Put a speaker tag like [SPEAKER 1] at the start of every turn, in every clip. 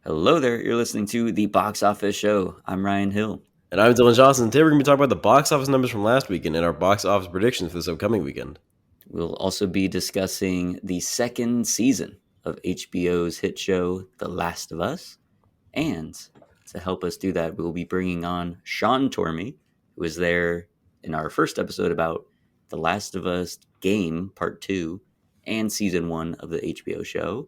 [SPEAKER 1] Hello there, you're listening to the Box Office Show. I'm Ryan Hill.
[SPEAKER 2] And I'm Dylan Johnson. Today we're going to be talking about the box office numbers from last weekend and our box office predictions for this upcoming weekend.
[SPEAKER 1] We'll also be discussing the second season of HBO's hit show, The Last of Us. And to help us do that, we'll be bringing on Sean Tormey, who was there in our first episode about The Last of Us game, part 2, and season 1 of the HBO show.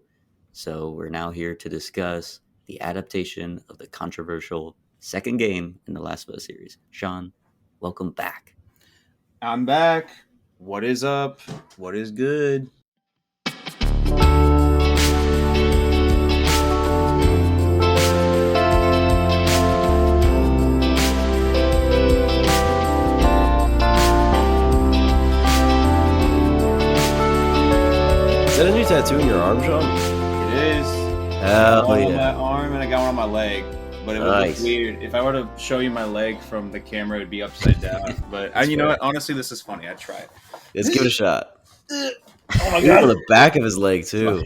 [SPEAKER 1] So we're now here to discuss the adaptation of the controversial second game in the Last of Us series. Sean, welcome back.
[SPEAKER 3] I'm back. What is up? What is good?
[SPEAKER 2] Is that a new tattoo in your arm, Sean?
[SPEAKER 3] It is.
[SPEAKER 2] Hell
[SPEAKER 3] I got one
[SPEAKER 2] yeah.
[SPEAKER 3] on my arm and I got one on my leg. But it would
[SPEAKER 2] Nice.
[SPEAKER 3] look weird. If I were to show you my leg from the camera, it would be upside down. But you know what? Honestly, this is funny. I tried.
[SPEAKER 2] Let's give it a shot.
[SPEAKER 3] Oh my
[SPEAKER 2] Ooh, on the back of his leg, too.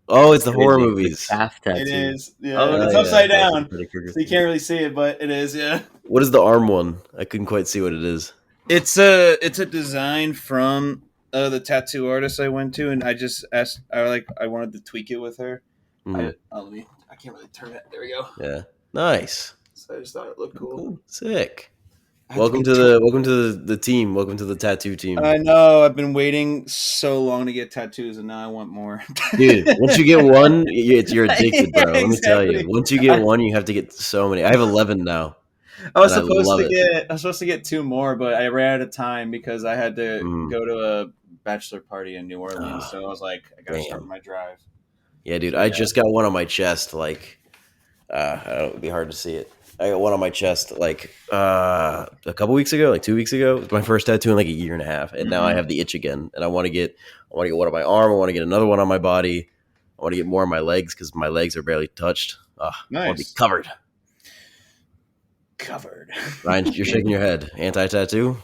[SPEAKER 2] Oh, it's the horror
[SPEAKER 1] The
[SPEAKER 2] movies.
[SPEAKER 1] calf tattoo.
[SPEAKER 3] It is. Yeah.
[SPEAKER 1] Oh,
[SPEAKER 3] It's
[SPEAKER 2] yeah.
[SPEAKER 3] upside down.
[SPEAKER 1] Freddy Krueger.
[SPEAKER 3] So you can't really see it, but it is, yeah.
[SPEAKER 2] What is the arm one? I couldn't quite see what it is.
[SPEAKER 3] It's a design from the tattoo artist I went to, and I just asked. I wanted to tweak it with her.
[SPEAKER 2] Mhm.
[SPEAKER 3] I can't really turn it. There we go.
[SPEAKER 2] Yeah. Nice.
[SPEAKER 3] So I just thought it looked cool.
[SPEAKER 2] Sick.
[SPEAKER 3] I had
[SPEAKER 2] Welcome
[SPEAKER 3] get
[SPEAKER 2] to the team. Welcome to the tattoo team.
[SPEAKER 3] I know. I've been waiting so long to get tattoos, and now I want more.
[SPEAKER 2] Dude, once you get one, you're addicted, bro. Let me tell you.
[SPEAKER 3] Exactly.
[SPEAKER 2] Once you get one, you have to get so many. I have 11 now.
[SPEAKER 3] I was
[SPEAKER 2] And I
[SPEAKER 3] supposed
[SPEAKER 2] love
[SPEAKER 3] to
[SPEAKER 2] it.
[SPEAKER 3] get. I was supposed to get 2 more, but I ran out of time because I had to
[SPEAKER 2] Mm.
[SPEAKER 3] go to a bachelor party in New Orleans.
[SPEAKER 2] Ah,
[SPEAKER 3] So I was like, I gotta start
[SPEAKER 2] damn.
[SPEAKER 3] my drive.
[SPEAKER 2] Yeah, dude, I just got one on my chest. Like, I don't know, it'd be hard to see it. I got one on my chest like a couple weeks ago, like 2 weeks ago. It was my first tattoo in like a year and a half, and now I have the itch again. And I want to get one on my arm. I want to get another one on my body. I want to get more on my legs because my legs are barely touched. I want to be
[SPEAKER 3] Nice.
[SPEAKER 2] covered.
[SPEAKER 3] Covered.
[SPEAKER 2] Ryan, you're shaking your head. Anti-tattoo?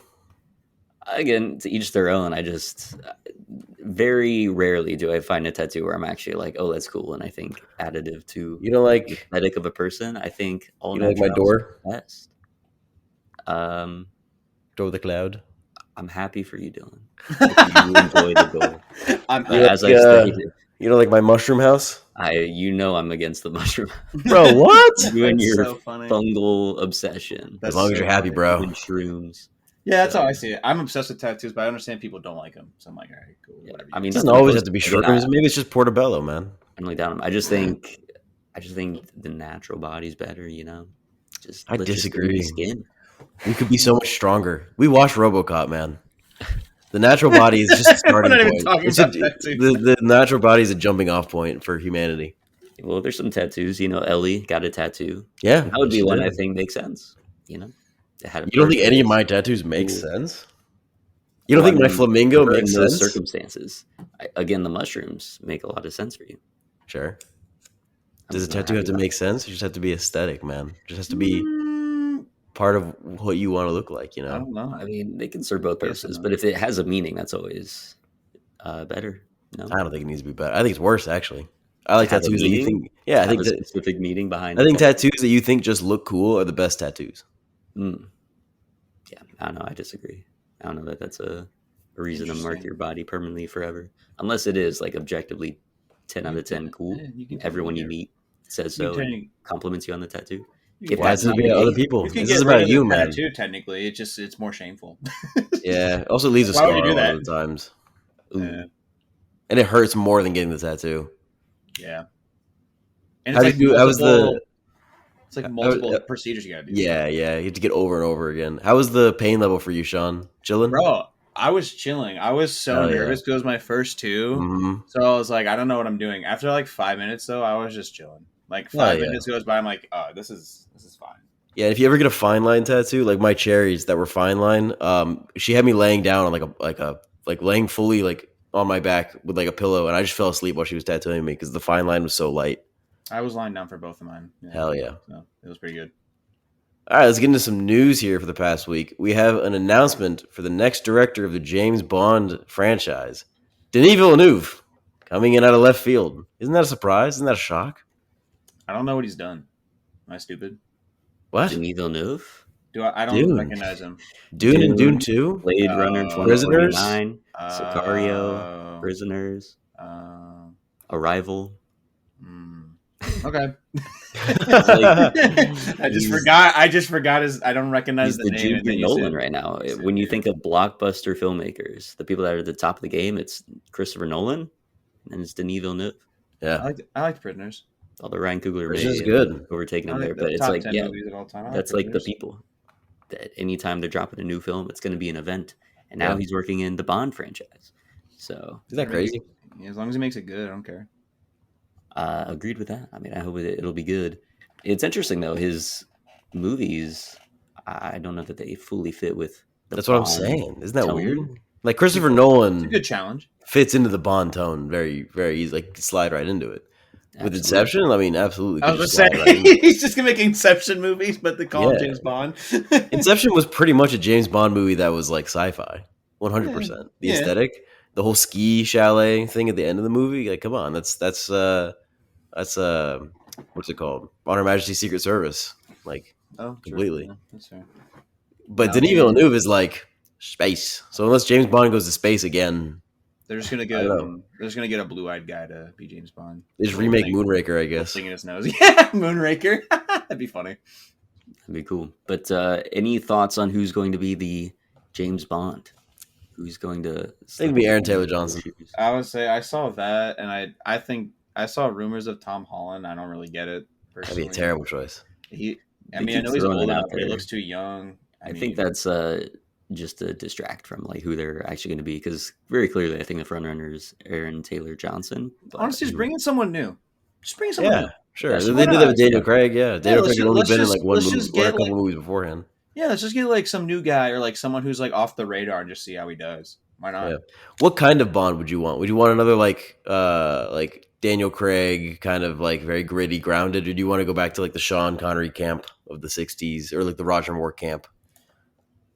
[SPEAKER 1] Again, to each their own. I just very rarely do I find a tattoo where I'm actually like, oh, that's cool, and I think additive to
[SPEAKER 2] You don't
[SPEAKER 1] the
[SPEAKER 2] like
[SPEAKER 1] aesthetic of a person. I think all
[SPEAKER 2] you don't like my
[SPEAKER 1] naturals
[SPEAKER 2] door?
[SPEAKER 1] are best.
[SPEAKER 2] Door with the cloud?
[SPEAKER 1] I'm happy for you, Dylan. You enjoy the goal.
[SPEAKER 3] I'm
[SPEAKER 1] But as I
[SPEAKER 2] like,
[SPEAKER 1] stated,
[SPEAKER 2] You don't like my mushroom house?
[SPEAKER 1] I'm against the mushroom.
[SPEAKER 2] Bro, what?
[SPEAKER 1] You and
[SPEAKER 3] That's
[SPEAKER 1] your
[SPEAKER 3] so funny.
[SPEAKER 1] fungal obsession.
[SPEAKER 2] As long as
[SPEAKER 3] so
[SPEAKER 2] you're happy,
[SPEAKER 3] funny.
[SPEAKER 2] bro.
[SPEAKER 1] And shrooms.
[SPEAKER 3] Yeah, that's how I see it. I'm obsessed with tattoos, but I understand people don't like them. So I'm like, all right, cool,
[SPEAKER 1] Yeah,
[SPEAKER 3] whatever.
[SPEAKER 1] I mean,
[SPEAKER 2] It doesn't
[SPEAKER 1] nothing
[SPEAKER 2] always
[SPEAKER 1] goes-
[SPEAKER 2] have to be
[SPEAKER 1] again,
[SPEAKER 2] shrooms. Maybe it's just portobello, man.
[SPEAKER 1] I'm really down. I just think the natural body's better. You know, just
[SPEAKER 2] I
[SPEAKER 1] let your skin be
[SPEAKER 2] disagree.
[SPEAKER 1] Skin.
[SPEAKER 2] We could be so much stronger. We watched RoboCop, man. The natural body is just a starting
[SPEAKER 3] We're not even
[SPEAKER 2] point.
[SPEAKER 3] talking
[SPEAKER 2] It's
[SPEAKER 3] about
[SPEAKER 2] a-
[SPEAKER 3] tattoos.
[SPEAKER 2] the natural body is a jumping off point for humanity.
[SPEAKER 1] Well, there's some tattoos. You know, Ellie got a tattoo.
[SPEAKER 2] Yeah,
[SPEAKER 1] That would be
[SPEAKER 2] she
[SPEAKER 1] one
[SPEAKER 2] did.
[SPEAKER 1] I think makes sense. You know, it had a
[SPEAKER 2] You don't think any of
[SPEAKER 1] purpose.
[SPEAKER 2] my tattoos make
[SPEAKER 1] Ooh.
[SPEAKER 2] sense? You don't
[SPEAKER 1] Well,
[SPEAKER 2] think
[SPEAKER 1] I
[SPEAKER 2] my
[SPEAKER 1] mean,
[SPEAKER 2] flamingo
[SPEAKER 1] for
[SPEAKER 2] makes
[SPEAKER 1] in those
[SPEAKER 2] sense?
[SPEAKER 1] circumstances? Again, the mushrooms make a lot of sense for you.
[SPEAKER 2] Sure.
[SPEAKER 1] I'm
[SPEAKER 2] Does a
[SPEAKER 1] just not
[SPEAKER 2] tattoo have
[SPEAKER 1] happy
[SPEAKER 2] to
[SPEAKER 1] about
[SPEAKER 2] make
[SPEAKER 1] it.
[SPEAKER 2] sense? It just have to be aesthetic, man. It just has to be
[SPEAKER 3] Mm,
[SPEAKER 2] part of what you want to look like, you
[SPEAKER 3] I
[SPEAKER 2] know?
[SPEAKER 3] don't know.
[SPEAKER 1] I mean, they can serve both
[SPEAKER 3] Yes and
[SPEAKER 1] purposes,
[SPEAKER 3] no.
[SPEAKER 1] but if it has a meaning, that's always better. No,
[SPEAKER 2] I don't think it needs to be better. I think it's worse, actually. I like
[SPEAKER 1] have a
[SPEAKER 2] tattoos that you
[SPEAKER 1] meaning?
[SPEAKER 2] think. Yeah, I
[SPEAKER 1] have
[SPEAKER 2] think
[SPEAKER 1] a
[SPEAKER 2] that,
[SPEAKER 1] specific meaning behind.
[SPEAKER 2] I think
[SPEAKER 1] the tattoo.
[SPEAKER 2] tattoos that you think just look cool are the best tattoos.
[SPEAKER 1] Mm. Yeah, I don't know. I disagree. I don't know that that's a reason to mark
[SPEAKER 3] Interesting.
[SPEAKER 1] your body permanently forever, unless it is like objectively 10 out of 10 cool.
[SPEAKER 3] Yeah, you can
[SPEAKER 1] Everyone you
[SPEAKER 3] totally-
[SPEAKER 1] meet says
[SPEAKER 3] you
[SPEAKER 1] so
[SPEAKER 3] can
[SPEAKER 1] and
[SPEAKER 3] technically-
[SPEAKER 1] compliments you on the tattoo.
[SPEAKER 3] you
[SPEAKER 1] If
[SPEAKER 3] can
[SPEAKER 2] Why
[SPEAKER 1] that's
[SPEAKER 2] does it
[SPEAKER 1] not
[SPEAKER 2] be
[SPEAKER 1] the
[SPEAKER 2] other
[SPEAKER 1] case,
[SPEAKER 2] people?
[SPEAKER 3] You can
[SPEAKER 2] This
[SPEAKER 3] get
[SPEAKER 2] is
[SPEAKER 3] rid
[SPEAKER 2] about
[SPEAKER 3] of
[SPEAKER 2] you,
[SPEAKER 3] the
[SPEAKER 2] man.
[SPEAKER 3] tattoo. Technically, it's more shameful.
[SPEAKER 2] Yeah. It also leaves a
[SPEAKER 3] Why would
[SPEAKER 2] scar
[SPEAKER 3] you
[SPEAKER 2] a
[SPEAKER 3] do
[SPEAKER 2] lot
[SPEAKER 3] that?
[SPEAKER 2] of the times.
[SPEAKER 1] ooh,
[SPEAKER 3] Yeah.
[SPEAKER 2] And it hurts more than getting the tattoo.
[SPEAKER 3] Yeah. And
[SPEAKER 2] How
[SPEAKER 3] it's
[SPEAKER 2] did you- how was the-
[SPEAKER 3] multiple- It's like
[SPEAKER 2] how-
[SPEAKER 3] multiple procedures you gotta do.
[SPEAKER 2] Yeah, you have to get over and over again. How was the pain level for you, Sean? Chilling?
[SPEAKER 3] Bro, I was chilling. I was so
[SPEAKER 2] Hell yeah.
[SPEAKER 3] nervous because it was my first 2.
[SPEAKER 2] hmm
[SPEAKER 3] So I was like, I don't know what I'm doing. After like 5 minutes though, I was just chilling. Like
[SPEAKER 2] Oh,
[SPEAKER 3] 5
[SPEAKER 2] yeah.
[SPEAKER 3] minutes goes by, I'm like, oh, this is fine.
[SPEAKER 2] Yeah, if you ever get a fine line tattoo, like my cherries that were fine line, she had me laying down on like laying fully like on my back with like a pillow, and I just fell asleep while she was tattooing me because the fine line was so light.
[SPEAKER 3] I was lying down for both of mine.
[SPEAKER 2] Hell yeah.
[SPEAKER 3] So it was pretty good.
[SPEAKER 2] All right, let's get into some news here for the past week. We have an announcement for the next director of the James Bond franchise, Denis Villeneuve, coming in out of left field. Isn't that a surprise? Isn't that a shock?
[SPEAKER 3] I don't know what he's done. Am I stupid?
[SPEAKER 2] What?
[SPEAKER 1] Denis Villeneuve,
[SPEAKER 3] I don't
[SPEAKER 2] Dune.
[SPEAKER 3] recognize him.
[SPEAKER 2] Dune and Dune 2?
[SPEAKER 1] Blade Runner
[SPEAKER 2] Prisoners?
[SPEAKER 1] 2049, Sicario,
[SPEAKER 3] Uh,
[SPEAKER 1] Prisoners,
[SPEAKER 3] uh,
[SPEAKER 1] Arrival.
[SPEAKER 3] okay.
[SPEAKER 1] Like,
[SPEAKER 3] I just
[SPEAKER 1] he's
[SPEAKER 3] forgot. I just forgot his. I don't recognize
[SPEAKER 1] he's
[SPEAKER 3] the
[SPEAKER 1] the
[SPEAKER 3] name. And
[SPEAKER 1] junior
[SPEAKER 3] then you
[SPEAKER 1] Nolan
[SPEAKER 3] said,
[SPEAKER 1] right now.
[SPEAKER 3] you said
[SPEAKER 1] When you
[SPEAKER 3] Dune.
[SPEAKER 1] think of blockbuster filmmakers, the people that are at the top of the game, it's Christopher Nolan and it's Denis Villeneuve.
[SPEAKER 2] Yeah.
[SPEAKER 3] I like Prisoners.
[SPEAKER 1] Although Ryan Coogler
[SPEAKER 2] Which
[SPEAKER 1] may
[SPEAKER 2] is
[SPEAKER 1] have
[SPEAKER 2] good.
[SPEAKER 1] overtaken
[SPEAKER 3] I
[SPEAKER 1] him
[SPEAKER 3] like
[SPEAKER 1] there,
[SPEAKER 3] the
[SPEAKER 1] but it's
[SPEAKER 3] top
[SPEAKER 1] like,
[SPEAKER 3] 10
[SPEAKER 1] yeah,
[SPEAKER 3] movies of all time. I like
[SPEAKER 1] that's like the
[SPEAKER 3] Prisoners.
[SPEAKER 1] people that anytime they're dropping a new film, it's going to be an event. And now
[SPEAKER 2] Yeah.
[SPEAKER 1] he's working in the Bond franchise. So
[SPEAKER 2] Isn't that crazy?
[SPEAKER 3] Yeah, as long as he makes it good, I don't care.
[SPEAKER 1] agreed with that. I mean, I hope it'll be good. It's interesting though. His movies, I don't know that they fully fit with the
[SPEAKER 2] That's what I'm
[SPEAKER 1] Bond
[SPEAKER 2] saying. Isn't that
[SPEAKER 1] tone.
[SPEAKER 2] weird? Like Christopher
[SPEAKER 3] It's a
[SPEAKER 2] Nolan
[SPEAKER 3] good challenge.
[SPEAKER 2] fits into the Bond tone very, very easy. Like slide right into it. With
[SPEAKER 1] Absolutely.
[SPEAKER 2] Inception, I mean, absolutely.
[SPEAKER 3] I
[SPEAKER 2] could
[SPEAKER 3] was
[SPEAKER 2] just
[SPEAKER 3] gonna
[SPEAKER 2] slide
[SPEAKER 3] say
[SPEAKER 2] right into it.
[SPEAKER 3] he's just gonna make Inception movies, but they call him
[SPEAKER 2] Yeah.
[SPEAKER 3] James Bond.
[SPEAKER 2] Inception was pretty much a James Bond movie that was like sci-fi, 100%. The
[SPEAKER 3] Yeah.
[SPEAKER 2] aesthetic, the whole ski chalet thing at the end of the movie. Like, come on, that's what's it called? On Her Majesty's Secret Service. Like,
[SPEAKER 3] Oh, true.
[SPEAKER 2] completely.
[SPEAKER 3] Yeah, that's fair.
[SPEAKER 2] But
[SPEAKER 3] No,
[SPEAKER 2] Denis
[SPEAKER 3] yeah.
[SPEAKER 2] Villeneuve is like space. So unless James Bond goes to space again,
[SPEAKER 3] They're just gonna
[SPEAKER 2] I
[SPEAKER 3] get
[SPEAKER 2] don't know.
[SPEAKER 3] they're just gonna get a blue-eyed guy to be James Bond.
[SPEAKER 2] They just
[SPEAKER 3] Little
[SPEAKER 2] remake
[SPEAKER 3] thing-
[SPEAKER 2] Moonraker, I
[SPEAKER 3] little
[SPEAKER 2] guess.
[SPEAKER 3] thing in his nose. Yeah, Moonraker. That'd be funny.
[SPEAKER 1] That'd be cool. But any thoughts on who's going to be the James Bond? Who's going to?
[SPEAKER 2] I think it'd be Aaron Taylor Johnson.
[SPEAKER 3] I would say I saw that, and I think I saw rumors of Tom Holland. I don't really get it
[SPEAKER 2] That'd
[SPEAKER 3] personally.
[SPEAKER 2] be a terrible choice.
[SPEAKER 3] I
[SPEAKER 1] They
[SPEAKER 3] mean, I
[SPEAKER 1] keep
[SPEAKER 3] know he's
[SPEAKER 1] throwing
[SPEAKER 3] old
[SPEAKER 1] it
[SPEAKER 3] now,
[SPEAKER 1] out
[SPEAKER 3] but he
[SPEAKER 1] there.
[SPEAKER 3] looks too young.
[SPEAKER 1] I think that's just to distract from like who they're actually going to be, because very clearly I think the front runner is Aaron Taylor Johnson. But
[SPEAKER 3] honestly, just bring in someone new. Just bring in someone
[SPEAKER 2] Yeah,
[SPEAKER 3] new.
[SPEAKER 2] sure.
[SPEAKER 1] Yeah,
[SPEAKER 2] They
[SPEAKER 3] why
[SPEAKER 2] did that
[SPEAKER 3] not?
[SPEAKER 2] with Daniel Craig. Yeah, Daniel
[SPEAKER 3] let's
[SPEAKER 2] Craig had only
[SPEAKER 3] just-
[SPEAKER 2] been in
[SPEAKER 3] let's
[SPEAKER 2] like one
[SPEAKER 3] just
[SPEAKER 2] movie,
[SPEAKER 3] just
[SPEAKER 2] or a
[SPEAKER 3] get,
[SPEAKER 2] couple
[SPEAKER 3] like-
[SPEAKER 2] movies beforehand.
[SPEAKER 3] Yeah, let's just get like some new guy or like someone who's like off the radar and just see how he does. Why not?
[SPEAKER 2] Yeah. What kind of Bond would you want? Would you want another like Daniel Craig kind of like very gritty, grounded, or do you want to go back to like the Sean Connery camp of the '60s or like the Roger Moore camp,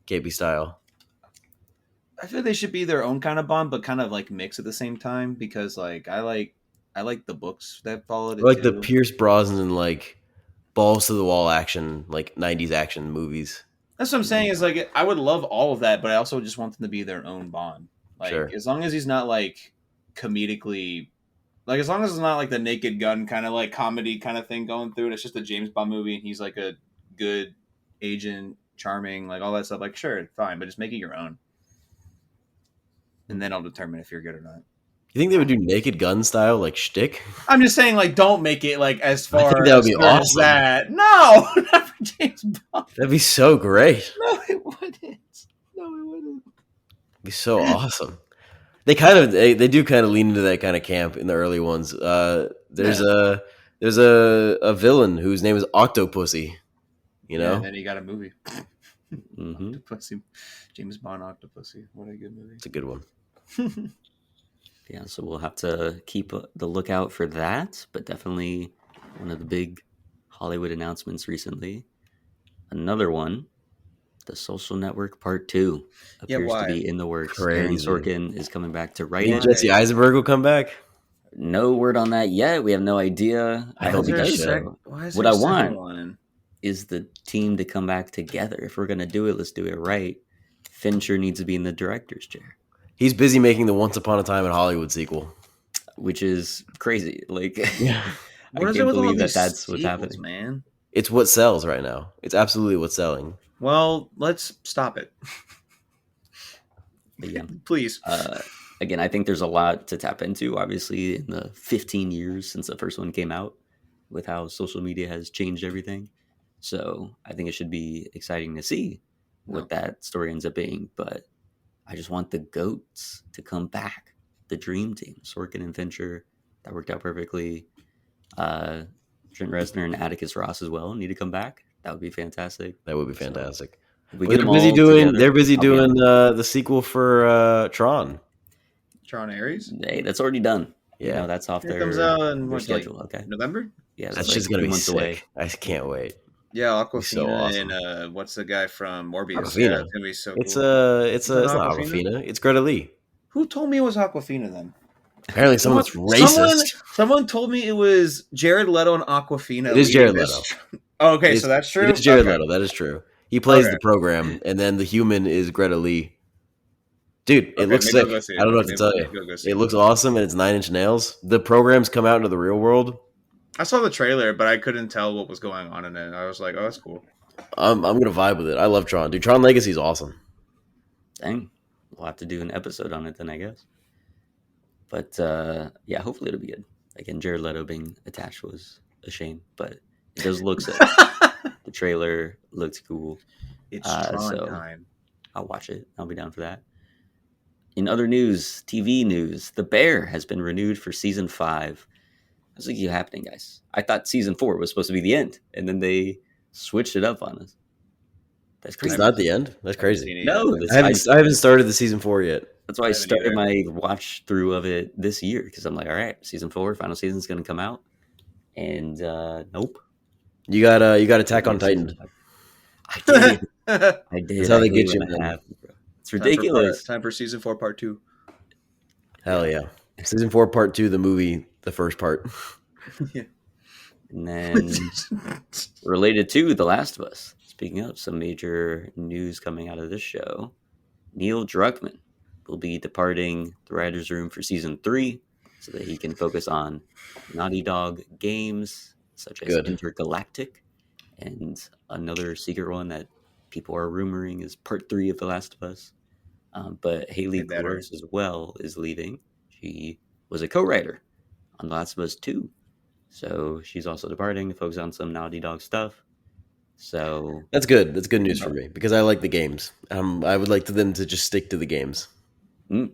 [SPEAKER 2] KP style?
[SPEAKER 3] I feel they should be their own kind of Bond, but kind of like mix at the same time because like I like the books that followed it.
[SPEAKER 2] Or like the
[SPEAKER 3] too.
[SPEAKER 2] Pierce Brosnan like balls to the wall action, like '90s action movies.
[SPEAKER 3] That's what I'm saying. Is like I would love all of that, but I also just want them to be their own Bond. Like
[SPEAKER 2] Sure.
[SPEAKER 3] as long as he's not like comedically, like as long as it's not like the Naked Gun kind of like comedy kind of thing going through, and it's just a James Bond movie, and he's like a good agent, charming, like all that stuff. Like sure, fine, but just make it your own, and then I'll determine if you're good or not.
[SPEAKER 2] You think they would do Naked Gun style like shtick?
[SPEAKER 3] I'm just saying, like, don't make it like as
[SPEAKER 2] I
[SPEAKER 3] far
[SPEAKER 2] think that would
[SPEAKER 3] as
[SPEAKER 2] be
[SPEAKER 3] good as
[SPEAKER 2] awesome.
[SPEAKER 3] that. No, not for James Bond.
[SPEAKER 2] That'd be so great.
[SPEAKER 3] No, it wouldn't. No, it wouldn't.
[SPEAKER 2] It'd be so awesome. They do kind of lean into that kind of camp in the early ones. There's a villain whose name is Octopussy. You know,
[SPEAKER 3] and then he got a movie.
[SPEAKER 1] hmm
[SPEAKER 3] Octopussy. James Bond Octopussy. What a good movie.
[SPEAKER 2] it's a good one.
[SPEAKER 1] Yeah, so we'll have to keep the lookout for that. But definitely one of the big Hollywood announcements recently. Another one, The Social Network Part 2
[SPEAKER 3] Yeah,
[SPEAKER 1] appears
[SPEAKER 3] why?
[SPEAKER 1] to be in the works. Aaron
[SPEAKER 2] Crazy.
[SPEAKER 1] Sorkin is coming back to write
[SPEAKER 2] You
[SPEAKER 1] it.
[SPEAKER 2] think Jesse Eisenberg will come back?
[SPEAKER 1] No word on that yet. We have no idea. I hope he
[SPEAKER 2] there a
[SPEAKER 1] does.
[SPEAKER 2] sec-
[SPEAKER 1] So.
[SPEAKER 3] Why is
[SPEAKER 1] What
[SPEAKER 3] there
[SPEAKER 1] I
[SPEAKER 3] a second
[SPEAKER 1] want-
[SPEAKER 3] one?
[SPEAKER 1] Is the team to come back together. If we're gonna do it, let's do it right. Fincher needs to be in the director's chair,
[SPEAKER 2] He's busy making the Once Upon a Time in Hollywood sequel.
[SPEAKER 1] which is crazy. Like,
[SPEAKER 2] Yeah.
[SPEAKER 1] I
[SPEAKER 3] What is it
[SPEAKER 1] can't
[SPEAKER 3] with all
[SPEAKER 1] believe that
[SPEAKER 3] these
[SPEAKER 1] that's what's
[SPEAKER 3] sequels,
[SPEAKER 1] happening.
[SPEAKER 3] man?
[SPEAKER 2] It's what sells right now. It's absolutely what's selling.
[SPEAKER 3] Well, let's stop it.
[SPEAKER 1] But yeah,
[SPEAKER 3] Please.
[SPEAKER 1] again, I think there's a lot to tap into. Obviously, in the 15 years since the first one came out, with how social media has changed everything. So I think it should be exciting to see what that story ends up being. But I just want the GOATs to come back. The dream team, Sorkin and Fincher, that worked out perfectly. Trent Reznor and Atticus Ross as well need to come back. That would be fantastic.
[SPEAKER 2] That would be fantastic.
[SPEAKER 1] If we
[SPEAKER 2] Well,
[SPEAKER 1] get them
[SPEAKER 2] they're busy
[SPEAKER 1] all
[SPEAKER 2] doing.
[SPEAKER 1] together,
[SPEAKER 2] They're busy
[SPEAKER 1] I'll be
[SPEAKER 2] doing
[SPEAKER 1] on.
[SPEAKER 2] the sequel for Tron.
[SPEAKER 3] Tron Ares?
[SPEAKER 1] Hey, that's already done. You
[SPEAKER 2] Yeah.
[SPEAKER 1] know, that's off
[SPEAKER 3] It
[SPEAKER 1] their,
[SPEAKER 3] comes out in
[SPEAKER 1] their
[SPEAKER 3] what, like,
[SPEAKER 1] schedule. Okay.
[SPEAKER 3] November?
[SPEAKER 1] Yeah,
[SPEAKER 2] That's
[SPEAKER 1] like
[SPEAKER 2] just gonna
[SPEAKER 1] 2
[SPEAKER 2] be
[SPEAKER 1] months
[SPEAKER 2] sick.
[SPEAKER 1] away.
[SPEAKER 2] I can't wait.
[SPEAKER 3] Yeah, Aquafina
[SPEAKER 2] So awesome.
[SPEAKER 3] and what's the guy from Morbius?
[SPEAKER 2] Aquafina.
[SPEAKER 3] Yeah, it's gonna be so
[SPEAKER 2] It's
[SPEAKER 3] cool.
[SPEAKER 2] it's
[SPEAKER 3] Is it
[SPEAKER 2] not
[SPEAKER 3] Awkwafina?
[SPEAKER 2] Aquafina. It's Greta Lee.
[SPEAKER 3] Who told me it was Aquafina then?
[SPEAKER 2] Apparently, someone that's racist.
[SPEAKER 3] Someone told me it was Jared Leto and Aquafina.
[SPEAKER 2] It is
[SPEAKER 3] leading
[SPEAKER 2] Jared
[SPEAKER 3] this.
[SPEAKER 2] Leto.
[SPEAKER 3] Oh, okay,
[SPEAKER 2] It
[SPEAKER 3] so
[SPEAKER 2] is,
[SPEAKER 3] that's true.
[SPEAKER 2] it is Jared
[SPEAKER 3] Okay.
[SPEAKER 2] Leto. That is true. He plays
[SPEAKER 3] Okay.
[SPEAKER 2] the program, and then the human is Greta Lee. Dude, it
[SPEAKER 3] Okay,
[SPEAKER 2] looks
[SPEAKER 3] maybe I'll
[SPEAKER 2] sick.
[SPEAKER 3] go see
[SPEAKER 2] I don't
[SPEAKER 3] it.
[SPEAKER 2] know what to tell you.
[SPEAKER 3] Maybe I'll go see
[SPEAKER 2] It looks awesome, and it's 9 Inch Nails. The program's come out into the real world.
[SPEAKER 3] I saw the trailer, but I couldn't tell what was going on in it. I was like, "Oh, that's cool."
[SPEAKER 2] I'm gonna vibe with it. I love Tron. Dude, Tron Legacy is awesome.
[SPEAKER 1] Dang, we'll have to do an episode on it then, I guess. But yeah, hopefully it'll be good. Again, Jared Leto being attached was a shame, but it does look sick. The trailer looks cool.
[SPEAKER 3] It's Tron
[SPEAKER 1] so
[SPEAKER 3] time.
[SPEAKER 1] I'll watch it. I'll be down for that. In other news, TV news, The Bear has been renewed for season 5. What's like happening, guys? I thought season 4 was supposed to be the end, and then they switched it up on us. That's crazy.
[SPEAKER 2] It's not the end. That's crazy.
[SPEAKER 1] No,
[SPEAKER 2] I haven't started the season 4 yet.
[SPEAKER 1] That's why I started my watch through of it this year, because I'm like, all right, season 4, final season's going to come out, and nope.
[SPEAKER 2] You got Attack on Titan.
[SPEAKER 1] I did. I did.
[SPEAKER 2] That's how they get you,
[SPEAKER 1] man. It's ridiculous.
[SPEAKER 3] Time for season 4, part 2.
[SPEAKER 2] Hell yeah! Season 4, part 2, the movie, the first part.
[SPEAKER 3] Yeah.
[SPEAKER 1] And then related to The Last of Us, speaking of some major news coming out of this show, Neil Druckmann will be departing the writer's room for season 3 so that he can focus on Naughty Dog games such as Intergalactic and another secret one that people are rumoring is part 3 of The Last of Us. But Haley Gross as well is leaving. She was a co-writer on The Last of Us 2. So she's also departing to focus on some Naughty Dog stuff. So
[SPEAKER 2] that's good. That's good news for me because I like the games. I would like them to just stick to the games.
[SPEAKER 1] A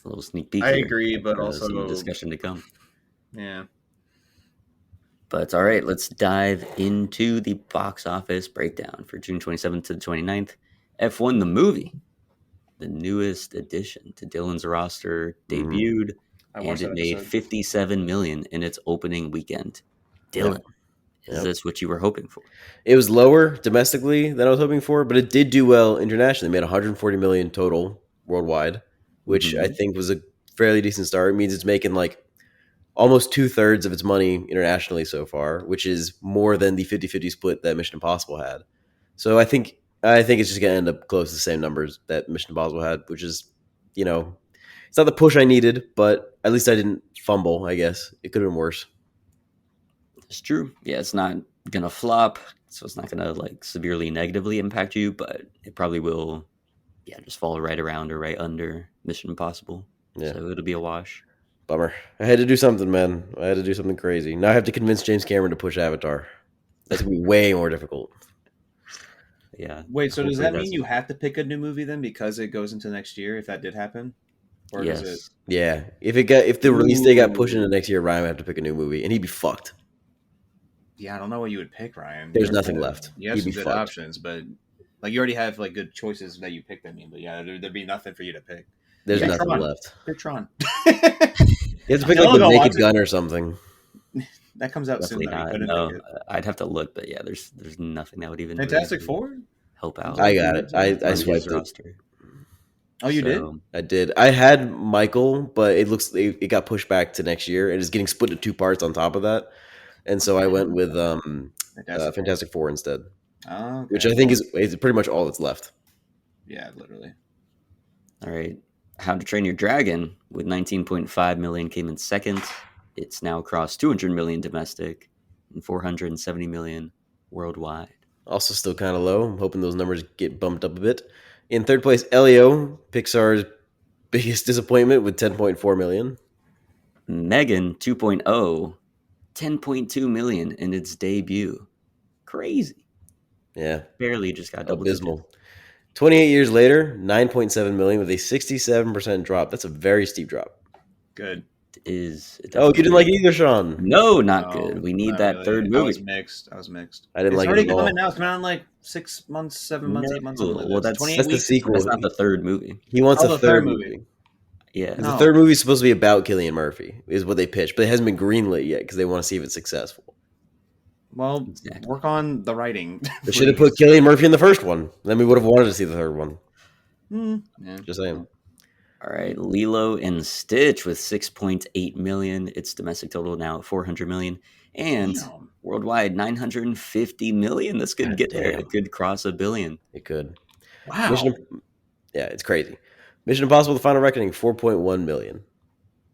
[SPEAKER 1] little sneak peek.
[SPEAKER 3] I agree, but also
[SPEAKER 1] some discussion to come.
[SPEAKER 3] Yeah.
[SPEAKER 1] But all right, let's dive into the box office breakdown for June 27th to the 29th. F1 the movie, the newest addition to Dylan's roster, debuted. And it made $57 million in its opening weekend. Dylan, is this what you were hoping for?
[SPEAKER 2] It was lower domestically than I was hoping for, but it did do well internationally. It made $140 million total worldwide, which I think was a fairly decent start. It means it's making like almost 2/3 of its money internationally so far, which is more than the 50-50 split that Mission Impossible had. So I think it's just going to end up close to the same numbers that Mission Impossible had, which is, it's not the push I needed, but at least I didn't fumble, I guess. It could have been worse.
[SPEAKER 1] It's true. Yeah, it's not going to flop, so it's not going to like severely negatively impact you, but it probably will, just fall right around or right under Mission Impossible. Yeah. So it'll be a wash.
[SPEAKER 2] Bummer. I had to do something, man. I had to do something crazy. Now I have to convince James Cameron to push Avatar. That's going to be way more difficult.
[SPEAKER 1] Yeah.
[SPEAKER 3] Wait, so does that mean you have to pick a new movie then because it goes into next year if that did happen? Or
[SPEAKER 2] yes.
[SPEAKER 3] Does it...
[SPEAKER 2] Yeah. If the release date got pushed into next year, Ryan would have to pick a new movie, and he'd be fucked.
[SPEAKER 3] Yeah, I don't know what you would pick, Ryan.
[SPEAKER 2] There's nothing left.
[SPEAKER 3] You have some good options, but like you already have like good choices that you picked. I mean, but yeah, there'd be nothing for you to pick.
[SPEAKER 2] There's nothing left.
[SPEAKER 3] Pick Tron.
[SPEAKER 2] You have to pick like the Naked Gun or something.
[SPEAKER 3] That comes out
[SPEAKER 1] Definitely
[SPEAKER 3] soon.
[SPEAKER 1] No, I'd have to look, but yeah, there's nothing that would even
[SPEAKER 3] Fantastic Four
[SPEAKER 1] help out.
[SPEAKER 2] I got it. I swiped it.
[SPEAKER 3] Roster. Oh, you did?
[SPEAKER 2] I did. I had Michael, but it got pushed back to next year, and it's getting split into 2 parts on top of that. And so I went with Fantastic Four instead, which I think is pretty much all that's left.
[SPEAKER 3] Yeah, literally.
[SPEAKER 1] All right. How to Train Your Dragon with 19.5 million came in second. It's now crossed 200 million domestic and 470 million worldwide.
[SPEAKER 2] Also still kind of low. I'm hoping those numbers get bumped up a bit. In third place, Elio, Pixar's biggest disappointment with 10.4 million.
[SPEAKER 1] Megan 2.0, 10.2 million in its debut. Crazy.
[SPEAKER 2] Yeah.
[SPEAKER 1] Barely just got double
[SPEAKER 2] abysmal. 28 years later, 9.7 million with a 67% drop. That's a very steep drop.
[SPEAKER 3] Good.
[SPEAKER 1] You
[SPEAKER 2] didn't like it either, Sean?
[SPEAKER 1] No, not good. We need that third movie.
[SPEAKER 3] I was mixed.
[SPEAKER 2] I didn't like it.
[SPEAKER 3] It's already coming now. It's coming out in like 6 months, 7 months, 8 months.
[SPEAKER 1] Well, that's
[SPEAKER 2] the sequel.
[SPEAKER 1] That's not the third movie.
[SPEAKER 2] He wants a third movie.
[SPEAKER 1] Yeah.
[SPEAKER 2] The third movie is supposed to be about Cillian Murphy, is what they pitched, but it hasn't been greenlit yet because they want to see if it's successful.
[SPEAKER 3] Well, work on the writing.
[SPEAKER 2] They should have put Cillian Murphy in the first one. Then we would have wanted to see the third one.
[SPEAKER 3] Yeah.
[SPEAKER 2] Just saying.
[SPEAKER 1] All right, Lilo and Stitch with 6.8 million. Its domestic total now at 400 million, and
[SPEAKER 3] Damn.
[SPEAKER 1] worldwide 950 million. This could
[SPEAKER 2] God
[SPEAKER 1] get there. It
[SPEAKER 2] damn,
[SPEAKER 1] could cross a billion.
[SPEAKER 2] it could.
[SPEAKER 3] Wow.
[SPEAKER 2] Mission, yeah, it's crazy. Mission Impossible: The Final Reckoning, 4.1 million.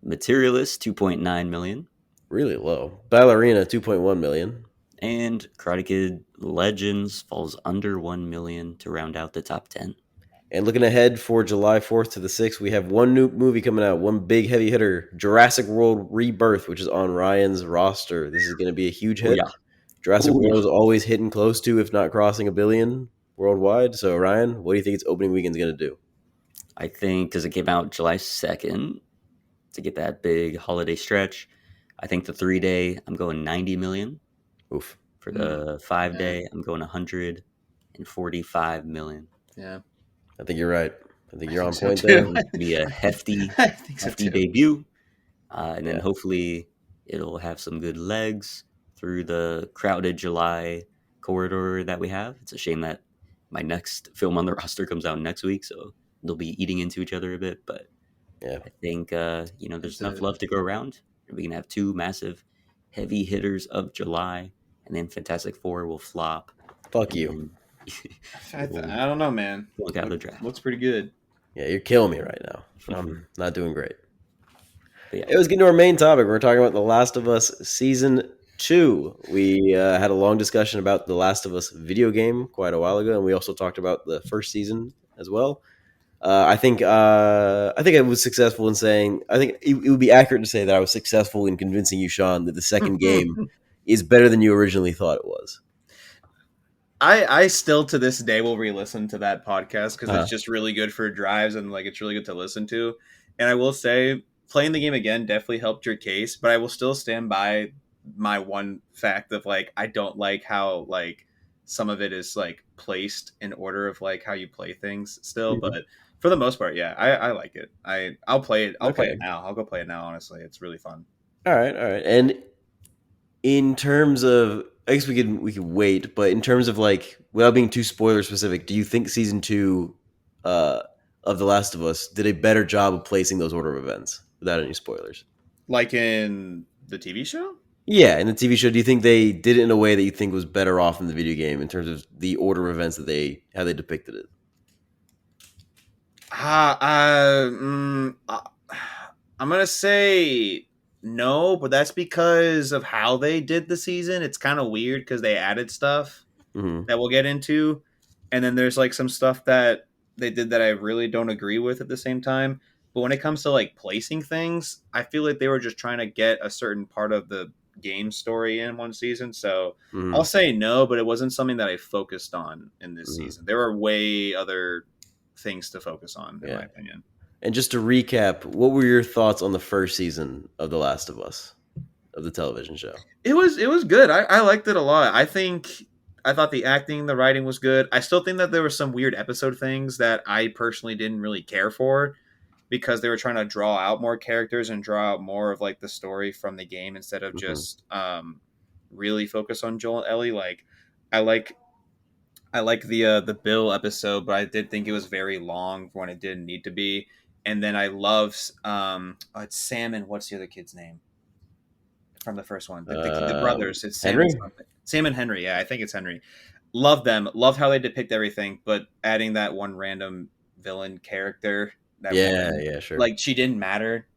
[SPEAKER 1] Materialist 2.9 million,
[SPEAKER 2] Really low. Ballerina, 2.1 million.
[SPEAKER 1] and Karate Kid Legends falls under 1 million to round out the top 10.
[SPEAKER 2] And looking ahead for July 4th to the 6th, we have one new movie coming out, one big heavy hitter, Jurassic World Rebirth, which is on Ryan's roster. This is going to be a huge
[SPEAKER 1] Oh
[SPEAKER 2] hit.
[SPEAKER 1] yeah,
[SPEAKER 2] Jurassic
[SPEAKER 1] oh
[SPEAKER 2] World
[SPEAKER 1] yeah.
[SPEAKER 2] is always hitting close to, if not crossing a billion worldwide. So, Ryan, what do you think its opening weekend is going to do?
[SPEAKER 1] I think because it came out July 2nd to get that big holiday stretch. I think the 3 day I'm going 90 million.
[SPEAKER 2] Oof.
[SPEAKER 1] For the 5 day
[SPEAKER 3] Yeah.
[SPEAKER 1] I'm going 145 million.
[SPEAKER 3] Yeah.
[SPEAKER 2] I think you're right. I think
[SPEAKER 3] I
[SPEAKER 2] you're
[SPEAKER 3] think
[SPEAKER 2] on
[SPEAKER 3] so
[SPEAKER 2] point
[SPEAKER 3] too.
[SPEAKER 2] there.
[SPEAKER 1] Going to be a hefty,
[SPEAKER 3] I think so
[SPEAKER 1] hefty
[SPEAKER 3] too.
[SPEAKER 1] debut, and then
[SPEAKER 2] Yeah.
[SPEAKER 1] hopefully it'll have some good legs through the crowded July corridor that we have. It's a shame that my next film on the roster comes out next week, so they'll be eating into each other a bit. But
[SPEAKER 2] Yeah.
[SPEAKER 1] I think there's
[SPEAKER 3] It's
[SPEAKER 1] enough
[SPEAKER 3] a,
[SPEAKER 1] love to go around. We can have two massive, heavy hitters of July, and then Fantastic Four will flop,
[SPEAKER 2] Fuck
[SPEAKER 1] and
[SPEAKER 2] you.
[SPEAKER 1] then it'll
[SPEAKER 3] I don't know, man.
[SPEAKER 1] flunk out of the draft.
[SPEAKER 3] Looks pretty good.
[SPEAKER 2] Yeah, you're killing me right now. I'm not doing great.
[SPEAKER 1] But yeah,
[SPEAKER 2] It was getting to our main topic. We're talking about The Last of Us Season 2. We had a long discussion about The Last of Us video game quite a while ago, and we also talked about the first season as well. I think I was successful in saying I think it would be accurate to say that I was successful in convincing you, Sean, that the second game is better than you originally thought it was.
[SPEAKER 3] I still to this day will re-listen to that podcast because
[SPEAKER 2] Uh-huh.
[SPEAKER 3] it's just really good for drives and like it's really good to listen to. And I will say, playing the game again definitely helped your case, but I will still stand by my one fact of like I don't like how like some of it is like placed in order of like how you play things still.
[SPEAKER 2] Mhm.
[SPEAKER 3] But for the most part, yeah, I like it. I'll play it. I'll play it
[SPEAKER 2] Okay.
[SPEAKER 3] now. I'll go play it now. Honestly, it's really fun.
[SPEAKER 2] All right. All right. And in terms of, I guess we could wait, but in terms of like without being too spoiler specific, do you think season 2 uh, of The Last of Us did a better job of placing those order of events without any spoilers?
[SPEAKER 3] Like in the TV show.
[SPEAKER 2] Yeah, in the TV show, do you think they did it in a way that you think was better off in the video game in terms of the order of events that how they depicted it?
[SPEAKER 3] Ah, I'm gonna say no, but that's because of how they did the season. It's kind of weird because they added stuff
[SPEAKER 2] Hmm.
[SPEAKER 3] that we'll get into, and then there's like some stuff that they did that I really don't agree with at the same time. But when it comes to like placing things, I feel like they were just trying to get a certain part of the game story in one season. So I'll
[SPEAKER 2] Hmm.
[SPEAKER 3] say no, but it wasn't something that I focused on in this
[SPEAKER 2] Hmm.
[SPEAKER 3] season. There were way other things to focus on, in my
[SPEAKER 2] Yeah.
[SPEAKER 3] opinion.
[SPEAKER 2] And just to recap, what were your thoughts on the first season of The Last of Us, of the television show?
[SPEAKER 3] It was good. I liked it a lot. I thought the acting, the writing was good. I still think that there were some weird episode things that I personally didn't really care for because they were trying to draw out more characters and draw out more of like the story from the game instead of
[SPEAKER 2] Hmm.
[SPEAKER 3] just really focus on Joel and Ellie. Like I like I like the Bill episode, but I did think it was very long for when it didn't need to be. And then I love it's Sam and what's the other kid's name from the first one? The brothers. It's Sam and
[SPEAKER 2] Henry?
[SPEAKER 3] something. Sam and Henry. Yeah, I think it's Henry. Love them. Love how they depict everything, but adding that one random villain character, that
[SPEAKER 2] Yeah,
[SPEAKER 3] woman,
[SPEAKER 2] yeah, sure.
[SPEAKER 3] like she didn't matter.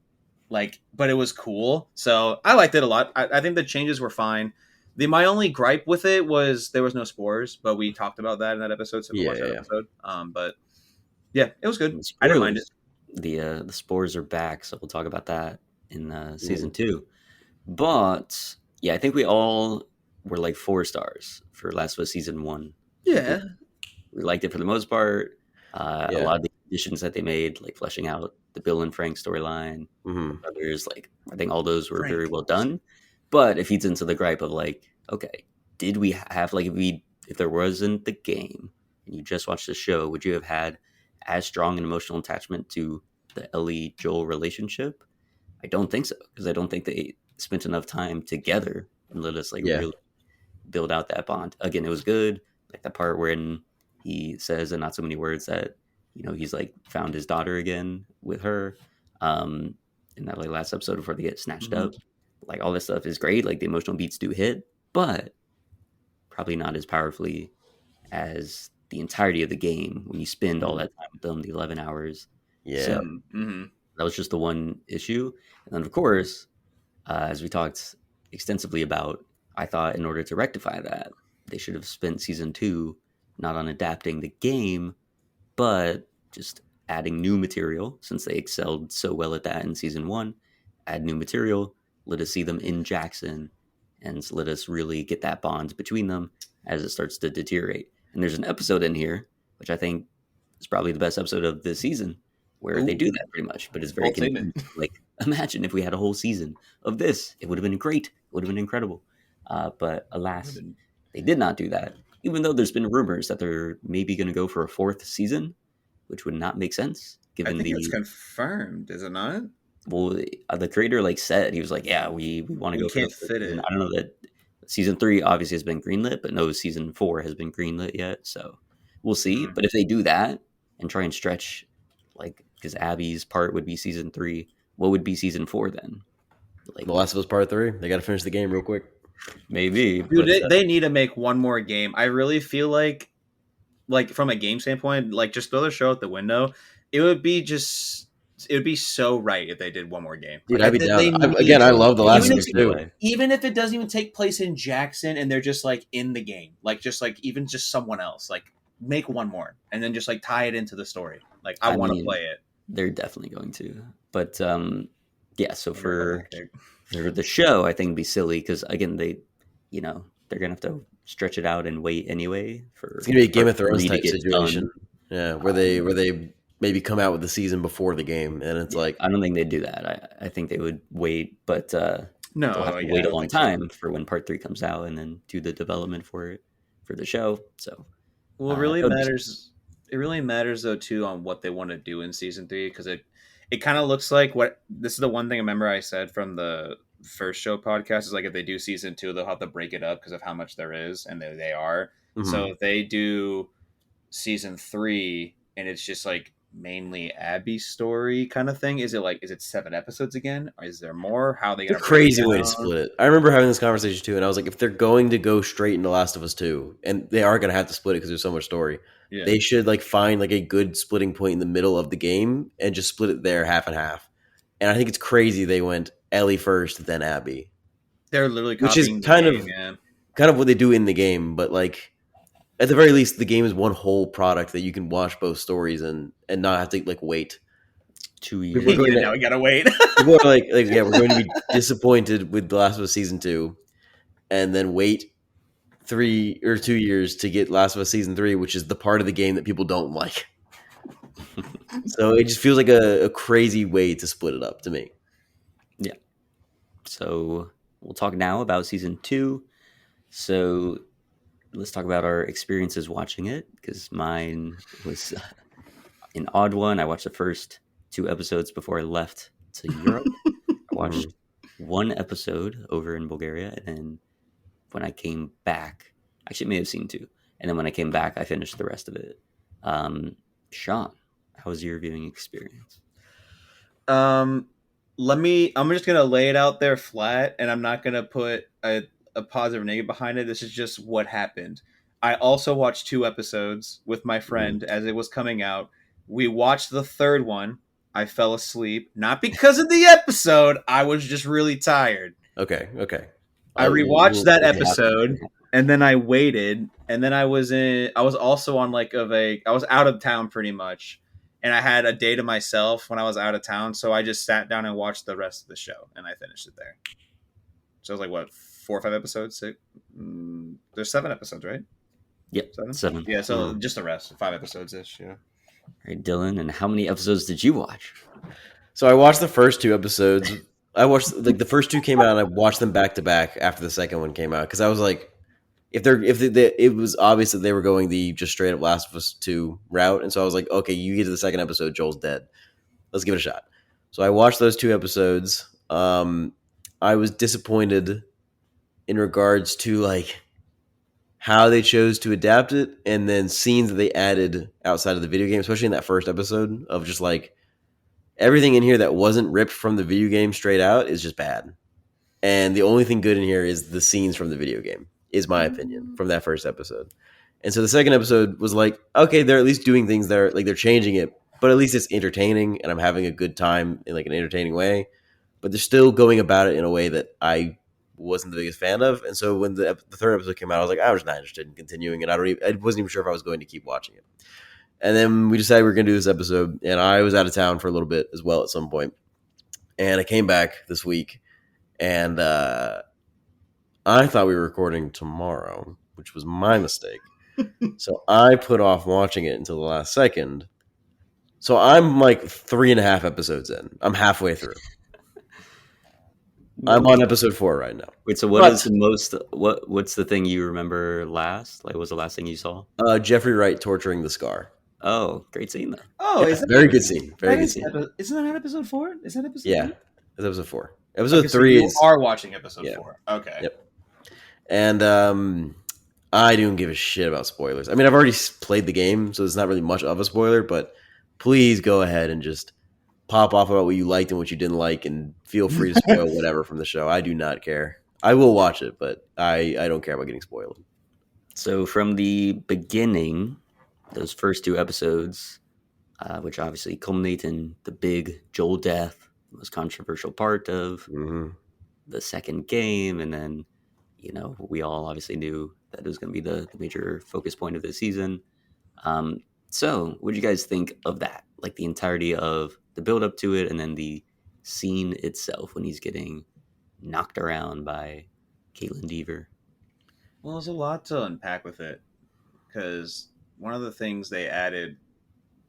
[SPEAKER 3] Like, but it was cool. So I liked it a lot. I think the changes were fine. My only gripe with it was there was no spores, but we talked about that in that episode. So go
[SPEAKER 2] Yeah,
[SPEAKER 3] watch that
[SPEAKER 2] yeah,
[SPEAKER 3] episode. But yeah, it was good.
[SPEAKER 1] and
[SPEAKER 3] I didn't mind it.
[SPEAKER 1] spoilers. The spores are back, so we'll talk about that in
[SPEAKER 2] yeah.
[SPEAKER 1] season 2. But yeah, I think we all were like 4 stars for Last of Us season 1. I think
[SPEAKER 3] Yeah,
[SPEAKER 1] we liked it for the most part. A
[SPEAKER 2] Yeah.
[SPEAKER 1] lot of the additions that they made, like fleshing out the Bill and Frank storyline, the
[SPEAKER 2] Hmm.
[SPEAKER 1] brothers, like I think all those were very
[SPEAKER 3] Frank.
[SPEAKER 1] well done. But it feeds into the gripe of like, okay, did we have like if there wasn't the game and you just watched the show, would you have had as strong an emotional attachment to the Ellie Joel relationship? I don't think so because I don't think they spent enough time together and let us like
[SPEAKER 2] Yeah.
[SPEAKER 1] really build out that bond. Again, it was good. Like the part when he says in not so many words that he's like found his daughter again with her. In that like last episode before they get snatched
[SPEAKER 3] Mhm.
[SPEAKER 1] up. Like all this stuff is great. Like the emotional beats do hit, but probably not as powerfully as the entirety of the game when you spend all that time with them, the 11 hours. So
[SPEAKER 2] Yeah.
[SPEAKER 3] Mm-hmm.
[SPEAKER 1] that was just the one issue. And then, of course, as we talked extensively about, I thought in order to rectify that, they should have spent season two not on adapting the game, but just adding new material since they excelled so well at that in season one. Add new material, let us see them in Jackson, and let us really get that bond between them as it starts to deteriorate. And there's an episode in here, which I think is probably the best episode of this season, where they
[SPEAKER 3] Ooh,
[SPEAKER 1] do that pretty much, but it's very
[SPEAKER 3] bold statement.
[SPEAKER 1] convenient. Like, imagine if we had a whole season of this, it would have been great, it would have been incredible. But alas, they did not do that, even though there's been rumors that they're maybe going to go for a fourth season, which would not make sense
[SPEAKER 3] I
[SPEAKER 1] given
[SPEAKER 3] think it's
[SPEAKER 1] the
[SPEAKER 3] confirmed, is it not?
[SPEAKER 1] well, the creator like said he was like, yeah, we want to
[SPEAKER 3] We
[SPEAKER 1] go for the
[SPEAKER 3] can't
[SPEAKER 1] fourth
[SPEAKER 3] fit
[SPEAKER 1] season.
[SPEAKER 3] it.
[SPEAKER 1] I don't know that season three obviously has been greenlit, but no season four has been greenlit yet. So we'll see.
[SPEAKER 3] Mm.
[SPEAKER 1] But if they do that and try and stretch, like, because Abby's part would be season three, what would be season four then? Like
[SPEAKER 2] The Last of Us Part 3. They got to finish the game real quick.
[SPEAKER 1] maybe,
[SPEAKER 3] Dude,
[SPEAKER 1] but
[SPEAKER 3] they need to make one more game. I really feel like from a game standpoint, like just throw the show out the window. It would be so right if they did one more game.
[SPEAKER 2] Dude,
[SPEAKER 3] Like
[SPEAKER 2] I'd be down.
[SPEAKER 3] they need
[SPEAKER 2] Again, I
[SPEAKER 3] to.
[SPEAKER 2] love The Last
[SPEAKER 3] Even
[SPEAKER 2] of
[SPEAKER 3] if,
[SPEAKER 2] Us too.
[SPEAKER 3] even if it doesn't even take place in Jackson and they're just like in the game, like just like even just someone else, like make one more and then just like tie it into the story. Like I want to
[SPEAKER 1] mean,
[SPEAKER 3] play it.
[SPEAKER 1] they're definitely going to. But yeah, so for
[SPEAKER 3] Galactic.
[SPEAKER 1] the show, I think it'd be silly because again, they're gonna have to stretch it out and wait anyway for
[SPEAKER 2] It's gonna be a Game
[SPEAKER 1] part
[SPEAKER 2] of Thrones
[SPEAKER 1] three to
[SPEAKER 2] type
[SPEAKER 1] get
[SPEAKER 2] situation.
[SPEAKER 1] done.
[SPEAKER 2] Yeah, where they maybe come out with the season before the game, and it's
[SPEAKER 1] Yeah,
[SPEAKER 2] like,
[SPEAKER 1] I don't think they'd do that. I think they would wait, but they'll
[SPEAKER 3] No,
[SPEAKER 1] have to
[SPEAKER 3] yeah,
[SPEAKER 1] wait
[SPEAKER 3] I
[SPEAKER 1] a
[SPEAKER 3] don't
[SPEAKER 1] long
[SPEAKER 3] think so.
[SPEAKER 1] time for when part three comes out, and then do the development for it for the show. So
[SPEAKER 3] Well, it really
[SPEAKER 1] that would be-
[SPEAKER 3] matters. It really matters though too on what they want to do in season three because it kind of looks like what this is the one thing I remember I said from the first show podcast is like if they do season two they'll have to break it up because of how much there is and they are. So if they do season three and it's just like mainly Abby's story kind of thing, is it 7 episodes again or is there more? How are they
[SPEAKER 2] it's a
[SPEAKER 3] gonna break it
[SPEAKER 2] crazy way to
[SPEAKER 3] down?
[SPEAKER 2] split it. I remember having this conversation too, and I was like, if they're going to go straight into Last of Us 2, and they are going to have to split it because there's so much story,
[SPEAKER 3] Yeah.
[SPEAKER 2] they should like find like a good splitting point in the middle of the game and just split it there half and half. And I think it's crazy they went Ellie first, then Abby,
[SPEAKER 3] They're literally
[SPEAKER 2] which is
[SPEAKER 3] copying the
[SPEAKER 2] kind
[SPEAKER 3] game,
[SPEAKER 2] of
[SPEAKER 3] yeah.
[SPEAKER 2] kind of what they do in the game, but like at the very least, the game is one whole product that you can watch both stories and not have to like wait.
[SPEAKER 1] 2
[SPEAKER 2] We're
[SPEAKER 1] years.
[SPEAKER 2] going to-
[SPEAKER 3] Now we gotta wait.
[SPEAKER 2] People are like, yeah, we're going to be disappointed with The Last of Us season 2, and then wait 3 or 2 years to get Last of Us season 3, which is the part of the game that people don't like. So it just feels like a crazy way to split it up to me.
[SPEAKER 1] So we'll talk now about season two. So let's talk about our experiences watching it because mine was an odd one. I watched the first 2 episodes before I left to Europe. I watched one episode over in Bulgaria, and then when I came back, actually, I may have seen 2. And then when I came back, I finished the rest of it. Sean, how was your viewing experience?
[SPEAKER 3] I'm just gonna lay it out there flat and I'm not gonna put a positive or negative behind it. This is just what happened. I also watched 2 episodes with my friend as it was coming out. We watched the third one. I fell asleep, not because of the episode. I was just really tired.
[SPEAKER 2] Okay.
[SPEAKER 3] I rewatched that
[SPEAKER 1] Yeah.
[SPEAKER 3] episode and then I waited and then I was also on I was out of town pretty much and I had a day to myself when I was out of town, so I just sat down and watched the rest of the show and I finished it there. So it was like what, 4 or 5 episodes? 6? There's 7 episodes, right?
[SPEAKER 1] Yep, 7.
[SPEAKER 3] Yeah, so just the rest, 5 episodes ish. Yeah.
[SPEAKER 1] All right, Dylan, and how many episodes did you watch?
[SPEAKER 2] So I watched the first 2 episodes. I watched like the first 2 came out, and I watched them back to back after the second one came out because I was like, it was obvious that they were going the just straight up Last of Us 2 route, and so I was like, okay, you get to the second episode, Joel's dead. Let's give it a shot. So I watched those 2 episodes. I was disappointed in regards to like how they chose to adapt it, and then scenes that they added outside of the video game, especially in that first episode of just like everything in here that wasn't ripped from the video game straight out is just bad. And the only thing good in here is the scenes from the video game, is my opinion from that first episode. And so the second episode was like, okay, they're at least doing things that are like they're changing it, but at least it's entertaining and I'm having a good time in like an entertaining way. But they're still going about it in a way that I wasn't the biggest fan of. And so when the third episode came out, I was like, I was not interested in continuing, and I wasn't even sure if I was going to keep watching it. And then we decided we were going to do this episode, and I was out of town for a little bit as well at some point. And I came back this week, and I thought we were recording tomorrow, which was my mistake. So I put off watching it until the last second. So I'm like 3.5 episodes in. I'm halfway through. I'm on episode 4 right now.
[SPEAKER 1] Wait, so what is the most? What's the thing you remember last? Like, what was the last thing you saw?
[SPEAKER 2] Jeffrey Wright torturing the Scar.
[SPEAKER 1] Oh, great scene though.
[SPEAKER 3] Oh,
[SPEAKER 2] Yeah,
[SPEAKER 3] is that
[SPEAKER 2] very good scene. Very good scene.
[SPEAKER 3] Isn't that episode 4? Is that episode?
[SPEAKER 2] Yeah,
[SPEAKER 3] 3?
[SPEAKER 2] that's episode 4. Episode
[SPEAKER 3] Okay, so
[SPEAKER 2] 3
[SPEAKER 3] you
[SPEAKER 2] is
[SPEAKER 3] are watching episode
[SPEAKER 2] Yeah.
[SPEAKER 3] 4. Okay.
[SPEAKER 2] Yep. And I don't give a shit about spoilers. I mean, I've already played the game, so it's not really much of a spoiler, but please go ahead and just pop off about what you liked and what you didn't like, and feel free to spoil whatever from the show. I do not care. I will watch it, but I don't care about getting spoiled.
[SPEAKER 1] So from the beginning, those first 2 episodes, which obviously culminate in the big Joel death, the most controversial part of
[SPEAKER 2] Mm-hmm.
[SPEAKER 1] the second game, and then we all obviously knew that it was going to be the major focus point of the season. So what did you guys think of that? Like the entirety of the build up to it, and then the scene itself when he's getting knocked around by Caitlin Deaver.
[SPEAKER 3] Well, there's a lot to unpack with it, because one of the things they added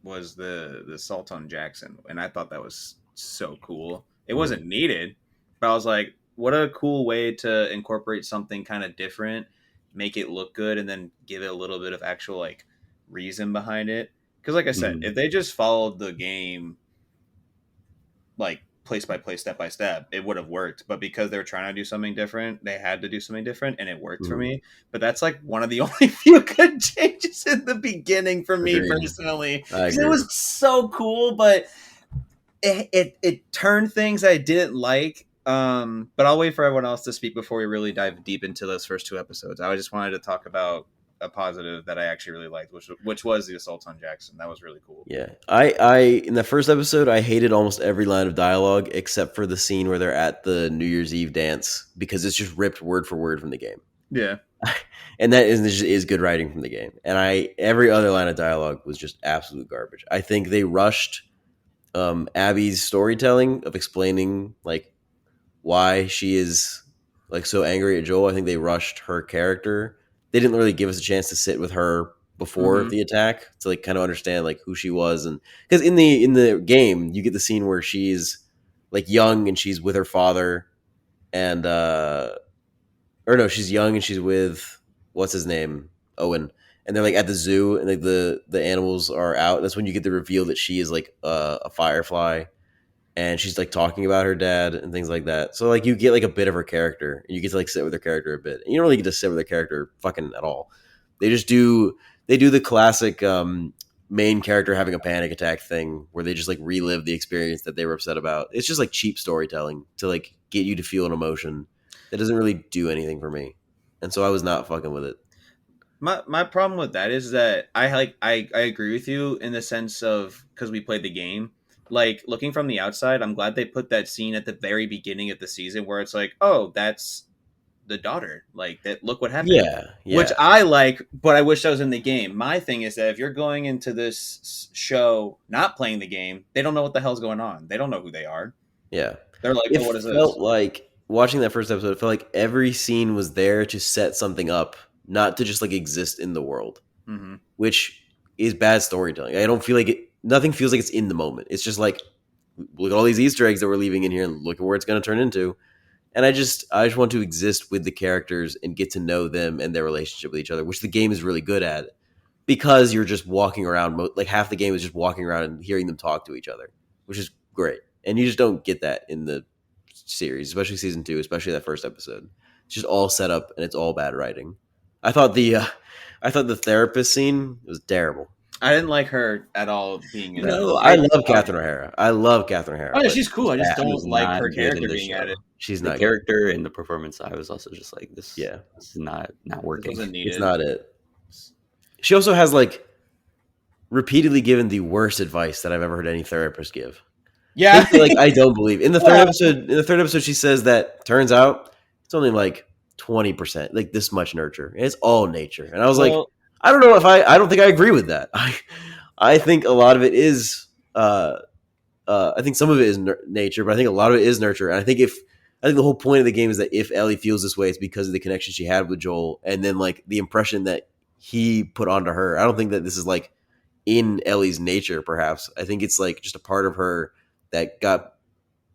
[SPEAKER 3] was the Salt on Jackson, and I thought that was so cool. It wasn't needed, but I was like, what a cool way to incorporate something kind of different, make it look good, and then give it a little bit of actual like reason behind it. Because like I said, if they just followed the game like place by place, step by step, it would have worked. But because they were trying to do something different, they had to do something different, and it worked for me. But that's like one of the only few good changes in the beginning for me personally. It was so cool, but it turned things I didn't like. But I'll wait for everyone else to speak before we really dive deep into those first 2 episodes. I just wanted to talk about a positive that I actually really liked, which was the assault on Jackson. That was really cool.
[SPEAKER 2] Yeah, I in the first episode I hated almost every line of dialogue except for the scene where they're at the New Year's Eve dance, because it's just ripped word for word from the game.
[SPEAKER 3] Yeah,
[SPEAKER 2] and that is good writing from the game. And every other line of dialogue was just absolute garbage. I think they rushed Abby's storytelling of explaining like why she is like so angry at Joel. I think they rushed her character. They didn't really give us a chance to sit with her before the attack to like kind of understand like who she was. And because in the game you get the scene where she's like young and she's with her father, and or no, she's young and she's with what's his name, Owen, and they're like at the zoo, and like the animals are out. That's when you get the reveal that she is like a firefly, and she's like talking about her dad and things like that. So like you get like a bit of her character, and you get to like sit with her character a bit. And you don't really get to sit with her character fucking at all. They do the classic main character having a panic attack thing where they just like relive the experience that they were upset about. It's just like cheap storytelling to like get you to feel an emotion that doesn't really do anything for me. And so I was not fucking with it.
[SPEAKER 3] My problem with that is that I agree with you in the sense of, because we played the game. Like, looking from the outside, I'm glad they put that scene at the very beginning of the season where it's like, oh, that's the daughter. Like, that. Look what happened.
[SPEAKER 2] Yeah.
[SPEAKER 3] Which I like, but I wish I was in the game. My thing is that if you're going into this show not playing the game, they don't know what the hell's going on. They don't know who they are.
[SPEAKER 2] Yeah.
[SPEAKER 3] They're like, oh, what is this?
[SPEAKER 2] It felt like, watching that first episode, it felt like every scene was there to set something up, not to just like exist in the world, which is bad storytelling. I don't feel like nothing feels like it's in the moment. It's just like, look at all these Easter eggs that we're leaving in here, and look at where it's going to turn into. And I just want to exist with the characters and get to know them and their relationship with each other, which the game is really good at, because you're just walking around. Like half the game is just walking around and hearing them talk to each other, which is great. And you just don't get that in the series, especially season 2, especially that first episode. It's just all set up and it's all bad writing. I thought the therapist scene was terrible.
[SPEAKER 3] I didn't like her at all being in
[SPEAKER 1] No,
[SPEAKER 3] it.
[SPEAKER 2] I love Catherine O'Hara. I love Catherine O'Hara.
[SPEAKER 3] Oh yeah,
[SPEAKER 2] But
[SPEAKER 3] she's cool. I just
[SPEAKER 2] bad.
[SPEAKER 1] she was
[SPEAKER 3] don't like
[SPEAKER 1] not
[SPEAKER 3] her
[SPEAKER 1] good in
[SPEAKER 3] character
[SPEAKER 1] the
[SPEAKER 3] being
[SPEAKER 1] show.
[SPEAKER 3] added.
[SPEAKER 2] She's
[SPEAKER 1] The
[SPEAKER 2] not good.
[SPEAKER 1] character and the performance, I was also just like, this
[SPEAKER 2] Yeah,
[SPEAKER 1] is not
[SPEAKER 3] It
[SPEAKER 1] working.
[SPEAKER 3] wasn't needed.
[SPEAKER 2] it's not it. She also has like repeatedly given the worst advice that I've ever heard any therapist give.
[SPEAKER 3] Yeah.
[SPEAKER 2] Things that, like I don't believe. In the
[SPEAKER 3] Well-
[SPEAKER 2] third episode, she says that turns out it's only like 20%, like this much nurture. And it's all nature. And I was like,
[SPEAKER 3] Well,
[SPEAKER 2] I don't know if I don't think I agree with that. I think a lot of it is I think some of it is nature, but I think a lot of it is nurture. And I think the whole point of the game is that if Ellie feels this way, it's because of the connection she had with Joel, and then like the impression that he put onto her. I don't think that this is like in Ellie's nature. Perhaps I think it's like just a part of her that got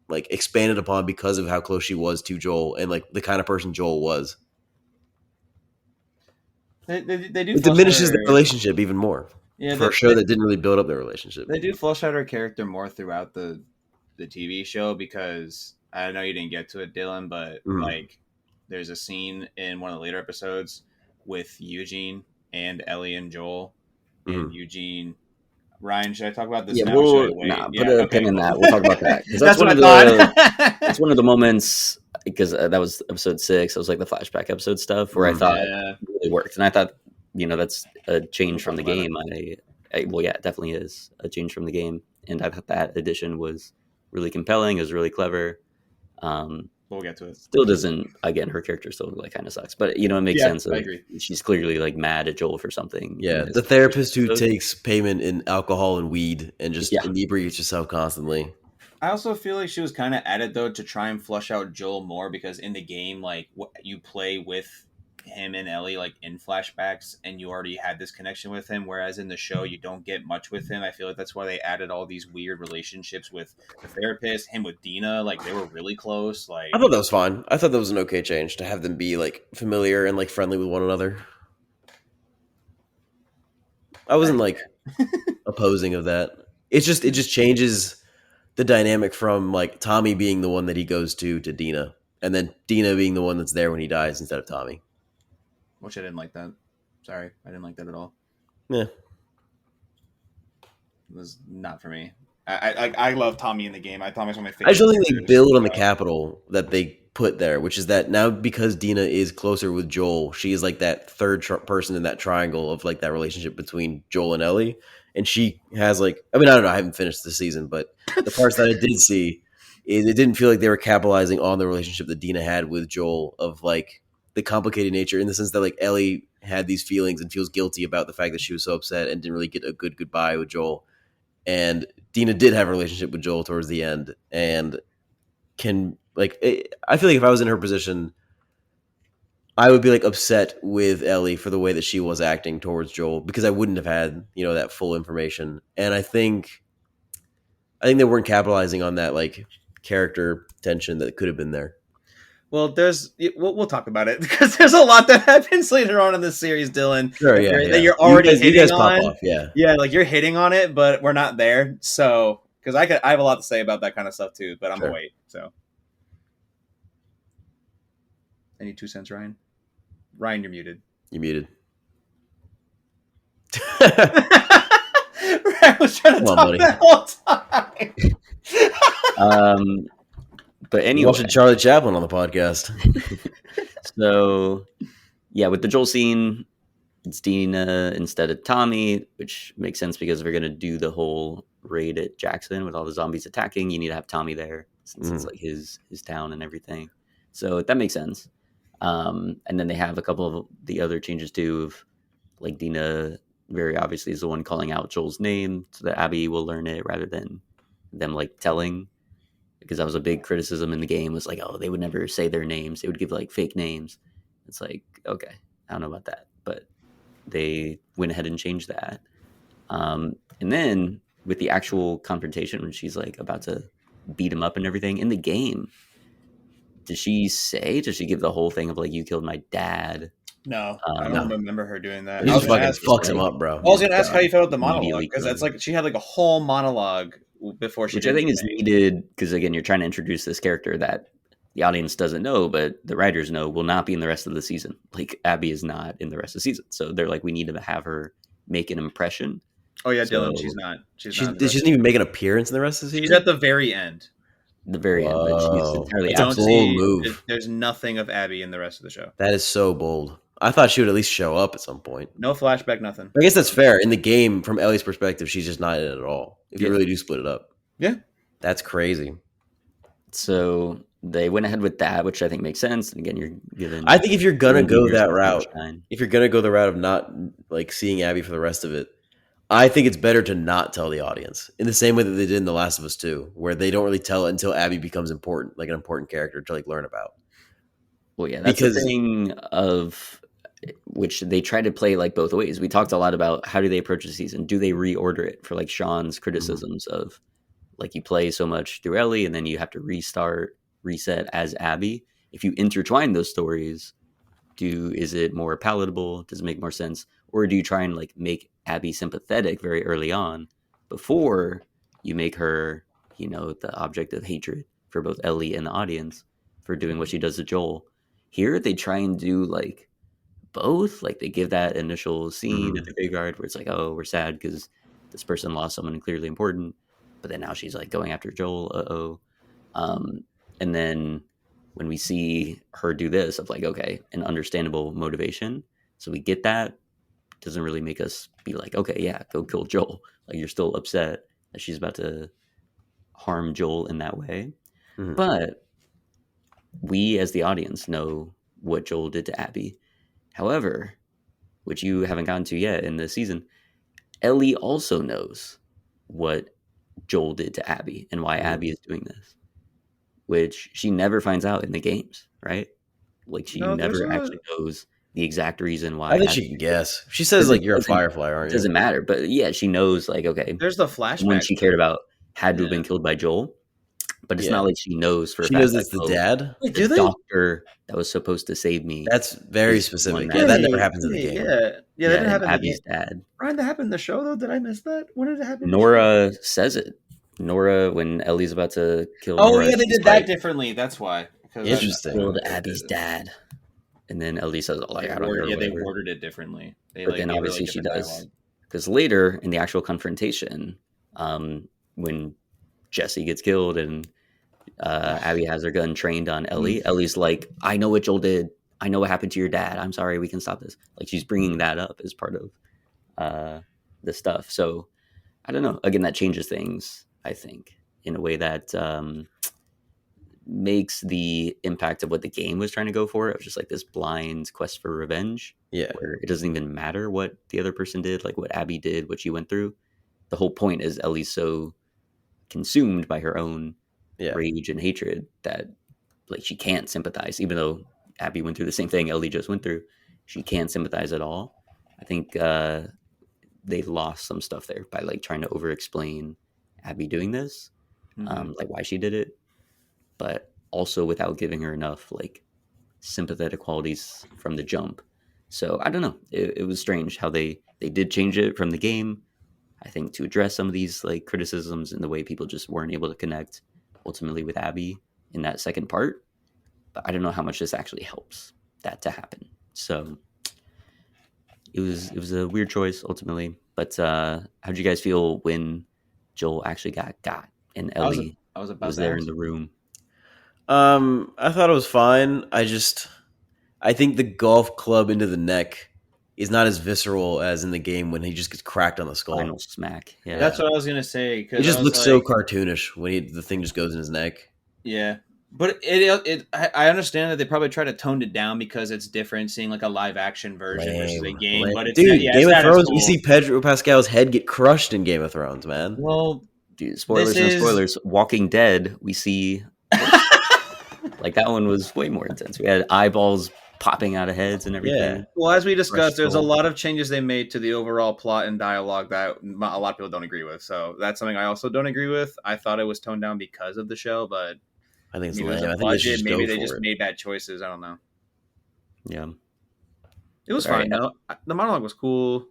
[SPEAKER 2] like expanded upon because of how close she was to Joel and like the kind of person Joel was.
[SPEAKER 3] they do.
[SPEAKER 2] It diminishes the relationship even more.
[SPEAKER 3] Yeah,
[SPEAKER 2] For a show that didn't really build up their relationship.
[SPEAKER 3] They do flesh out her character more throughout the TV show because I know you didn't get to it, Dylan, but like there's a scene in one of the later episodes with Eugene and Ellie and Joel and Eugene. Ryan, should I talk about this now? Or should I wait?
[SPEAKER 1] Put a pin in that. We'll talk about that.
[SPEAKER 3] That's one of the.
[SPEAKER 1] It's one of the moments because that was episode 6. It was like the flashback episode stuff where I thought it really worked, and I thought that's a change from the game. Well, yeah, it definitely is a change from the game, and I thought that addition was really compelling. It was really clever.
[SPEAKER 3] We'll get to it.
[SPEAKER 1] Still doesn't. Again, her character still like kind of sucks, but it makes sense.
[SPEAKER 3] I agree.
[SPEAKER 1] She's clearly like mad at Joel for something.
[SPEAKER 2] Yeah, the therapist who takes payment in alcohol and weed and just inebriates herself constantly.
[SPEAKER 3] I also feel like she was kind of at it though to try and flush out Joel more because in the game, like you play with him and Ellie like in flashbacks, and you already had this connection with him. Whereas in the show, you don't get much with him. I feel like that's why they added all these weird relationships with the therapist, him with Dina. Like they were really close. Like
[SPEAKER 2] I thought that was fine. I thought that was an okay change to have them be like familiar and like friendly with one another. I wasn't like opposing of that. It just changes the dynamic from like Tommy being the one that he goes to Dina, and then Dina being the one that's there when he dies instead of Tommy.
[SPEAKER 3] Which I didn't like that. Sorry, I didn't like that at all.
[SPEAKER 2] Yeah,
[SPEAKER 3] it was not for me. I love Tommy in the game. Tommy's one of my favorites.
[SPEAKER 2] I just don't think they build on the capital that they put there, which is that now because Dina is closer with Joel, she is like that third person in that triangle of like that relationship between Joel and Ellie. And she has like, I mean, I don't know, I haven't finished the season, but the parts that I did see, it didn't feel like they were capitalizing on the relationship that Dina had with Joel of like the complicated nature in the sense that like Ellie had these feelings and feels guilty about the fact that she was so upset and didn't really get a good goodbye with Joel. And Dina did have a relationship with Joel towards the end and can like, I feel like if I was in her position, I would be like upset with Ellie for the way that she was acting towards Joel because I wouldn't have had, that full information. And I think they weren't capitalizing on that like character tension that could have been there.
[SPEAKER 3] Well, we'll talk about it because there's a lot that happens later on in this series, Dylan.
[SPEAKER 2] Sure,
[SPEAKER 3] that you're already hitting on.
[SPEAKER 2] Pop off,
[SPEAKER 3] yeah, like you're hitting on it, but we're not there. So, because I have a lot to say about that kind of stuff too, but I'm gonna wait. So, any 2 cents, Ryan? Ryan, you're muted.
[SPEAKER 2] You're muted.
[SPEAKER 3] I was trying to talk that whole time.
[SPEAKER 1] But anyway,
[SPEAKER 2] watching Charlie Chaplin on the podcast.
[SPEAKER 1] So, yeah, with the Joel scene, it's Dina instead of Tommy, which makes sense because we're gonna do the whole raid at Jackson with all the zombies attacking. You need to have Tommy there since it's like his town and everything. So that makes sense. And then they have a couple of the other changes too. Of like Dina, very obviously, is the one calling out Joel's name so that Abby will learn it rather than them like telling. Because that was a big criticism in the game was like, oh, they would never say their names. They would give like fake names. It's like, okay, I don't know about that. But they went ahead and changed that. And then with the actual confrontation when she's like about to beat him up and everything in the game, does she give the whole thing of like, you killed my dad?
[SPEAKER 3] No, I don't remember her doing that.
[SPEAKER 2] He just fucking fucks him up, bro.
[SPEAKER 3] I was going to ask how you felt with the monologue because that's like she had like a whole monologue before she.
[SPEAKER 1] Which I think is needed because again, you're trying to introduce this character that the audience doesn't know, but the writers know, will not be in the rest of the season. Like Abby is not in the rest of the season, so they're like, we need to have her make an impression.
[SPEAKER 3] Oh yeah,
[SPEAKER 1] So
[SPEAKER 3] Dylan, she's not. She's
[SPEAKER 2] She
[SPEAKER 3] not. In the rest
[SPEAKER 2] doesn't
[SPEAKER 3] of
[SPEAKER 2] even make an appearance in the rest of the
[SPEAKER 3] She's
[SPEAKER 2] season.
[SPEAKER 3] at the very end.
[SPEAKER 1] the very end, but she's
[SPEAKER 2] Whoa.
[SPEAKER 1] entirely
[SPEAKER 2] That's a
[SPEAKER 3] Don't
[SPEAKER 1] absent.
[SPEAKER 2] bold
[SPEAKER 3] see.
[SPEAKER 2] move.
[SPEAKER 3] There's nothing of Abby in the rest of the show.
[SPEAKER 2] That is so bold. I thought she would at least show up at some point.
[SPEAKER 3] No flashback, nothing.
[SPEAKER 2] I guess that's fair. In the game, from Ellie's perspective, she's just not in it at all. If you
[SPEAKER 1] Yeah.
[SPEAKER 2] really do split it up.
[SPEAKER 3] Yeah.
[SPEAKER 2] That's crazy.
[SPEAKER 1] So they went ahead with that, which I think makes sense. And again, you're given.
[SPEAKER 2] I think if you're gonna
[SPEAKER 1] given
[SPEAKER 2] go
[SPEAKER 1] readers
[SPEAKER 2] that
[SPEAKER 1] some
[SPEAKER 2] route,
[SPEAKER 1] sunshine.
[SPEAKER 2] if you're gonna go the route of not like seeing Abby for the rest of it, I think it's better to not tell the audience in the same way that they did in The Last of Us 2, where they don't really tell it until Abby becomes important, like an important character to like learn about.
[SPEAKER 1] Well, yeah, that's
[SPEAKER 2] Because-
[SPEAKER 1] the thing of which they try to play like both ways. We talked a lot about how do they approach the season? Do they reorder it for like Sean's criticisms of like you play so much through Ellie and then you have to reset as Abby? If you intertwine those stories, is it more palatable? Does it make more sense? Or do you try and like make Abby sympathetic very early on before you make her, the object of hatred for both Ellie and the audience for doing what she does to Joel? Here they try and do like both. Like they give that initial scene at the graveyard where it's like, oh, we're sad because this person lost someone clearly important, but then now she's like going after Joel. And then when we see her do this of like, okay, an understandable motivation, so we get that, doesn't really make us be like, okay, yeah, go kill Joel. Like you're still upset that she's about to harm Joel in that way.
[SPEAKER 2] Mhm.
[SPEAKER 1] But we as the audience know what Joel did to Abby. However, which you haven't gotten to yet in this season, Ellie also knows what Joel did to Abby and why Abby is doing this, which she never finds out in the games, right? Like she
[SPEAKER 3] No, there's
[SPEAKER 1] never
[SPEAKER 3] a-
[SPEAKER 1] actually knows the exact reason why.
[SPEAKER 2] I think
[SPEAKER 1] Abby
[SPEAKER 2] she can
[SPEAKER 1] did it.
[SPEAKER 2] guess. She says
[SPEAKER 1] Because it
[SPEAKER 2] like you're a
[SPEAKER 1] doesn't-
[SPEAKER 2] firefly,
[SPEAKER 1] It
[SPEAKER 2] aren't you?
[SPEAKER 1] doesn't matter, but yeah, she knows like, okay,
[SPEAKER 3] There's the
[SPEAKER 1] someone
[SPEAKER 3] flashback.
[SPEAKER 1] she cared about had to have
[SPEAKER 3] Yeah.
[SPEAKER 1] been killed by Joel, but it's
[SPEAKER 2] Yeah.
[SPEAKER 1] not like she knows for a
[SPEAKER 2] She
[SPEAKER 1] fact
[SPEAKER 2] knows
[SPEAKER 1] that,
[SPEAKER 2] it's the
[SPEAKER 1] oh,
[SPEAKER 2] dad.
[SPEAKER 3] Wait,
[SPEAKER 1] the
[SPEAKER 3] do they?
[SPEAKER 1] doctor that was supposed to save me.
[SPEAKER 2] That's very
[SPEAKER 1] is
[SPEAKER 2] specific.
[SPEAKER 1] one
[SPEAKER 2] Yeah, that never
[SPEAKER 3] Wait,
[SPEAKER 2] happens in the
[SPEAKER 3] wait,
[SPEAKER 2] game.
[SPEAKER 3] Yeah, that didn't
[SPEAKER 1] and
[SPEAKER 3] happen in the
[SPEAKER 1] Abby's
[SPEAKER 3] game.
[SPEAKER 1] dad.
[SPEAKER 3] Ryan, that happened in the show though. Did I miss that? When did it happen? in the show?
[SPEAKER 1] Nora says it. Nora, when Ellie's about to kill
[SPEAKER 3] Oh
[SPEAKER 1] Nora,
[SPEAKER 3] yeah, they
[SPEAKER 1] she's
[SPEAKER 3] did that
[SPEAKER 1] like,
[SPEAKER 3] differently. That's why. Because
[SPEAKER 2] Interesting.
[SPEAKER 1] killed Abby's dad. And then Ellie says, oh, like, I don't know.
[SPEAKER 3] Yeah, they
[SPEAKER 1] whatever.
[SPEAKER 3] worded it differently. They,
[SPEAKER 1] But then
[SPEAKER 3] gave her,
[SPEAKER 1] obviously she
[SPEAKER 3] different
[SPEAKER 1] does.
[SPEAKER 3] dialogue.
[SPEAKER 1] Because later in the actual confrontation, when Jesse gets killed and Abby has her gun trained on Ellie, Ellie's like, I know what Joel did. I know what happened to your dad. I'm sorry. We can stop this. Like she's bringing that up as part of the stuff. So I don't know. Again, that changes things, I think, in a way that makes the impact of what the game was trying to go for. It was just like this blind quest for revenge.
[SPEAKER 2] Yeah.
[SPEAKER 1] Where it doesn't even matter what the other person did, like what Abby did, what she went through. The whole point is Ellie's so consumed by her own rage and hatred that like she can't sympathize, even though Abby went through the same thing Ellie just went through. She can't sympathize at all. I think they lost some stuff there by like trying to over explain Abby doing this, like why she did it, but also without giving her enough like sympathetic qualities from the jump. So I don't know. It was strange how they did change it from the game, I think, to address some of these like criticisms and the way people just weren't able to connect ultimately with Abby in that second part. But I don't know how much this actually helps that to happen. So it was a weird choice ultimately. But how'd you guys feel when Joel actually got and Ellie
[SPEAKER 3] I was about
[SPEAKER 1] was
[SPEAKER 3] to
[SPEAKER 1] there
[SPEAKER 3] ask.
[SPEAKER 1] in the room?
[SPEAKER 2] I thought it was fine. I think the golf club into the neck is not as visceral as in the game when he just gets cracked on the skull.
[SPEAKER 1] Final smack. Yeah.
[SPEAKER 3] That's what I was gonna say.
[SPEAKER 2] It just looks so cartoonish when the thing just goes in his neck.
[SPEAKER 3] Yeah, but I understand that they probably try to tone it down because it's different seeing like a live action version versus a game.
[SPEAKER 2] Lame.
[SPEAKER 3] But it's
[SPEAKER 2] Dude,
[SPEAKER 3] yeah,
[SPEAKER 2] Game
[SPEAKER 3] it's
[SPEAKER 2] of
[SPEAKER 3] not as
[SPEAKER 2] Thrones,
[SPEAKER 3] cool.
[SPEAKER 2] you see Pedro Pascal's head get crushed in Game of Thrones, man.
[SPEAKER 3] Well,
[SPEAKER 1] Dude, spoilers
[SPEAKER 3] This
[SPEAKER 1] and
[SPEAKER 3] is-
[SPEAKER 1] spoilers. Walking Dead, we see like that one was way more intense. We had eyeballs popping out of heads and everything.
[SPEAKER 2] Yeah.
[SPEAKER 3] well, as we discussed, there's a
[SPEAKER 1] skull.
[SPEAKER 3] lot of changes they made to the overall plot and dialogue that a lot of people don't agree with. So that's something I also don't agree with. I thought it was toned down because of the show, but
[SPEAKER 2] I think it's
[SPEAKER 3] maybe it was
[SPEAKER 2] lame.
[SPEAKER 3] a
[SPEAKER 2] I think they should
[SPEAKER 3] budget.
[SPEAKER 2] just
[SPEAKER 3] Maybe
[SPEAKER 2] go
[SPEAKER 3] they
[SPEAKER 2] for
[SPEAKER 3] just
[SPEAKER 2] it.
[SPEAKER 3] made bad choices. I don't know.
[SPEAKER 1] Yeah.
[SPEAKER 3] It was
[SPEAKER 1] All
[SPEAKER 3] fine
[SPEAKER 1] right.
[SPEAKER 3] though. The monologue was cool.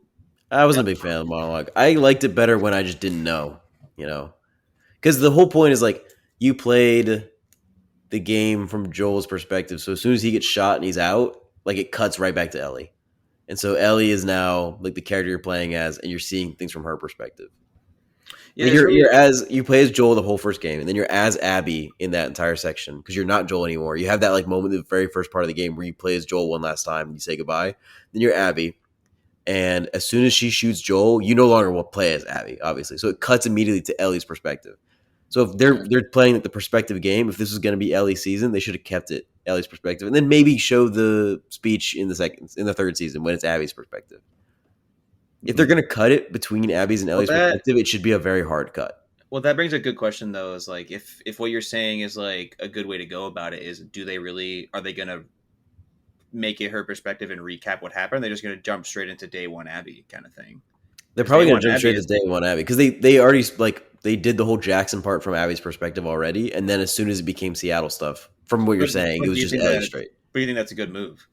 [SPEAKER 2] I wasn't a big fan of the monologue. I liked it better when I just didn't know, Because the whole point is like you played the game from Joel's perspective. So as soon as he gets shot and he's out, like it cuts right back to Ellie. And so Ellie is now like the character you're playing as, and you're seeing things from her perspective.
[SPEAKER 3] Yeah,
[SPEAKER 2] Like
[SPEAKER 3] it's really
[SPEAKER 2] you play as Joel the whole first game, and then you're as Abby in that entire section because you're not Joel anymore. You have that like moment in the very first part of the game where you play as Joel one last time and you say goodbye. Then you're Abby, and as soon as she shoots Joel, you no longer will play as Abby, obviously. So it cuts immediately to Ellie's perspective. So if they're playing the perspective game, if this was going to be Ellie's season, they should have kept it Ellie's perspective, and then maybe show the speech in the third season when it's Abby's perspective. If they're going to cut it between Abby's and
[SPEAKER 3] well
[SPEAKER 2] Ellie's
[SPEAKER 3] that
[SPEAKER 2] perspective, it should be a very hard cut.
[SPEAKER 3] well that brings a good question though. Is like if what you're saying is like a good way to go about it is, do they really are they gonna make it her perspective and recap what happened? They're just gonna jump straight into day one Abby kind of thing.
[SPEAKER 2] They're
[SPEAKER 3] 'Cause
[SPEAKER 2] probably
[SPEAKER 3] day
[SPEAKER 2] going to
[SPEAKER 3] one
[SPEAKER 2] jump
[SPEAKER 3] Abby
[SPEAKER 2] straight to
[SPEAKER 3] is
[SPEAKER 2] day one Abby because they already like they did the whole Jackson part from Abby's perspective already, and then as soon as it became Seattle stuff, from what you're saying, it
[SPEAKER 3] but
[SPEAKER 2] was
[SPEAKER 3] do you
[SPEAKER 2] just
[SPEAKER 3] think
[SPEAKER 2] Ellie
[SPEAKER 3] that?
[SPEAKER 2] straight.
[SPEAKER 3] But do you think that's a good move?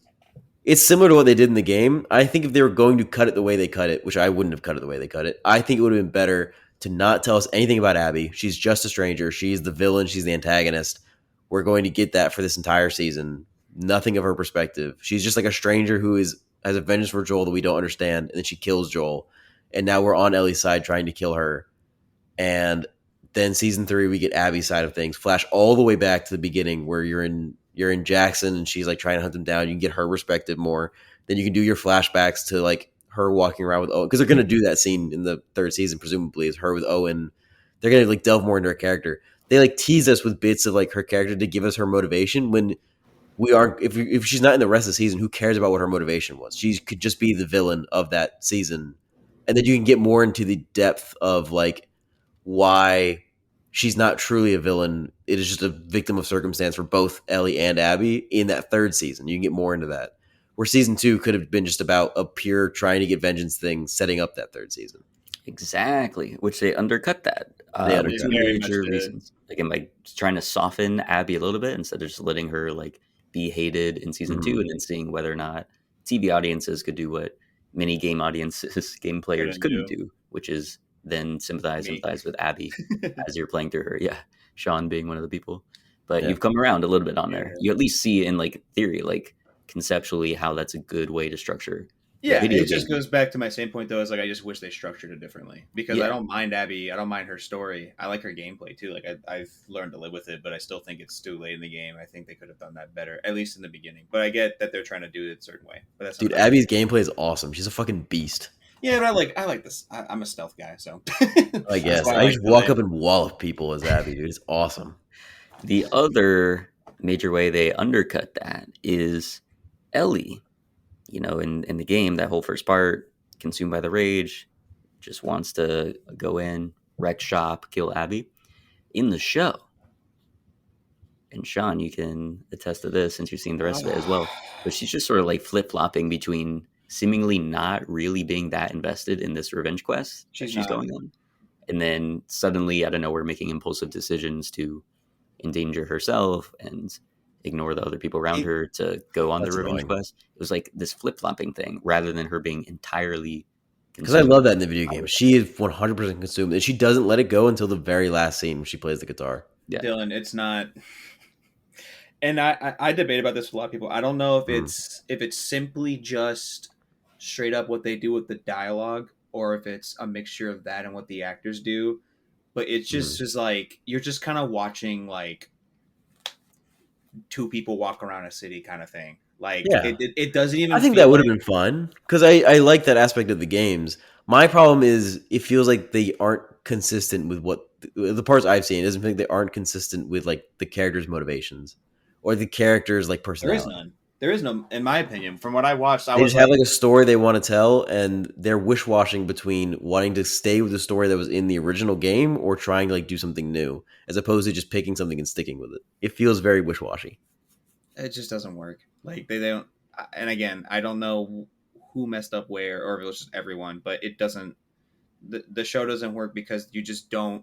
[SPEAKER 2] It's similar to what they did in the game. I think if they were going to cut it the way they cut it, which I wouldn't have cut it the way they cut it, I think it would have been better to not tell us anything about Abby. She's just a stranger. She's the villain. She's the antagonist. We're going to get that for this entire season. Nothing of her perspective. She's just like a stranger who has a vengeance for Joel that we don't understand, and then she kills Joel. And now we're on Ellie's side trying to kill her. And then season 3, we get Abby's side of things. Flash all the way back to the beginning where you're in Jackson and she's like trying to hunt them down. You can get her perspective more. Then you can do your flashbacks to like her walking around with Owen because they're going to do that scene in the third season, presumably, is her with Owen. They're going to like delve more into her character. They like tease us with bits of like her character to give us her motivation when we aren't. If she's not in the rest of the season, who cares about what her motivation was? She could just be the villain of that season, and then you can get more into the depth of like why she's not truly a villain. It is just a victim of circumstance for both Ellie and Abby in that third season. You can get more into that. Where season 2 could have been just about a pure trying to get vengeance thing, setting up that third season.
[SPEAKER 1] Exactly, which they undercut that
[SPEAKER 2] They
[SPEAKER 1] with
[SPEAKER 2] undercut
[SPEAKER 1] two
[SPEAKER 3] it. Very much
[SPEAKER 1] major
[SPEAKER 3] did.
[SPEAKER 1] reasons. Again, by trying to soften Abby a little bit instead of just letting her like be hated in season 2,
[SPEAKER 2] Mhm.
[SPEAKER 1] and then seeing whether or not TV audiences could do what many game audiences, game players couldn't do, which is then
[SPEAKER 3] Me.
[SPEAKER 1] sympathize with Abby as you're playing through her. Yeah, Sean being one of the people. But
[SPEAKER 2] Yeah.
[SPEAKER 1] you've come around a little bit on there.
[SPEAKER 3] Yeah.
[SPEAKER 1] You at least see in like theory, like conceptually, how that's a good way to structure.
[SPEAKER 3] Yeah,
[SPEAKER 1] video
[SPEAKER 3] it just
[SPEAKER 1] game.
[SPEAKER 3] goes back to my same point though. Is like I just wish they structured it differently because
[SPEAKER 1] Yeah.
[SPEAKER 3] I don't mind Abby. I don't mind her story. I like her gameplay too. Like I've learned to live with it, but I still think it's too late in the game. I think they could have done that better, at least in the beginning. But I get that they're trying to do it a certain way. But that's
[SPEAKER 2] Dude,
[SPEAKER 3] not
[SPEAKER 2] Abby's gameplay is awesome. She's a fucking beast.
[SPEAKER 3] yeah. But I like this. I'm a stealth guy, so
[SPEAKER 2] I
[SPEAKER 3] that's
[SPEAKER 2] guess.
[SPEAKER 3] why
[SPEAKER 2] I
[SPEAKER 3] like
[SPEAKER 2] just walk
[SPEAKER 3] the
[SPEAKER 2] up and wallop people as Abby, dude. It's awesome.
[SPEAKER 1] The other major way they undercut that is Ellie. You know, in the game, that whole first part, consumed by the rage, just wants to go in, wreck shop, kill Abby. In the show, and Sean, you can attest to this since you've seen the rest of it as well, but she's just sort of like flip-flopping between seemingly not really being that invested in this revenge quest that
[SPEAKER 3] She's
[SPEAKER 1] she's
[SPEAKER 3] not.
[SPEAKER 1] going on, and then suddenly out of nowhere making impulsive decisions to endanger herself and ignore the other people around
[SPEAKER 3] It-
[SPEAKER 1] her to go on the
[SPEAKER 2] That's
[SPEAKER 1] revenge
[SPEAKER 2] annoying.
[SPEAKER 1] quest. It was like this flip-flopping thing rather than her being entirely
[SPEAKER 2] Because I
[SPEAKER 1] consumed.
[SPEAKER 2] love that in the video game. She is 100% consumed, and she doesn't let it go until the very last scene when she plays the guitar.
[SPEAKER 1] Yeah.
[SPEAKER 3] Dylan, it's not. And I debate about this with a lot of people. I don't know if
[SPEAKER 2] Hmm.
[SPEAKER 3] it's simply just straight up what they do with the dialogue, or if it's a mixture of that and what the actors do. But it's just like you're just kind of watching like two people walk around a city kind of thing. Like
[SPEAKER 2] Yeah.
[SPEAKER 3] it doesn't even.
[SPEAKER 2] I think
[SPEAKER 3] feel
[SPEAKER 2] that would have
[SPEAKER 3] like-
[SPEAKER 2] been fun because I like that aspect of the games. My problem is it feels like they aren't consistent with what the parts I've seen. It doesn't think they aren't consistent with like the characters' motivations or the characters' like
[SPEAKER 3] There is
[SPEAKER 2] personality.
[SPEAKER 3] none. There is no, in my opinion. From what I watched, I
[SPEAKER 2] They
[SPEAKER 3] was
[SPEAKER 2] just have like a story they want to tell, and they're wish washing between wanting to stay with the story that was in the original game or trying to like do something new, as opposed to just picking something and sticking with it. It feels very wish washy.
[SPEAKER 3] it just doesn't work. Like they don't. And again, I don't know who messed up where, or if it was just everyone. But it doesn't. The show doesn't work because you just don't,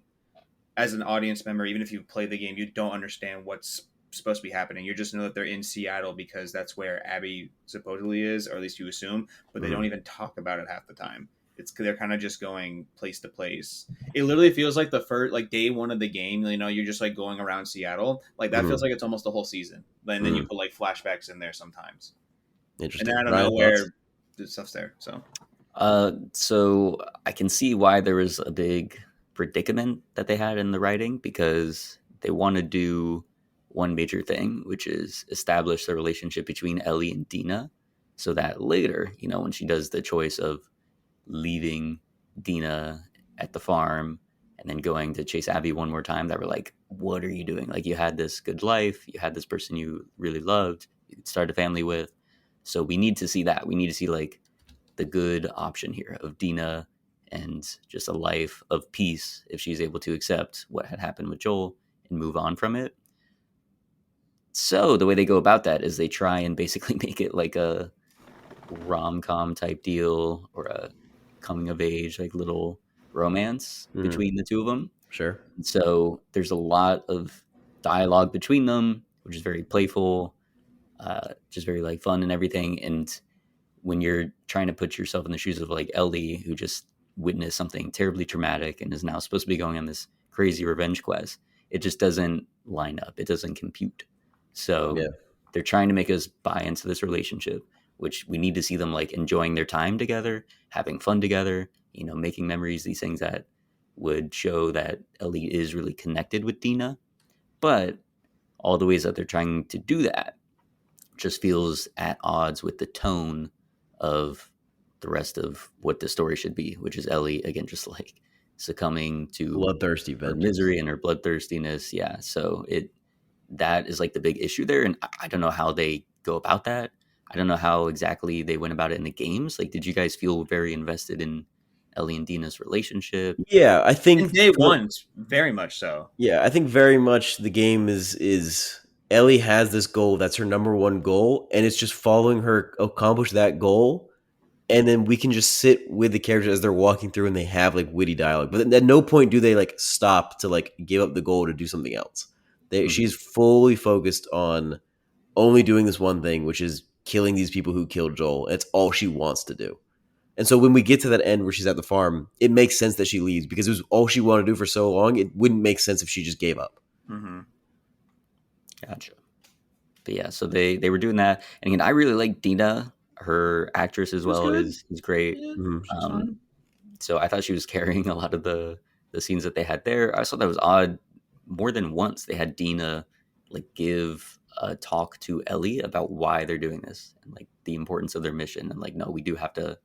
[SPEAKER 3] as an audience member, even if you play the game, you don't understand what's supposed to be happening. You just know that they're in Seattle because that's where Abby supposedly is, or at least you assume. But they
[SPEAKER 2] Mhm.
[SPEAKER 3] don't even talk about it half the time. they're kind of just going place to place. It literally feels like the first like day one of the game. You know, you're just like going around Seattle. Like that feels
[SPEAKER 2] Mhm.
[SPEAKER 3] like it's almost the whole season. And then you put like flashbacks in there sometimes, and
[SPEAKER 2] Interesting.
[SPEAKER 3] then I don't know
[SPEAKER 2] Ryan, thoughts?
[SPEAKER 3] where the stuff's there. So
[SPEAKER 1] So I can see why there was a big predicament that they had in the writing because they want to do one major thing, which is establish the relationship between Ellie and Dina, so that later, when she does the choice of leaving Dina at the farm and then going to chase Abby one more time, that we're like, what are you doing? Like, you had this good life, you had this person you really loved, you could start a family with. So we need to see that. We need to see like the good option here of Dina and just a life of peace if she's able to accept what had happened with Joel and move on from it. So the way they go about that is they try and basically make it like a rom-com type deal or a coming of age like little romance
[SPEAKER 2] Mhm.
[SPEAKER 1] between the two of them.
[SPEAKER 2] Sure.
[SPEAKER 1] And so there's a lot of dialogue between them, which is very playful, just very like fun and everything. And when you're trying to put yourself in the shoes of like Ellie, who just witnessed something terribly traumatic and is now supposed to be going on this crazy revenge quest, it just doesn't line up. It doesn't compute. So
[SPEAKER 2] Yeah.
[SPEAKER 1] they're trying to make us buy into this relationship, which we need to see them like enjoying their time together, having fun together, making memories, these things that would show that Ellie is really connected with Dina. But all the ways that they're trying to do that just feels at odds with the tone of the rest of what the story should be, which is Ellie again, just like succumbing to
[SPEAKER 2] Bloodthirsty
[SPEAKER 1] her
[SPEAKER 2] vengeance.
[SPEAKER 1] misery and her bloodthirstiness. Yeah, so that is like the big issue there, and I don't know how they go about that. I don't know how exactly they went about it in the games. Like, did you guys feel very invested in Ellie and Dina's relationship?
[SPEAKER 2] Yeah, I think
[SPEAKER 3] in day
[SPEAKER 2] for
[SPEAKER 3] one, very much so.
[SPEAKER 2] yeah, I think very much the game is Ellie has this goal that's her number one goal, and it's just following her accomplish that goal, and then we can just sit with the characters as they're walking through and they have like witty dialogue. But at no point do they like stop to like give up the goal to do something else.
[SPEAKER 1] Mhm.
[SPEAKER 2] She's fully focused on only doing this one thing, which is killing these people who killed Joel. It's all she wants to do. And so when we get to that end where she's at the farm, it makes sense that she leaves because it was all she wanted to do for so long. It wouldn't make sense if she just gave up.
[SPEAKER 3] Mm-hmm.
[SPEAKER 1] Gotcha. But yeah, so they were doing that, and again, I really like Dina. Her actress as
[SPEAKER 3] It was
[SPEAKER 1] well
[SPEAKER 3] good.
[SPEAKER 1] is great.
[SPEAKER 3] Yeah,
[SPEAKER 2] Mhm.
[SPEAKER 3] she's
[SPEAKER 1] Um,
[SPEAKER 3] fine.
[SPEAKER 1] so I thought she was carrying a lot of the scenes that they had there. I thought that was odd. More than once, they had Dina like give a talk to Ellie about why they're doing this and like the importance of their mission, and like, no, we do have to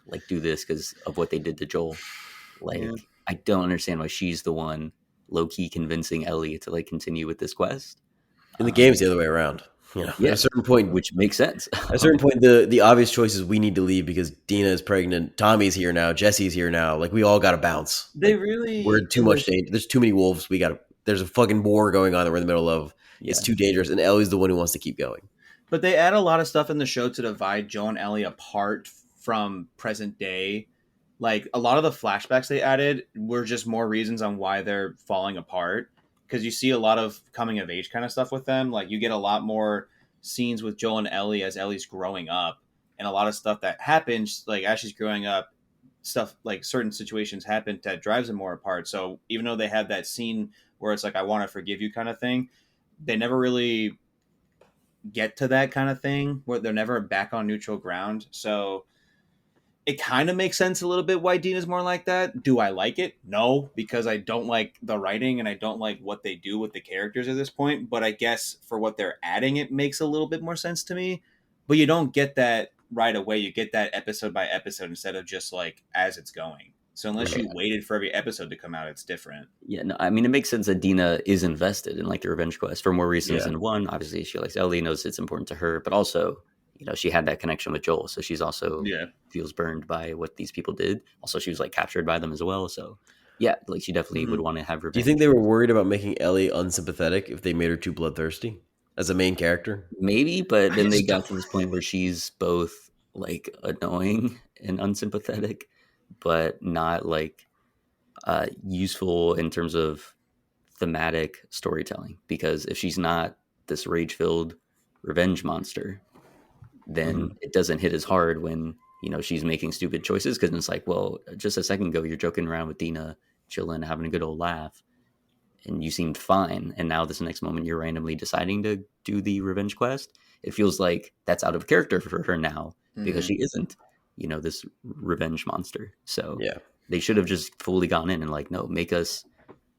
[SPEAKER 1] like do this because of what they did to Joel.
[SPEAKER 3] Yeah.
[SPEAKER 1] Like, I don't understand why she's the one low key convincing Ellie to like continue with this quest.
[SPEAKER 2] In the game's
[SPEAKER 1] Um,
[SPEAKER 2] the other way around. At
[SPEAKER 1] yeah,
[SPEAKER 2] a certain point,
[SPEAKER 1] which makes sense.
[SPEAKER 2] the obvious choice is we need to leave because Dina is pregnant. Tommy's here now. Jesse's here now. Like we all got to bounce.
[SPEAKER 3] They
[SPEAKER 2] Like we're
[SPEAKER 3] really
[SPEAKER 2] in too much danger. There's too many wolves. We got to. There's a fucking war going on that we're in the middle of. It's
[SPEAKER 1] Yeah.
[SPEAKER 2] too dangerous, and Ellie's the one who wants to keep going.
[SPEAKER 3] But they add a lot of stuff in the show to divide Joe and Ellie apart from present day. Like a lot of the flashbacks they added were just more reasons on why they're falling apart. Because you see a lot of coming of age kind of stuff with them. Like you get a lot more scenes with Joel and Ellie as Ellie's growing up, and a lot of stuff that happens like as she's growing up. Stuff like certain situations happen that drives them more apart. So even though they had that scene where it's like I want to forgive you kind of thing, they never really get to that kind of thing where they're never back on neutral ground. So it kind of makes sense a little bit why Dean is more like that. Do I like it? No, because I don't like the writing and I don't like what they do with the characters at this point. But I guess for what they're adding, it makes a little bit more sense to me. But you don't get that right away. You get that episode by episode instead of just like as it's going. So unless
[SPEAKER 1] Right.
[SPEAKER 3] you waited for every episode to come out, it's different.
[SPEAKER 1] Yeah, no, I mean, it makes sense that Dina is invested in like the revenge quest for more reasons
[SPEAKER 2] Yeah.
[SPEAKER 1] than one. Obviously, she likes Ellie, knows it's important to her, but also, she had that connection with Joel, so she's also
[SPEAKER 3] Yeah.
[SPEAKER 1] feels burned by what these people did. Also, she was like captured by them as well. So, yeah, like she definitely would want to have
[SPEAKER 2] Do you think
[SPEAKER 1] revenge.
[SPEAKER 2] they were worried about making Ellie unsympathetic if they made her too bloodthirsty as a main character?
[SPEAKER 1] Maybe, but
[SPEAKER 3] I
[SPEAKER 1] then they
[SPEAKER 3] just
[SPEAKER 1] got
[SPEAKER 3] don't.
[SPEAKER 1] to this point where she's both like annoying and unsympathetic, but not like useful in terms of thematic storytelling. Because if she's not this rage filled revenge monster, then
[SPEAKER 2] Mhm.
[SPEAKER 1] it doesn't hit as hard when she's making stupid choices because it's like, well, just a second ago you're joking around with Dina, chilling, having a good old laugh, and you seemed fine, and now this next moment you're randomly deciding to do the revenge quest. It feels like that's out of character for her now because she isn't, this revenge monster. So
[SPEAKER 2] Yeah.
[SPEAKER 1] they should have just fully gone in and like, no, make us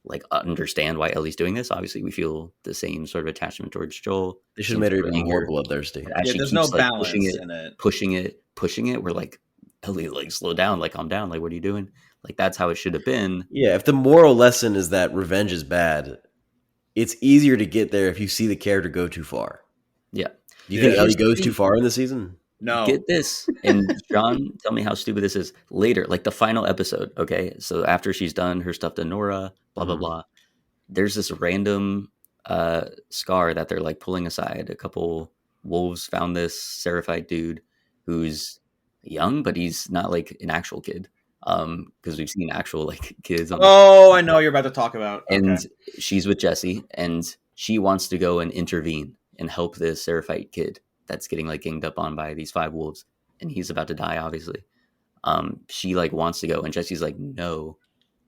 [SPEAKER 1] like understand why Ellie's doing this. Obviously, we feel the same sort of attachment towards Joel.
[SPEAKER 2] They should have
[SPEAKER 1] Same
[SPEAKER 2] made her
[SPEAKER 1] sort of
[SPEAKER 2] even more
[SPEAKER 1] anger.
[SPEAKER 2] bloodthirsty.
[SPEAKER 1] But as
[SPEAKER 3] Yeah,
[SPEAKER 1] she
[SPEAKER 3] there's no
[SPEAKER 1] keeps like pushing
[SPEAKER 3] balance
[SPEAKER 1] it,
[SPEAKER 3] in it.
[SPEAKER 1] pushing it, we're like, Ellie, like slow down, like calm down, like what are you doing? Like that's how it should have been.
[SPEAKER 2] Yeah, if the moral lesson is that revenge is bad, it's easier to get there if you see the character go too far.
[SPEAKER 1] Yeah.
[SPEAKER 2] Do you
[SPEAKER 3] Yeah.
[SPEAKER 2] think Ellie
[SPEAKER 1] Here's the
[SPEAKER 2] goes too
[SPEAKER 1] thing.
[SPEAKER 2] far in the season?
[SPEAKER 3] No.
[SPEAKER 1] Get this. And John, tell me how stupid this is. Later, like the final episode, okay? So after she's done her stuff to Nora, blah, blah,
[SPEAKER 2] Mhm.
[SPEAKER 1] blah, there's this random scar that they're like pulling aside. A couple wolves found this Seraphite dude who's young, but he's not like an actual kid. Because we've seen actual like kids on the
[SPEAKER 3] Oh, I know what you're about to talk about.
[SPEAKER 1] and
[SPEAKER 3] Okay.
[SPEAKER 1] she's with Jesse, and she wants to go and intervene and help this Seraphite kid that's getting like ganged up on by these 5 wolves, and he's about to die, obviously. She like wants to go, and Jesse's like, "No,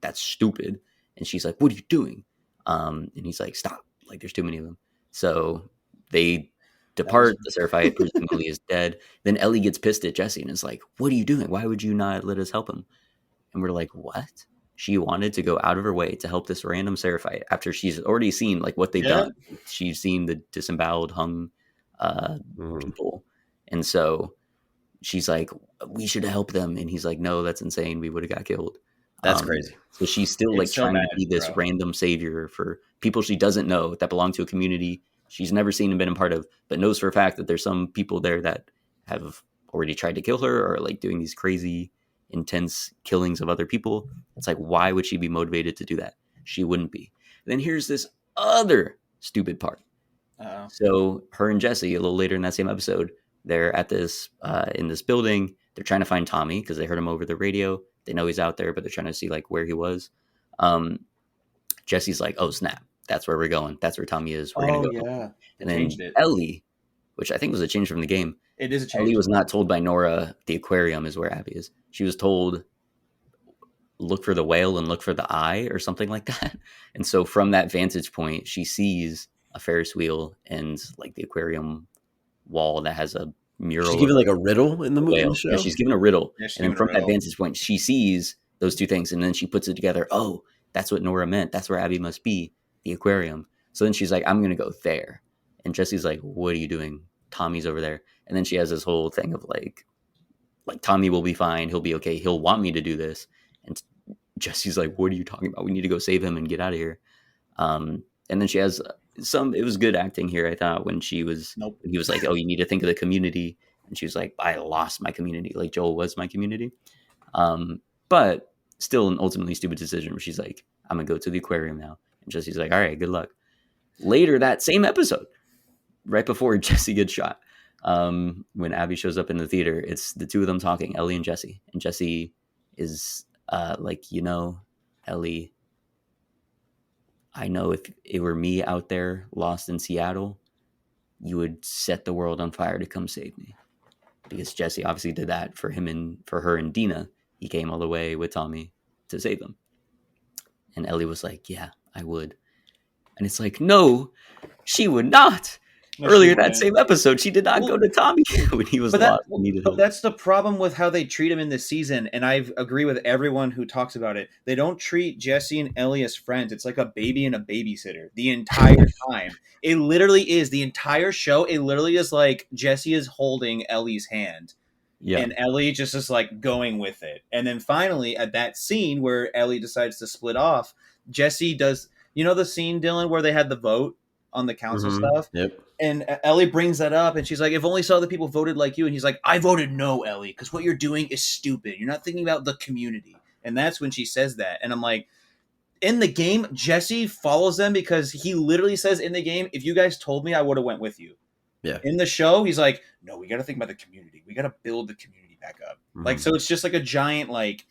[SPEAKER 1] that's stupid." And she's like, "What are you doing?" And he's like, "Stop! Like, there's too many of them." So they depart. The Seraphite presumably is dead. Then Ellie gets pissed at Jesse and is like, "What are you doing? Why would you not let us help him?" And we're like, what? She wanted to go out of her way to help this random Seraphite after she's already seen like what they've done. She's seen the disemboweled, hung
[SPEAKER 2] Mhm.
[SPEAKER 1] people. And so she's like, we should help them. And he's like, no, that's insane. We would have got killed.
[SPEAKER 2] That's crazy.
[SPEAKER 1] So she's still like
[SPEAKER 3] It's so
[SPEAKER 1] trying to
[SPEAKER 3] bad,
[SPEAKER 1] be this
[SPEAKER 3] bro.
[SPEAKER 1] random savior for people she doesn't know that belong to a community she's never seen and been a part of, but knows for a fact that there's some people there that have already tried to kill her or like doing these crazy, intense killings of other people. It's like, why would she be motivated to do that? She wouldn't be. Then here's this other stupid part.
[SPEAKER 3] Uh-oh.
[SPEAKER 1] So her and Jesse, a little later in that same episode, they're at this in this building. They're trying to find Tommy because they heard him over the radio. They know he's out there, but they're trying to see like where he was. Jesse's like, "Oh snap, that's where we're going. That's where Tommy is. We're gonna go."
[SPEAKER 3] yeah. They
[SPEAKER 1] And then
[SPEAKER 3] changed it.
[SPEAKER 1] Ellie, which I think was a change from the game,
[SPEAKER 3] It is a change.
[SPEAKER 1] Ellie was not told by Nora the aquarium is where Abby is. She was told look for the whale and look for the eye or something like that. And so from that vantage point, she sees a Ferris wheel and like the aquarium wall that has a mural
[SPEAKER 2] She's
[SPEAKER 1] of
[SPEAKER 2] given like a riddle in the movie, in
[SPEAKER 1] whale.
[SPEAKER 2] the show.
[SPEAKER 1] Yeah, she's given a riddle.
[SPEAKER 3] Yeah, she's
[SPEAKER 1] And then
[SPEAKER 3] given a
[SPEAKER 1] from that
[SPEAKER 3] riddle.
[SPEAKER 1] vantage point, she sees those two things. And then she puts it together. Oh, that's what Nora meant. That's where Abby must be, the aquarium. So then she's like, I'm going to go there. And Jesse's like, what are you doing? Tommy's over there. And then she has this whole thing of like Tommy will be fine. He'll be okay. He'll want me to do this. And Jesse's like, what are you talking about? We need to go save him and get out of here. And then she has it was good acting here, I thought, when he was like, oh, you need to think of the community. And she was like, I lost my community. Like Joel was my community. But still an ultimately stupid decision where she's like, I'm going to go to the aquarium now. And Jesse's like, all right, good luck. Later that same episode, right before Jesse gets shot, when Abby shows up in the theater, it's the two of them talking, Ellie and Jesse. And Jesse is like, Ellie, I know if it were me out there lost in Seattle, you would set the world on fire to come save me. Because Jesse obviously did that for her and Dina. He came all the way with Tommy to save them. And Ellie was like, yeah, I would. And it's like, no, she would not.
[SPEAKER 3] No,
[SPEAKER 1] Earlier that same episode, she did not go to Tommy when he was
[SPEAKER 3] But
[SPEAKER 1] lost and needed help.
[SPEAKER 3] that's the problem with how they treat him in this season, and I agree with everyone who talks about it. They don't treat Jesse and Ellie as friends. It's like a baby and a babysitter the entire time. It literally is the entire show. It literally is like Jesse is holding Ellie's hand, and Ellie just is like going with it. And then finally, at that scene where Ellie decides to split off, Jesse does. You know the scene, Dylan, where they had the vote on the council stuff?
[SPEAKER 2] Yep.
[SPEAKER 3] And Ellie brings that up, and she's like, if only some other people voted like you. And he's like, I voted no, Ellie, because what you're doing is stupid. You're not thinking about the community. And that's when she says that. And I'm like, in the game, Jesse follows them because he literally says in the game, if you guys told me, I would have went with you.
[SPEAKER 2] Yeah.
[SPEAKER 3] In the show, he's like, no, we got to think about the community. We got to build the community back up.
[SPEAKER 2] Mm-hmm.
[SPEAKER 3] Like, so it's just like a giant, like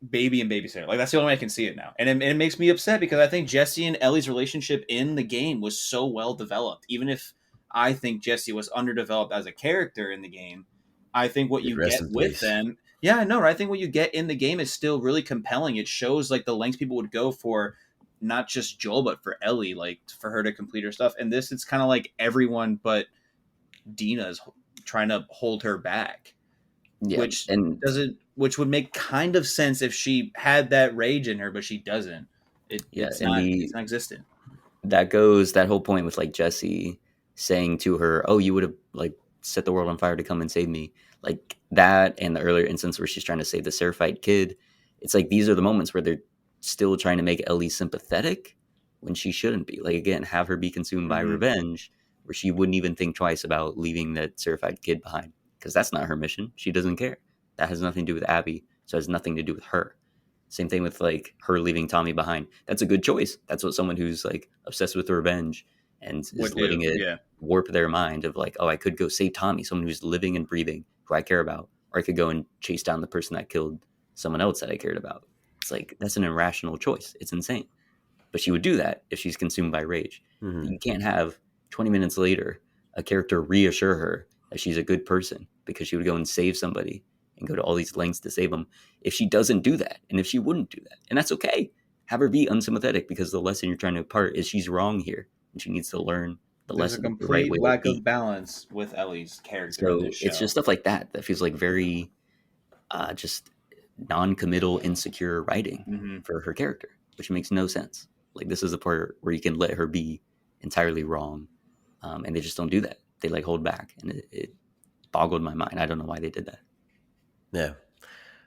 [SPEAKER 3] baby and babysitter. Like that's the only way I can see it now. And it makes me upset because I think Jesse and Ellie's relationship in the game was so well developed. Even if I think Jesse was underdeveloped as a character in the game, I think what you
[SPEAKER 2] Rest
[SPEAKER 3] get
[SPEAKER 2] in
[SPEAKER 3] with
[SPEAKER 2] peace.
[SPEAKER 3] them, yeah, I know, right? I think what you get in the game is still really compelling. It shows like the lengths people would go for not just Joel, but for Ellie, like for her to complete her stuff. And this, it's kind of like everyone but Dina's trying to hold her back,
[SPEAKER 1] Yeah,
[SPEAKER 3] which
[SPEAKER 1] and
[SPEAKER 3] doesn't, which would make kind of sense if she had that rage in her, but she doesn't.
[SPEAKER 1] yeah, and the
[SPEAKER 3] It's not existent.
[SPEAKER 1] that whole point with like Jesse saying to her, "Oh, you would have like set the world on fire to come and save me," like that, and the earlier instance where she's trying to save the Seraphite kid. It's like these are the moments where they're still trying to make Ellie sympathetic when she shouldn't be. Like again, have her be consumed by
[SPEAKER 3] Mm-hmm.
[SPEAKER 1] revenge, where she wouldn't even think twice about leaving that Seraphite kid behind because that's not her mission. She doesn't care. That has nothing to do with Abby, so it has nothing to do with her. Same thing with like her leaving Tommy behind. That's a good choice. That's what someone who's like obsessed with revenge and is
[SPEAKER 3] Would
[SPEAKER 1] letting
[SPEAKER 3] do,
[SPEAKER 1] it
[SPEAKER 3] yeah.
[SPEAKER 1] warp their mind of like, oh, I could go save Tommy, someone who's living and breathing, who I care about, or I could go and chase down the person that killed someone else that I cared about. It's like that's an irrational choice. It's insane. But she would do that if she's consumed by rage.
[SPEAKER 2] Hmm.
[SPEAKER 1] But you can't have 20 minutes later a character reassure her that she's a good person because she would go and save somebody and go to all these lengths to save them. If she doesn't do that, and if she wouldn't do that, and that's okay, have her be unsympathetic because the lesson you're trying to impart is she's wrong here and she needs to learn the
[SPEAKER 3] There's a
[SPEAKER 1] lesson, the right way
[SPEAKER 3] complete
[SPEAKER 1] to
[SPEAKER 3] lack
[SPEAKER 1] be.
[SPEAKER 3] of balance with Ellie's character in
[SPEAKER 1] So
[SPEAKER 3] this
[SPEAKER 1] it's just
[SPEAKER 3] show.
[SPEAKER 1] stuff like that that feels like very just non-committal, insecure writing
[SPEAKER 3] Mm-hmm.
[SPEAKER 1] for her character, which makes no sense. Like this is the part where you can let her be entirely wrong, and they just don't do that. They like hold back, and it boggled my mind. I don't know why they did that.
[SPEAKER 2] Yeah.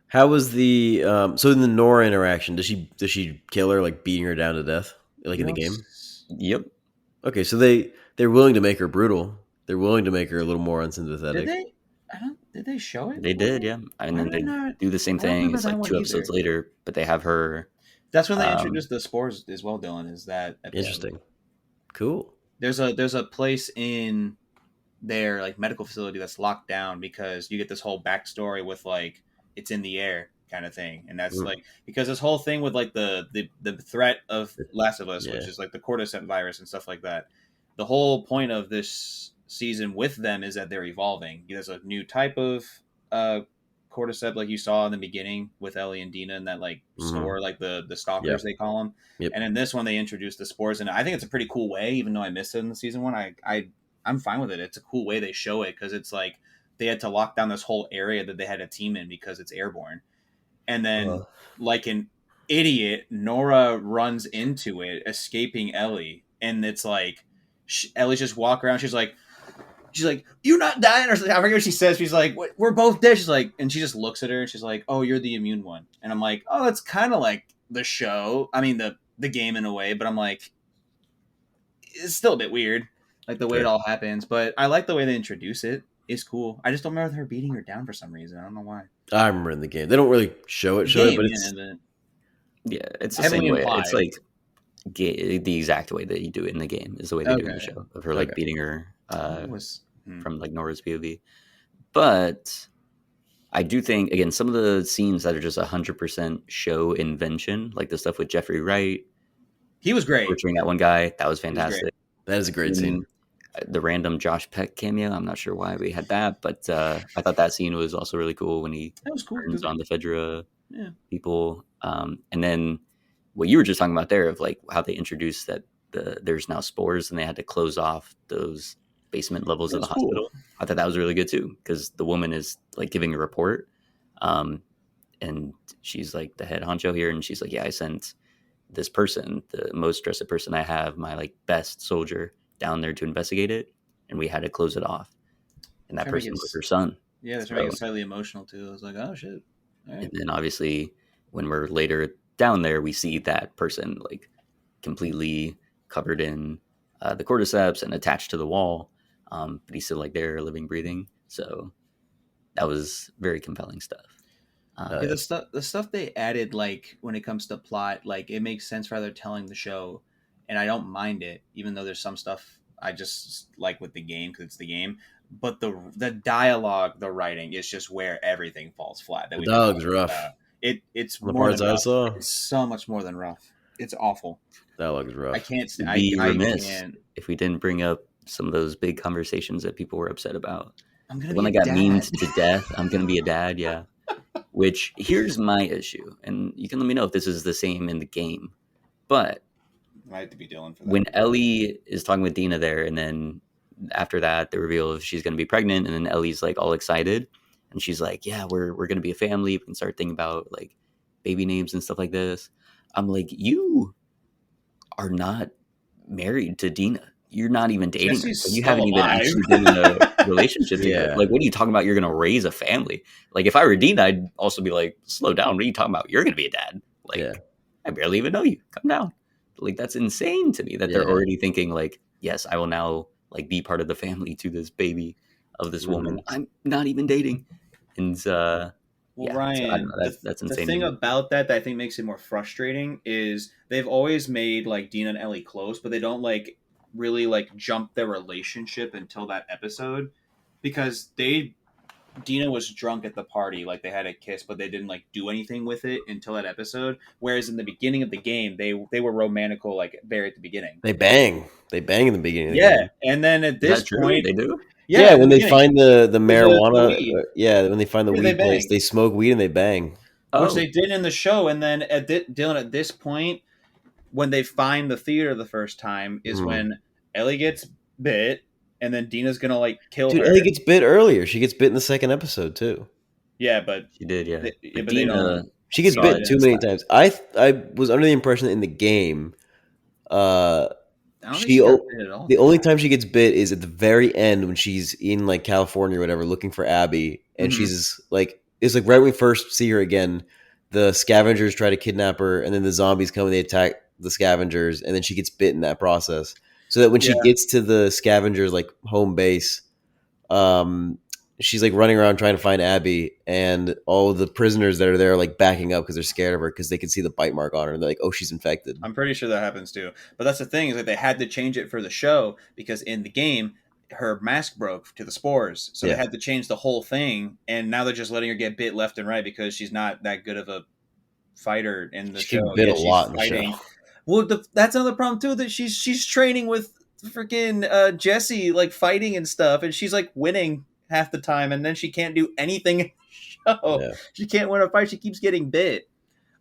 [SPEAKER 2] How was the so in the Nora interaction? Does she kill her, like beating her down to death, like in the game?
[SPEAKER 1] Yep,
[SPEAKER 2] Okay, so they're willing to make her brutal. They're willing to make her a little more
[SPEAKER 3] Did
[SPEAKER 2] unsympathetic.
[SPEAKER 3] they? I don't. Did they show it?
[SPEAKER 1] they
[SPEAKER 3] Like
[SPEAKER 1] did.
[SPEAKER 3] that?
[SPEAKER 1] Yeah, and
[SPEAKER 3] Why
[SPEAKER 1] then
[SPEAKER 3] did I
[SPEAKER 1] they
[SPEAKER 3] not?
[SPEAKER 1] do the same
[SPEAKER 3] I don't
[SPEAKER 1] thing.
[SPEAKER 3] remember
[SPEAKER 1] It's
[SPEAKER 3] that
[SPEAKER 1] like
[SPEAKER 3] one
[SPEAKER 1] 2 episodes
[SPEAKER 3] either.
[SPEAKER 1] later, but they have her.
[SPEAKER 3] That's when they
[SPEAKER 1] Um,
[SPEAKER 3] introduced the spores as well. Dylan, is that episode?
[SPEAKER 2] Interesting. Cool.
[SPEAKER 3] There's a place in their like medical facility that's locked down because you get this whole backstory with like it's in the air kind of thing, and that's
[SPEAKER 2] Mm.
[SPEAKER 3] like because this whole thing with like the threat of Last of Us, which
[SPEAKER 2] Yeah.
[SPEAKER 3] is like the cordyceps virus and stuff like that. The whole point of this season with them is that they're evolving. There's a new type of uh cordyceps like you saw in the beginning with Ellie and Dina in that like
[SPEAKER 2] Hmm.
[SPEAKER 3] store, like the
[SPEAKER 2] Yeah.
[SPEAKER 3] stalkers they call them.
[SPEAKER 2] Yep.
[SPEAKER 3] And in this one they introduced the spores, and I think it's a pretty cool way, even though I missed it in the season one. I'm fine with it. It's a cool way they show it because it's like they had to lock down this whole area that they had a team in because it's airborne. And then,
[SPEAKER 2] Uh,
[SPEAKER 3] like an idiot, Nora runs into it, escaping Ellie. And it's like, Ellie's just walk around. She's like, you're not dying. Or something. I forget what she says. She's like, we're both dead. She's like, and she just looks at her and she's like, oh, you're the immune one. And I'm like, oh, that's kind of like the show. I mean, the game in a way, but I'm like, it's still a bit weird, like the way it
[SPEAKER 2] Fair.
[SPEAKER 3] all happens. But I like the way they introduce it. It's cool. I just don't remember her beating her down for some reason. I don't know why.
[SPEAKER 2] I remember in the game. They don't really show it,
[SPEAKER 3] Game,
[SPEAKER 2] but
[SPEAKER 3] yeah,
[SPEAKER 2] it's
[SPEAKER 3] but
[SPEAKER 1] yeah, it's the
[SPEAKER 3] heavily
[SPEAKER 1] same way. It's
[SPEAKER 3] implied.
[SPEAKER 1] like the exact way that you do it in the game is the way they do it in the
[SPEAKER 3] Okay.
[SPEAKER 1] show of her
[SPEAKER 2] Okay.
[SPEAKER 1] like beating her
[SPEAKER 3] It was
[SPEAKER 1] from like Nora's POV. But I do think again some of the scenes that are just 100% show invention, like the stuff with Jeffrey Wright
[SPEAKER 3] he was great.
[SPEAKER 1] torturing that one guy, that was
[SPEAKER 3] He was great.
[SPEAKER 1] fantastic.
[SPEAKER 2] that is a great scene.
[SPEAKER 1] The random Josh Peck cameo, I'm not sure why we had that, but I thought that scene was also really cool when he
[SPEAKER 3] That was cool.
[SPEAKER 1] turns on the Fedra
[SPEAKER 3] Yeah.
[SPEAKER 1] people. And then what you were just talking about there of like how they introduced that there's now spores and they had to close off those basement levels
[SPEAKER 3] That
[SPEAKER 1] of the
[SPEAKER 3] was cool.
[SPEAKER 1] hospital. I thought that was really good too because the woman is like giving a report, and she's like the head honcho here, and she's like, yeah, I sent this person, the most trusted person I have, my like best soldier down there to investigate it, and we had to close it off. And that
[SPEAKER 3] Trying to make
[SPEAKER 1] person
[SPEAKER 3] it
[SPEAKER 1] was her son.
[SPEAKER 3] Yeah, that's
[SPEAKER 1] So-
[SPEAKER 3] right. It's slightly emotional too. I was like, oh shit. All
[SPEAKER 1] And
[SPEAKER 3] right.
[SPEAKER 1] then obviously when we're later down there, we see that person like completely covered in the cordyceps and attached to the wall. But he's still like there, living, breathing. So that was very compelling stuff.
[SPEAKER 3] Yeah, the stuff they added, like when it comes to plot, like it makes sense for how they're telling the show, and I don't mind it, even though there's some stuff I just like with the game because it's the game. But the dialogue, the writing is just where everything falls flat. That
[SPEAKER 2] The
[SPEAKER 3] we've been
[SPEAKER 2] dialogue's
[SPEAKER 3] talking
[SPEAKER 2] rough.
[SPEAKER 3] about. It's
[SPEAKER 2] The
[SPEAKER 3] more
[SPEAKER 2] parts
[SPEAKER 3] than
[SPEAKER 2] I
[SPEAKER 3] rough.
[SPEAKER 2] saw,
[SPEAKER 3] It's so much more than rough. It's awful.
[SPEAKER 2] dialogue's rough.
[SPEAKER 3] I can't.
[SPEAKER 1] We'd
[SPEAKER 3] I
[SPEAKER 1] be
[SPEAKER 3] I
[SPEAKER 1] remiss
[SPEAKER 3] can't.
[SPEAKER 1] if we didn't bring up some of those big conversations that people were upset about.
[SPEAKER 3] I'm gonna
[SPEAKER 1] The
[SPEAKER 3] be
[SPEAKER 1] one
[SPEAKER 3] a
[SPEAKER 1] that got
[SPEAKER 3] dad.
[SPEAKER 1] memed to death. I'm gonna be a dad. Yeah. Which here's my issue, and you can let me know if this is the same in the game. But
[SPEAKER 3] I have to be Dylan for that
[SPEAKER 1] when
[SPEAKER 3] one.
[SPEAKER 1] Ellie is talking with Dina there, and then after that, the reveal of she's going to be pregnant, and then Ellie's like all excited, and she's like, "Yeah, we're going to be a family. We can start thinking about like baby names and stuff like this." I'm like, you are not married to Dina. You're not even dating her.
[SPEAKER 3] Jesse's
[SPEAKER 1] Like, you
[SPEAKER 3] still
[SPEAKER 1] haven't even
[SPEAKER 3] alive.
[SPEAKER 1] actually been in a relationship together.
[SPEAKER 2] Yeah,
[SPEAKER 1] Like, what are you talking about? You're going to raise a family. Like, if I were Dina, I'd also be like, slow down. What are you talking about? You're going to be a dad.
[SPEAKER 2] yeah,
[SPEAKER 1] Like, I barely even know you. Come down. Like, that's insane to me that they're
[SPEAKER 2] yeah.
[SPEAKER 1] already thinking like, yes, I will now like be part of the family to this baby of this woman
[SPEAKER 2] Mhm.
[SPEAKER 1] I'm not even dating. And
[SPEAKER 3] Well,
[SPEAKER 1] yeah, so I don't
[SPEAKER 3] Ryan,
[SPEAKER 1] know. That's
[SPEAKER 3] the
[SPEAKER 1] insane to
[SPEAKER 3] thing
[SPEAKER 1] me.
[SPEAKER 3] about that I think makes it more frustrating is they've always made like Dina and Ellie close, but they don't like really like jump their relationship until that episode because they Dina was drunk at the party, like they had a kiss, but they didn't like do anything with it until that episode. Whereas in the beginning of the game, they were romantical like very at the beginning.
[SPEAKER 2] They bang. They bang in the beginning of the
[SPEAKER 3] Yeah,
[SPEAKER 2] game.
[SPEAKER 3] and then at
[SPEAKER 1] Is
[SPEAKER 3] this
[SPEAKER 1] that true?
[SPEAKER 3] point,
[SPEAKER 1] They do?
[SPEAKER 3] yeah,
[SPEAKER 2] Yeah,
[SPEAKER 3] in the
[SPEAKER 2] when they
[SPEAKER 3] beginning
[SPEAKER 2] find the
[SPEAKER 3] with the
[SPEAKER 2] marijuana,
[SPEAKER 3] weed,
[SPEAKER 2] yeah, when they find the
[SPEAKER 3] yeah, they
[SPEAKER 2] weed place,
[SPEAKER 3] bang.
[SPEAKER 2] they smoke weed and they bang.
[SPEAKER 3] Which they
[SPEAKER 1] Oh,
[SPEAKER 3] did in the show. And then Dylan, at this point, when they find the theater the first time, is
[SPEAKER 2] Mhm.
[SPEAKER 3] when Ellie gets bit, and then Dina's gonna like kill
[SPEAKER 2] Dude, Ellie
[SPEAKER 3] her.
[SPEAKER 2] gets bit earlier. She gets bit in the second episode too.
[SPEAKER 3] Yeah, but
[SPEAKER 1] she did, yeah. But
[SPEAKER 3] they don't
[SPEAKER 1] Dina
[SPEAKER 2] She gets
[SPEAKER 3] draw
[SPEAKER 1] saw
[SPEAKER 3] it
[SPEAKER 2] bit
[SPEAKER 1] it
[SPEAKER 2] too
[SPEAKER 3] in.
[SPEAKER 2] many
[SPEAKER 1] instead.
[SPEAKER 2] times. I was under the impression that in the game, uh,
[SPEAKER 3] I don't think
[SPEAKER 2] she
[SPEAKER 3] she got bit at all,
[SPEAKER 2] the
[SPEAKER 3] did
[SPEAKER 2] only
[SPEAKER 3] she?
[SPEAKER 2] time she gets bit is at the very end when she's in like California or whatever looking for Abby, and
[SPEAKER 3] Mm-hmm.
[SPEAKER 2] she's like it's like right when we first see her again, the scavengers try to kidnap her, and then the zombies come and they attack the scavengers, and then she gets bit in that process. So that when
[SPEAKER 3] Yeah,
[SPEAKER 2] she gets to the scavengers like home base, um, she's like running around trying to find Abby, and all the prisoners that are there are like backing up because they're scared of her because they can see the bite mark on her, and they're like, "Oh, she's infected."
[SPEAKER 3] I'm pretty sure that happens too. But that's the thing is that they had to change it for the show because in the game her mask broke to the spores, so they
[SPEAKER 2] Yeah,
[SPEAKER 3] had to change the whole thing. And now they're just letting her get bit left and right because she's not that good of a fighter in the
[SPEAKER 2] she's
[SPEAKER 3] show.
[SPEAKER 2] getting bit
[SPEAKER 3] Yeah,
[SPEAKER 2] a
[SPEAKER 3] she's
[SPEAKER 2] lot in the show.
[SPEAKER 3] fighting. Well, that's another problem too. That she's training with freaking Jesse, like fighting and stuff, and she's like winning half the time, and then she can't do anything in the show.
[SPEAKER 2] Yeah,
[SPEAKER 3] She can't win a fight. She keeps getting bit.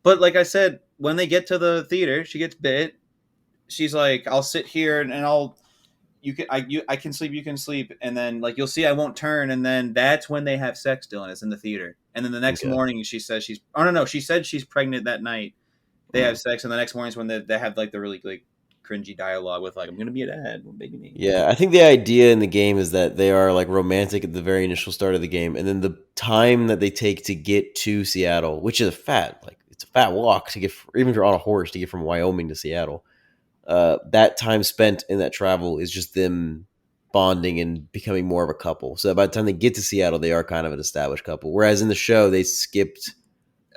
[SPEAKER 3] But like I said, when they get to the theater, she gets bit. She's like, "I'll sit here and I'll I can sleep, you can sleep," and then like you'll see, I won't turn, and then that's when they have sex. Dylan, it's in the theater, and then the next
[SPEAKER 2] okay.
[SPEAKER 3] morning she says she's oh no, she said she's pregnant that night. They have sex, and the next morning is when they have like the really like cringy dialogue with like, "I'm gonna be a dad, baby name."
[SPEAKER 2] Yeah, I think the idea in the game is that they are like romantic at the very initial start of the game, and then the time that they take to get to Seattle, which is a fat like it's a fat walk to get, even if you're on a horse to get from Wyoming to Seattle. That time spent in that travel is just them bonding and becoming more of a couple. So by the time they get to Seattle, they are kind of an established couple. Whereas in the show, they skipped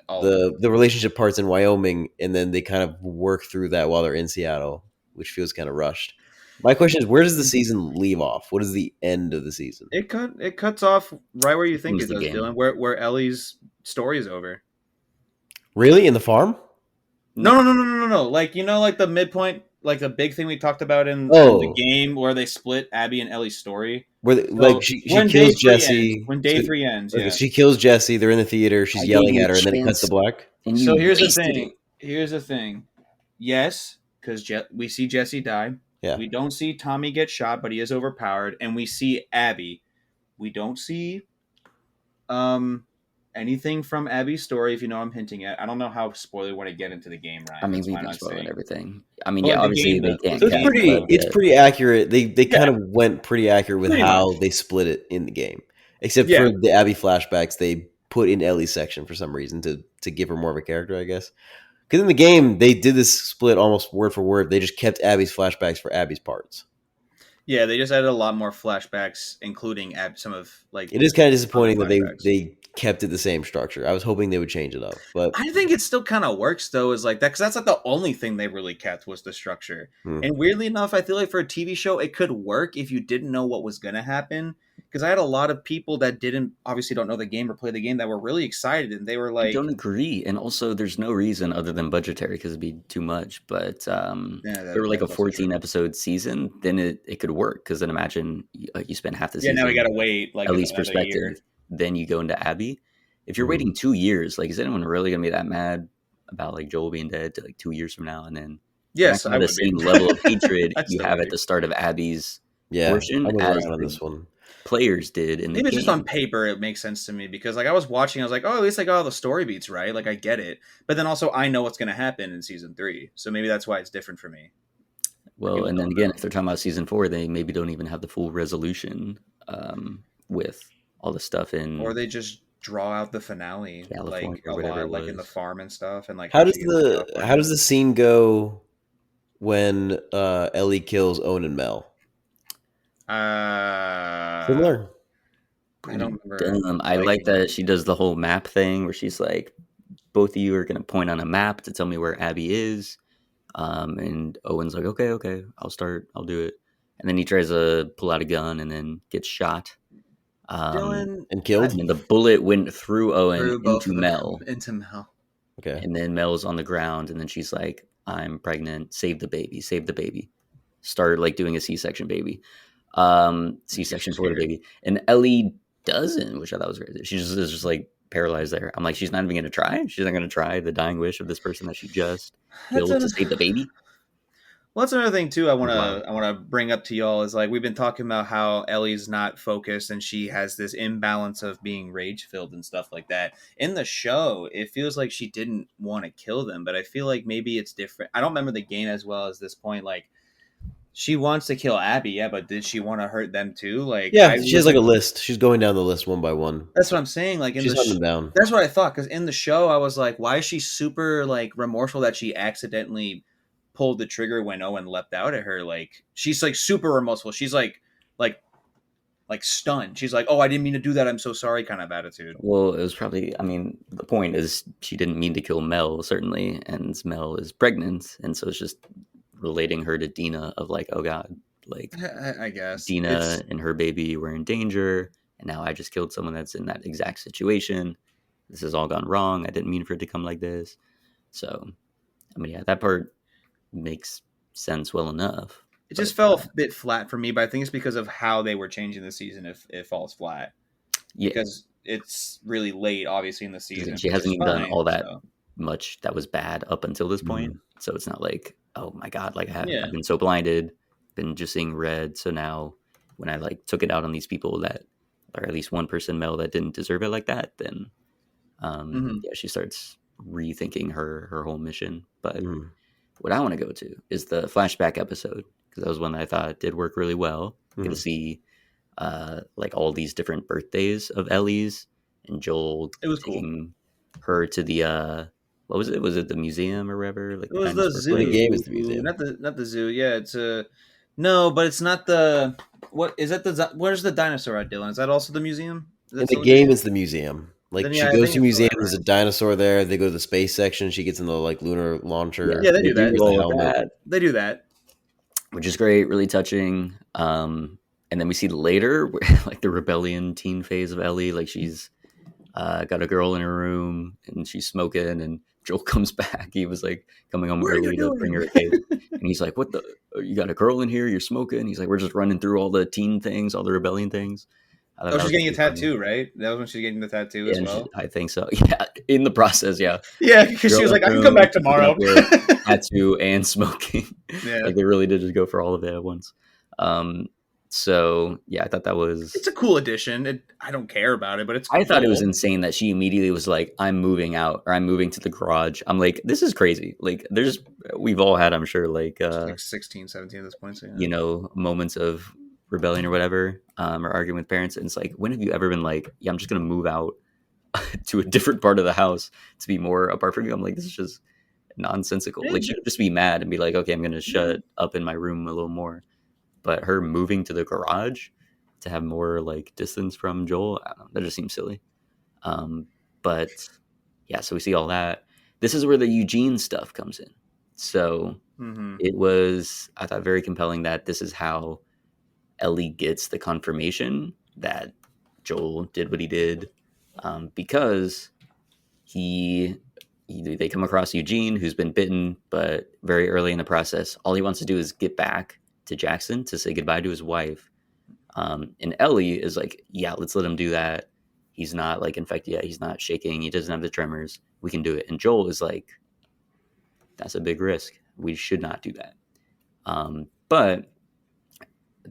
[SPEAKER 3] All of it.
[SPEAKER 2] the relationship parts in Wyoming, and then they kind of work through that while they're in Seattle, which feels kind of rushed. My question is, where does the season leave off? What is the end of the season?
[SPEAKER 3] It cuts off right where you think
[SPEAKER 1] Ends
[SPEAKER 3] it
[SPEAKER 1] the
[SPEAKER 3] does,
[SPEAKER 1] game.
[SPEAKER 3] Dylan. Where Ellie's story is over.
[SPEAKER 2] Really, in the farm?
[SPEAKER 3] No. Like like the midpoint, like the big thing we talked about in the
[SPEAKER 2] Oh,
[SPEAKER 3] game where they split Abby and Ellie's story.
[SPEAKER 2] where like
[SPEAKER 3] So
[SPEAKER 2] she
[SPEAKER 3] when
[SPEAKER 2] kills
[SPEAKER 3] day three ends,
[SPEAKER 2] Jesse.
[SPEAKER 3] when day
[SPEAKER 2] So,
[SPEAKER 3] three ends,
[SPEAKER 2] okay,
[SPEAKER 3] yeah.
[SPEAKER 2] she kills Jesse. They're in the theater.
[SPEAKER 1] I
[SPEAKER 2] She's
[SPEAKER 1] gave
[SPEAKER 2] yelling
[SPEAKER 1] you
[SPEAKER 2] at
[SPEAKER 1] a
[SPEAKER 2] her, and then it cuts to
[SPEAKER 1] chance
[SPEAKER 2] black.
[SPEAKER 1] and
[SPEAKER 3] So
[SPEAKER 1] you
[SPEAKER 3] here's the
[SPEAKER 1] wasted
[SPEAKER 3] thing.
[SPEAKER 1] it.
[SPEAKER 3] Here's the thing. Yes, because we see Jesse die.
[SPEAKER 2] Yeah.
[SPEAKER 3] We don't see Tommy get shot, but he is overpowered, and we see Abby. We don't see um anything from Abby's story. If you know what I'm hinting at, I don't know how spoiler want to get into the game,
[SPEAKER 1] I
[SPEAKER 3] Ryan.
[SPEAKER 1] mean,
[SPEAKER 3] That's
[SPEAKER 1] we've
[SPEAKER 3] why I'm
[SPEAKER 1] been
[SPEAKER 3] not
[SPEAKER 1] spoiling
[SPEAKER 3] saying.
[SPEAKER 1] everything. I mean,
[SPEAKER 3] But
[SPEAKER 1] yeah,
[SPEAKER 3] like the
[SPEAKER 1] obviously
[SPEAKER 3] game,
[SPEAKER 1] they
[SPEAKER 3] the
[SPEAKER 1] can't
[SPEAKER 2] So it's
[SPEAKER 1] cut,
[SPEAKER 3] game,
[SPEAKER 2] pretty.
[SPEAKER 1] but
[SPEAKER 2] It's
[SPEAKER 1] yeah.
[SPEAKER 2] pretty accurate. They
[SPEAKER 3] yeah,
[SPEAKER 2] kind of went pretty accurate with
[SPEAKER 3] pretty
[SPEAKER 2] how
[SPEAKER 3] much,
[SPEAKER 2] they split it in the game, except
[SPEAKER 3] yeah.
[SPEAKER 2] for the Abby flashbacks. They put in Ellie's section for some reason to give her more of a character, I guess. Because in the game they did this split almost word for word. They just kept Abby's flashbacks for Abby's parts.
[SPEAKER 3] Yeah, they just added a lot more flashbacks, including some of like
[SPEAKER 2] It is kind of
[SPEAKER 3] other
[SPEAKER 2] disappointing that
[SPEAKER 3] flashbacks.
[SPEAKER 2] they kept it the same structure. I was hoping they would change it up, but
[SPEAKER 3] I think it still kind of works though, is like that because that's like the only thing they really kept was the structure.
[SPEAKER 2] hmm,
[SPEAKER 3] And weirdly enough, I feel like for a TV show, it could work if you didn't know what was gonna happen. because I had a lot of people that didn't obviously don't know the game or play the game that were really excited, and they were
[SPEAKER 1] I
[SPEAKER 3] like,
[SPEAKER 1] don't agree, and also there's no reason other than budgetary because it'd be too much. But
[SPEAKER 3] "Yeah,
[SPEAKER 1] if there were like a
[SPEAKER 3] that's also true."
[SPEAKER 1] 14 episode season, then it could work. Because then imagine you spend half the
[SPEAKER 3] Yeah, now we
[SPEAKER 1] season
[SPEAKER 3] gotta wait like
[SPEAKER 1] Ellie's
[SPEAKER 3] another year.
[SPEAKER 1] perspective, then you go into Abby. If you're
[SPEAKER 2] Mhm.
[SPEAKER 1] waiting 2 years, like is anyone really gonna be that mad about like Joel being dead to like 2 years from now, and then you're not
[SPEAKER 3] Yes,
[SPEAKER 1] gonna
[SPEAKER 3] I
[SPEAKER 1] have the
[SPEAKER 3] would be.
[SPEAKER 1] same level of hatred
[SPEAKER 3] I
[SPEAKER 1] you
[SPEAKER 3] still
[SPEAKER 1] have
[SPEAKER 3] would
[SPEAKER 1] at
[SPEAKER 3] be.
[SPEAKER 1] the start of Abby's
[SPEAKER 2] Yeah,
[SPEAKER 1] portion
[SPEAKER 2] I'm
[SPEAKER 1] as
[SPEAKER 2] around on
[SPEAKER 1] the
[SPEAKER 2] this one.
[SPEAKER 1] players did in the
[SPEAKER 3] Maybe it's just on
[SPEAKER 1] game.
[SPEAKER 3] paper it makes sense to me because like I was watching, I was like, oh, at least I got all the story beats right. Like I get it, but then also I know what's gonna happen in season 3, so maybe that's why it's different for me.
[SPEAKER 1] Well,
[SPEAKER 3] People
[SPEAKER 1] and then
[SPEAKER 3] don't
[SPEAKER 1] again,
[SPEAKER 3] know,
[SPEAKER 1] if they're talking about season 4, they maybe don't even have the full resolution with all the stuff
[SPEAKER 3] or
[SPEAKER 1] in
[SPEAKER 3] they just draw out the finale
[SPEAKER 1] California
[SPEAKER 3] like
[SPEAKER 1] or
[SPEAKER 3] a
[SPEAKER 1] whatever it
[SPEAKER 3] lot, like in the
[SPEAKER 1] was.
[SPEAKER 3] farm and stuff, and like
[SPEAKER 2] How
[SPEAKER 3] how
[SPEAKER 2] does
[SPEAKER 3] she gets stuff. Like
[SPEAKER 2] how does the scene go when Ellie kills Owen and Mel? Similar.
[SPEAKER 3] I don't
[SPEAKER 1] Pretty
[SPEAKER 3] remember
[SPEAKER 1] dumb. I like
[SPEAKER 3] liking
[SPEAKER 1] that
[SPEAKER 3] it.
[SPEAKER 1] she does the whole map thing where she's like, both of you are going to point on a map to tell me where Abby is. And Owen's like, okay, okay, I'll do it. And then he tries to pull out a gun and then gets shot. Um,
[SPEAKER 3] Dylan,
[SPEAKER 2] And
[SPEAKER 3] I
[SPEAKER 2] killed?
[SPEAKER 1] and then the bullet went through Owen
[SPEAKER 3] threw both
[SPEAKER 1] into
[SPEAKER 3] of them
[SPEAKER 1] Mel.
[SPEAKER 3] into Mel.
[SPEAKER 2] Okay.
[SPEAKER 1] And then Mel's on the ground. And then she's like, I'm pregnant. Save the baby. Save the baby. Start like doing a C-section baby.
[SPEAKER 3] She's
[SPEAKER 1] C-section for the
[SPEAKER 3] scared.
[SPEAKER 1] baby. And Ellie doesn't, which I thought was crazy. She just is just like paralyzed there. I'm like, she's not even gonna try. She's not gonna try the dying wish of this person that she just
[SPEAKER 3] That's
[SPEAKER 1] killed
[SPEAKER 3] a
[SPEAKER 1] to save the baby.
[SPEAKER 3] Well, that's another thing too.
[SPEAKER 2] Wow.
[SPEAKER 3] I wanna bring up to y'all is like we've been talking about how Ellie's not focused and she has this imbalance of being rage filled and stuff like that. In the show, it feels like she didn't want to kill them, but I feel like maybe it's different. I don't remember the game as well as this point. Like she wants to kill Abby, yeah, but did she want to hurt them too? Like
[SPEAKER 2] Yeah,
[SPEAKER 3] I
[SPEAKER 2] she has
[SPEAKER 3] was
[SPEAKER 2] like
[SPEAKER 3] like,
[SPEAKER 2] a list. She's going down the list one by one.
[SPEAKER 3] that's what I'm saying. Like in
[SPEAKER 2] She's
[SPEAKER 3] the
[SPEAKER 2] hunting them down.
[SPEAKER 3] that's what I thought because in the show I was like, why is she super like remorseful that she accidentally pulled the trigger when Owen leapt out at her? Like she's like super remorseful. She's like like stunned. She's like, oh, I didn't mean to do that. I'm so sorry, kind of attitude.
[SPEAKER 1] Well, it was probably. I mean, the point is she didn't mean to kill Mel, certainly, and Mel is pregnant, and so it's just relating her to Dina of like, oh god, like
[SPEAKER 3] I guess
[SPEAKER 1] Dina
[SPEAKER 3] it's
[SPEAKER 1] and her baby were in danger, and now I just killed someone that's in that exact situation. This has all gone wrong. I didn't mean for it to come like this. So, I mean, yeah, that part makes sense well enough.
[SPEAKER 3] it
[SPEAKER 1] But
[SPEAKER 3] just fell a bit flat for me. But I think it's because of how they were changing the season. If it falls flat
[SPEAKER 1] yeah,
[SPEAKER 3] because it's really late, obviously in the season,
[SPEAKER 1] she
[SPEAKER 3] which
[SPEAKER 1] hasn't
[SPEAKER 3] is
[SPEAKER 1] even done
[SPEAKER 3] fine.
[SPEAKER 1] all that
[SPEAKER 3] So
[SPEAKER 1] much that was bad up until this point.
[SPEAKER 2] Mhm.
[SPEAKER 1] So it's not like, oh my god, like
[SPEAKER 3] yeah,
[SPEAKER 1] I've been so blinded, been just seeing red. So now when I like took it out on these people that, or at least one person, Mel, that didn't deserve it like that, then
[SPEAKER 3] hmm
[SPEAKER 1] yeah, she starts rethinking her whole mission. But
[SPEAKER 2] Mhm.
[SPEAKER 1] what I want to go to is the flashback episode because that was one that I thought did work really well. Get to
[SPEAKER 2] Mhm.
[SPEAKER 1] see like all these different birthdays of Ellie's and Joel
[SPEAKER 3] it was cool.
[SPEAKER 1] taking her to the what was it? Was it the museum or whatever? Like
[SPEAKER 3] It
[SPEAKER 1] the
[SPEAKER 3] was the
[SPEAKER 1] dinosaur
[SPEAKER 2] In the
[SPEAKER 1] place?
[SPEAKER 2] game
[SPEAKER 3] zoo,
[SPEAKER 2] is the museum.
[SPEAKER 3] not the zoo. Yeah, it's a no, but it's not the what is that the where's the dinosaur at, Dylan? Is that also the museum? Is
[SPEAKER 2] In
[SPEAKER 3] that
[SPEAKER 2] the
[SPEAKER 3] still the
[SPEAKER 2] game
[SPEAKER 3] museum?
[SPEAKER 2] is the museum. Like
[SPEAKER 3] Then
[SPEAKER 2] she
[SPEAKER 3] yeah, I
[SPEAKER 2] goes
[SPEAKER 3] think
[SPEAKER 2] to a
[SPEAKER 3] it's still
[SPEAKER 2] museum,
[SPEAKER 3] that,
[SPEAKER 2] there's a
[SPEAKER 3] right?
[SPEAKER 2] dinosaur there. They go to the space section. She gets in the like lunar
[SPEAKER 1] Yeah,
[SPEAKER 2] launcher.
[SPEAKER 3] Yeah, they
[SPEAKER 1] they
[SPEAKER 3] do
[SPEAKER 1] do
[SPEAKER 3] that.
[SPEAKER 2] Wears the
[SPEAKER 1] all of
[SPEAKER 2] helmet.
[SPEAKER 1] that,
[SPEAKER 3] They do that.
[SPEAKER 1] which is great, really touching. And then we see later, like the rebellion teen phase of Ellie, like she's got a girl in her room and she's smoking, and Joel comes back. He was like coming home
[SPEAKER 3] What are you
[SPEAKER 1] early to bring
[SPEAKER 3] doing?
[SPEAKER 1] her a cake, and he's like, "What the? You got a girl in here? You're smoking?" He's like, "We're just running through all the teen things, all the rebellion things." I thought
[SPEAKER 3] Oh,
[SPEAKER 1] that
[SPEAKER 3] she's
[SPEAKER 1] was
[SPEAKER 3] getting a
[SPEAKER 1] pretty funny.
[SPEAKER 3] tattoo, right? That was when she's getting the tattoo
[SPEAKER 1] Yeah,
[SPEAKER 3] as
[SPEAKER 1] and
[SPEAKER 3] well.
[SPEAKER 1] I think so. Yeah, in the process, yeah.
[SPEAKER 3] Yeah, because she
[SPEAKER 1] Girl
[SPEAKER 3] was
[SPEAKER 1] in
[SPEAKER 3] like, "I
[SPEAKER 1] the
[SPEAKER 3] can come
[SPEAKER 1] room,
[SPEAKER 3] back
[SPEAKER 1] smoking up
[SPEAKER 3] tomorrow."
[SPEAKER 1] with tattoo and smoking.
[SPEAKER 3] Yeah,
[SPEAKER 1] Like they really did just go for all of it at once. Um, so yeah, I thought that was.
[SPEAKER 3] it's a cool addition. I don't care about it, but it's
[SPEAKER 1] I thought it was
[SPEAKER 3] cool.
[SPEAKER 1] insane that she immediately was like, "I'm moving out," or "I'm moving to the garage." I'm like, "This is crazy." Like, we've all had, I'm sure, like,
[SPEAKER 3] She's like 16, 17 at this point. So yeah.
[SPEAKER 1] moments of rebellion or whatever, or arguing with parents. And it's like, when have you ever been like, "Yeah, I'm just gonna move out to a different part of the house to be more apart from you"? I'm like, this is just nonsensical.
[SPEAKER 3] Yeah,
[SPEAKER 1] Like, she could just be mad and be like, "Okay, I'm gonna
[SPEAKER 3] yeah.
[SPEAKER 1] shut up in my room a little more." But her moving to the garage to have more like distance from Joel, I don't know, that just seems silly. Um, but yeah, so we see all that. This is where the Eugene stuff comes in. So
[SPEAKER 3] Mm-hmm.
[SPEAKER 1] it was, I thought, very compelling that this is how Ellie gets the confirmation that Joel did what he did because they come across Eugene, who's been bitten, but very early in the process, all he wants to do is get back to Jackson to say goodbye to his wife. And Ellie is like, yeah, let's let him do that. He's not like infected yet. He's not shaking. He doesn't have the tremors. We can do it. And Joel is like, that's a big risk. We should not do that. But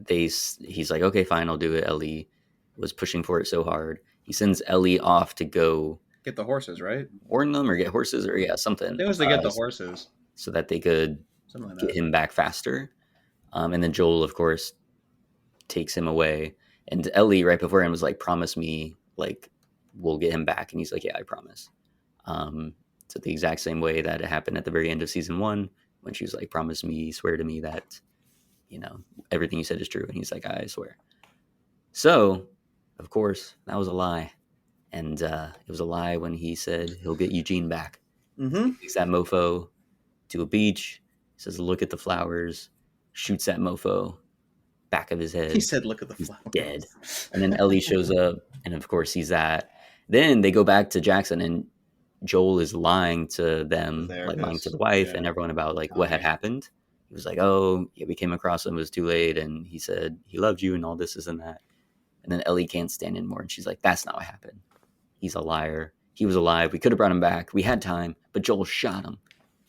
[SPEAKER 1] he's like, okay, fine, I'll do it. Ellie was pushing for it so hard. He sends Ellie off to go
[SPEAKER 3] get the horses, right?
[SPEAKER 1] Warn them or get horses or something.
[SPEAKER 3] It was to get the horses
[SPEAKER 1] so that they could
[SPEAKER 3] like
[SPEAKER 1] get him back faster. And then Joel, of course, takes him away. And Ellie, right before him, was like, promise me, like, we'll get him back. And he's like, yeah, I promise. So the exact same way that it happened at the very end of season 1, when she was like, promise me, swear to me that, everything you said is true. And he's like, I swear. So, of course, that was a lie. And it was a lie when he said he'll get Eugene back.
[SPEAKER 3] Mm-hmm.
[SPEAKER 1] He takes that mofo to a beach, says, look at the flowers, shoots that mofo, back of his head.
[SPEAKER 3] He said, look at the flowers.
[SPEAKER 1] Dead. And then Ellie shows up and of course sees that. Then they go back to Jackson and Joel is lying to them, like lying to the wife and everyone about like what had happened. He was like, oh, yeah, we came across him, it was too late. And he said he loved you and all this and that. And then Ellie can't stand anymore. And she's like, that's not what happened. He's a liar. He was alive. We could have brought him back. We had time, but Joel shot him.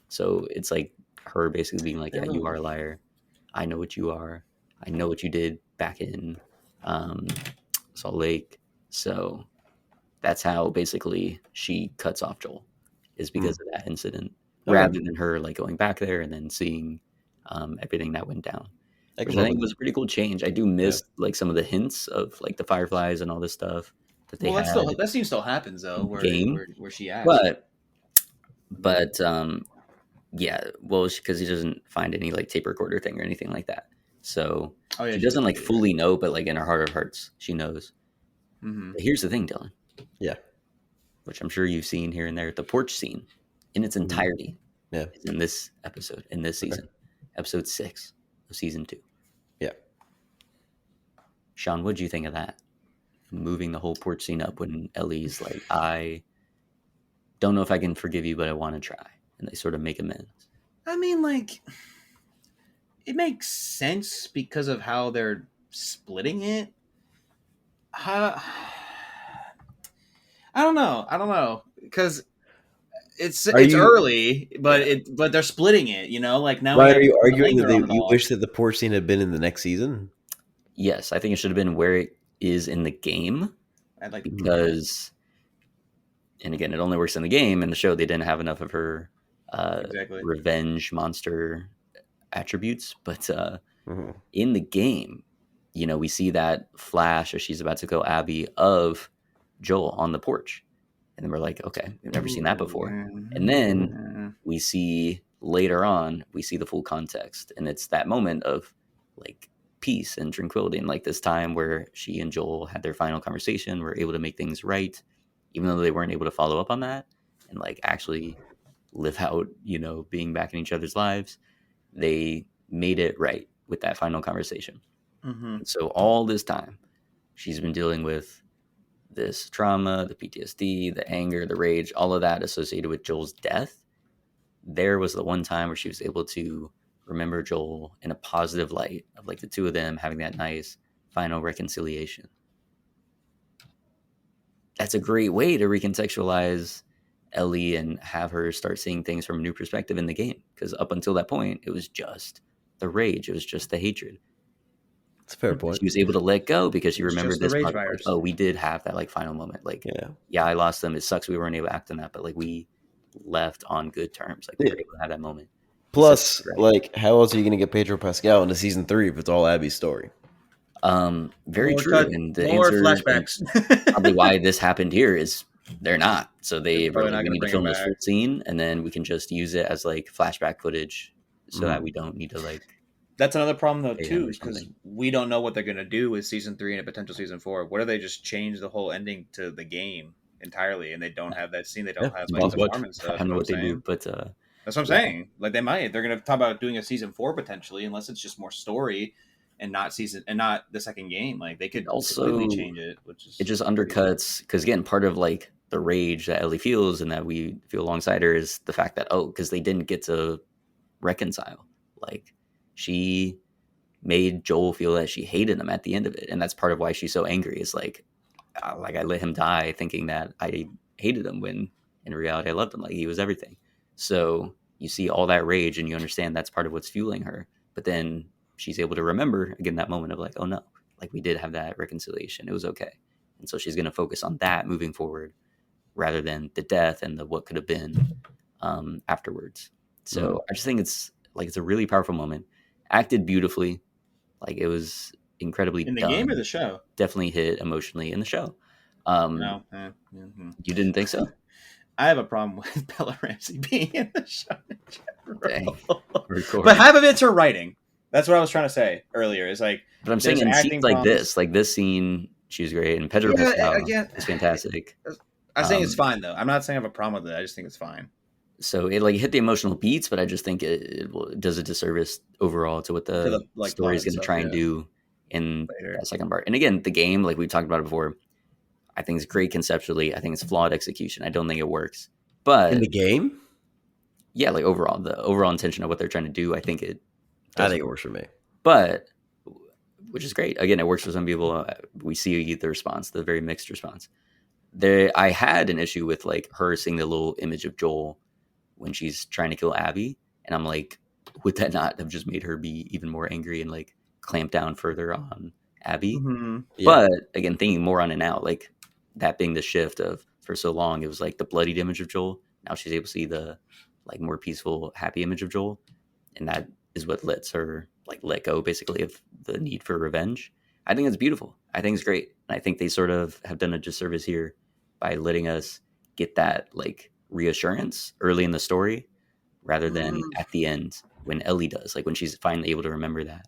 [SPEAKER 1] So it's like her basically being like, yeah, you are a liar. I know what you are. I know what you did back in Salt Lake. So that's how basically she cuts off Joel, is because of that incident, rather than her like going back there and then seeing everything that went down. Which I think was a pretty cool change. I do miss like some of the hints of like the fireflies and all this stuff that they had.
[SPEAKER 3] That scene still happens though, where she acts.
[SPEAKER 1] But yeah, well, because he doesn't find any like tape recorder thing or anything like that. So she doesn't like fully know, but like in her heart of hearts, she knows.
[SPEAKER 3] Mm-hmm.
[SPEAKER 1] But here's the thing, Dylan.
[SPEAKER 2] Yeah.
[SPEAKER 1] Which I'm sure you've seen here and there. The porch scene in its entirety is in this episode, in this season. Episode 6 of season 2.
[SPEAKER 2] Yeah.
[SPEAKER 1] Sean, what do you think of that? Moving the whole porch scene up when Ellie's like, I don't know if I can forgive you, but I want to try. And they sort of make amends.
[SPEAKER 3] I mean, like, it makes sense because of how they're splitting it. I don't know. Because it's early, but they're splitting it, like now.
[SPEAKER 2] Why are you arguing that you wish that the porch scene had been in the next season?
[SPEAKER 1] Yes, I think it should have been where it is in the game. Because, and again, it only works in the game. In the show, they didn't have enough of her revenge monster attributes. But in the game, we see that flash as she's about to kill Abby of Joel on the porch. And then we're like, okay, we've never seen that before. And then we see later on, we see the full context. And it's that moment of like peace and tranquility. And like this time where she and Joel had their final conversation, were able to make things right, even though they weren't able to follow up on that and like actually live out, being back in each other's lives. They made it right with that final conversation. Mm-hmm. So all this time, she's been dealing with this trauma, the PTSD, the anger, the rage, all of that associated with Joel's death. There was the one time where she was able to remember Joel in a positive light of like the two of them having that nice final reconciliation. That's a great way to recontextualize Ellie and have her start seeing things from a new perspective in the game. Because up until that point, it was just the rage. It was just the hatred.
[SPEAKER 2] That's a fair point.
[SPEAKER 1] She was able to let go because she remembered this part. Like, oh, we did have that like final moment. Like, yeah, I lost them. It sucks we weren't able to act on that, but like we left on good terms. Like we were able to have that moment.
[SPEAKER 2] Plus, like, how else are you going to get Pedro Pascal into season 3 if it's all Abby's story?
[SPEAKER 1] Very true. And the answer flashbacks. Probably why this happened here is they're not. So we need to film this full scene, and then we can just use it as like flashback footage, so that we don't need to like.
[SPEAKER 3] That's another problem though too, is because we don't know what they're going to do with season 3 and a potential season 4. What if they just change the whole ending to the game entirely, and they don't have that scene? They don't have like the farm and stuff.
[SPEAKER 1] I don't know what they do, but
[SPEAKER 3] that's what I'm saying. Like they might. They're going to talk about doing a season 4 potentially, unless it's just more story. and not the second game. Like they could
[SPEAKER 1] Also,
[SPEAKER 3] completely change it, which
[SPEAKER 1] it
[SPEAKER 3] is
[SPEAKER 1] just
[SPEAKER 3] crazy.
[SPEAKER 1] undercuts, because again, part of like the rage that Ellie feels and that we feel alongside her is the fact that, oh, because they didn't get to reconcile. Like she made Joel feel that she hated him at the end of it, and that's part of why she's so angry. Is like I let him die thinking that I hated him, when in reality I loved him. Like he was everything. So you see all that rage and you understand that's part of what's fueling her. But then she's able to remember again that moment of like, oh no, like we did have that reconciliation. It was okay. And so she's going to focus on that moving forward rather than the death and the what could have been afterwards. So I just think it's a really powerful moment, acted beautifully. Like it was incredibly
[SPEAKER 3] In the game or
[SPEAKER 1] done.
[SPEAKER 3] the show?
[SPEAKER 1] Definitely hit emotionally in the show. Um,
[SPEAKER 3] No, mhm.
[SPEAKER 1] you didn't think so?
[SPEAKER 3] I have a problem with Bella Ramsey being in the show in
[SPEAKER 1] Dang.
[SPEAKER 3] general.
[SPEAKER 1] Hardcore.
[SPEAKER 3] But half of it's her writing. That's what I was trying to say earlier. Is like
[SPEAKER 1] But I'm saying
[SPEAKER 3] there's
[SPEAKER 1] in
[SPEAKER 3] acting
[SPEAKER 1] scenes
[SPEAKER 3] problems.
[SPEAKER 1] like this scene, she was great, and Pedro
[SPEAKER 3] Yeah,
[SPEAKER 1] Pascal
[SPEAKER 3] again,
[SPEAKER 1] is fantastic.
[SPEAKER 3] I'm saying it's
[SPEAKER 1] Um,
[SPEAKER 3] fine though. I'm not saying I have a problem with it. I just think it's fine.
[SPEAKER 1] so it like hit the emotional beats, but I just think it does a disservice overall to what
[SPEAKER 3] To
[SPEAKER 1] the
[SPEAKER 3] the like
[SPEAKER 1] story
[SPEAKER 3] plot
[SPEAKER 1] is going to
[SPEAKER 3] itself,
[SPEAKER 1] try and
[SPEAKER 3] yeah.
[SPEAKER 1] do in
[SPEAKER 3] Later.
[SPEAKER 1] that second part. And again, the game, like we talked about it before, I think it's great conceptually. I think it's flawed execution. I don't think it works. But
[SPEAKER 2] In the game,
[SPEAKER 1] yeah, like overall, the overall intention of what they're trying to do, I think it
[SPEAKER 2] I
[SPEAKER 1] does
[SPEAKER 2] think it
[SPEAKER 1] work.
[SPEAKER 2] works for me.
[SPEAKER 1] But which is great. Again, it works for some people. We see the response, the very mixed response. I had an issue with like her seeing the little image of Joel when she's trying to kill Abby, and I'm like, would that not have just made her be even more angry and like clamp down further on Abby?
[SPEAKER 3] Mm-hmm.
[SPEAKER 2] Yeah,
[SPEAKER 1] But again, thinking more on it now, like that being the shift of for so long, it was like the bloodied image of Joel. Now she's able to see the like more peaceful, happy image of Joel, and that is what lets her like let go basically of the need for revenge. I think it's beautiful. I think it's great. And I think they sort of have done a disservice here by letting us get that like reassurance early in the story rather than at the end when Ellie does, like when she's finally able to remember that.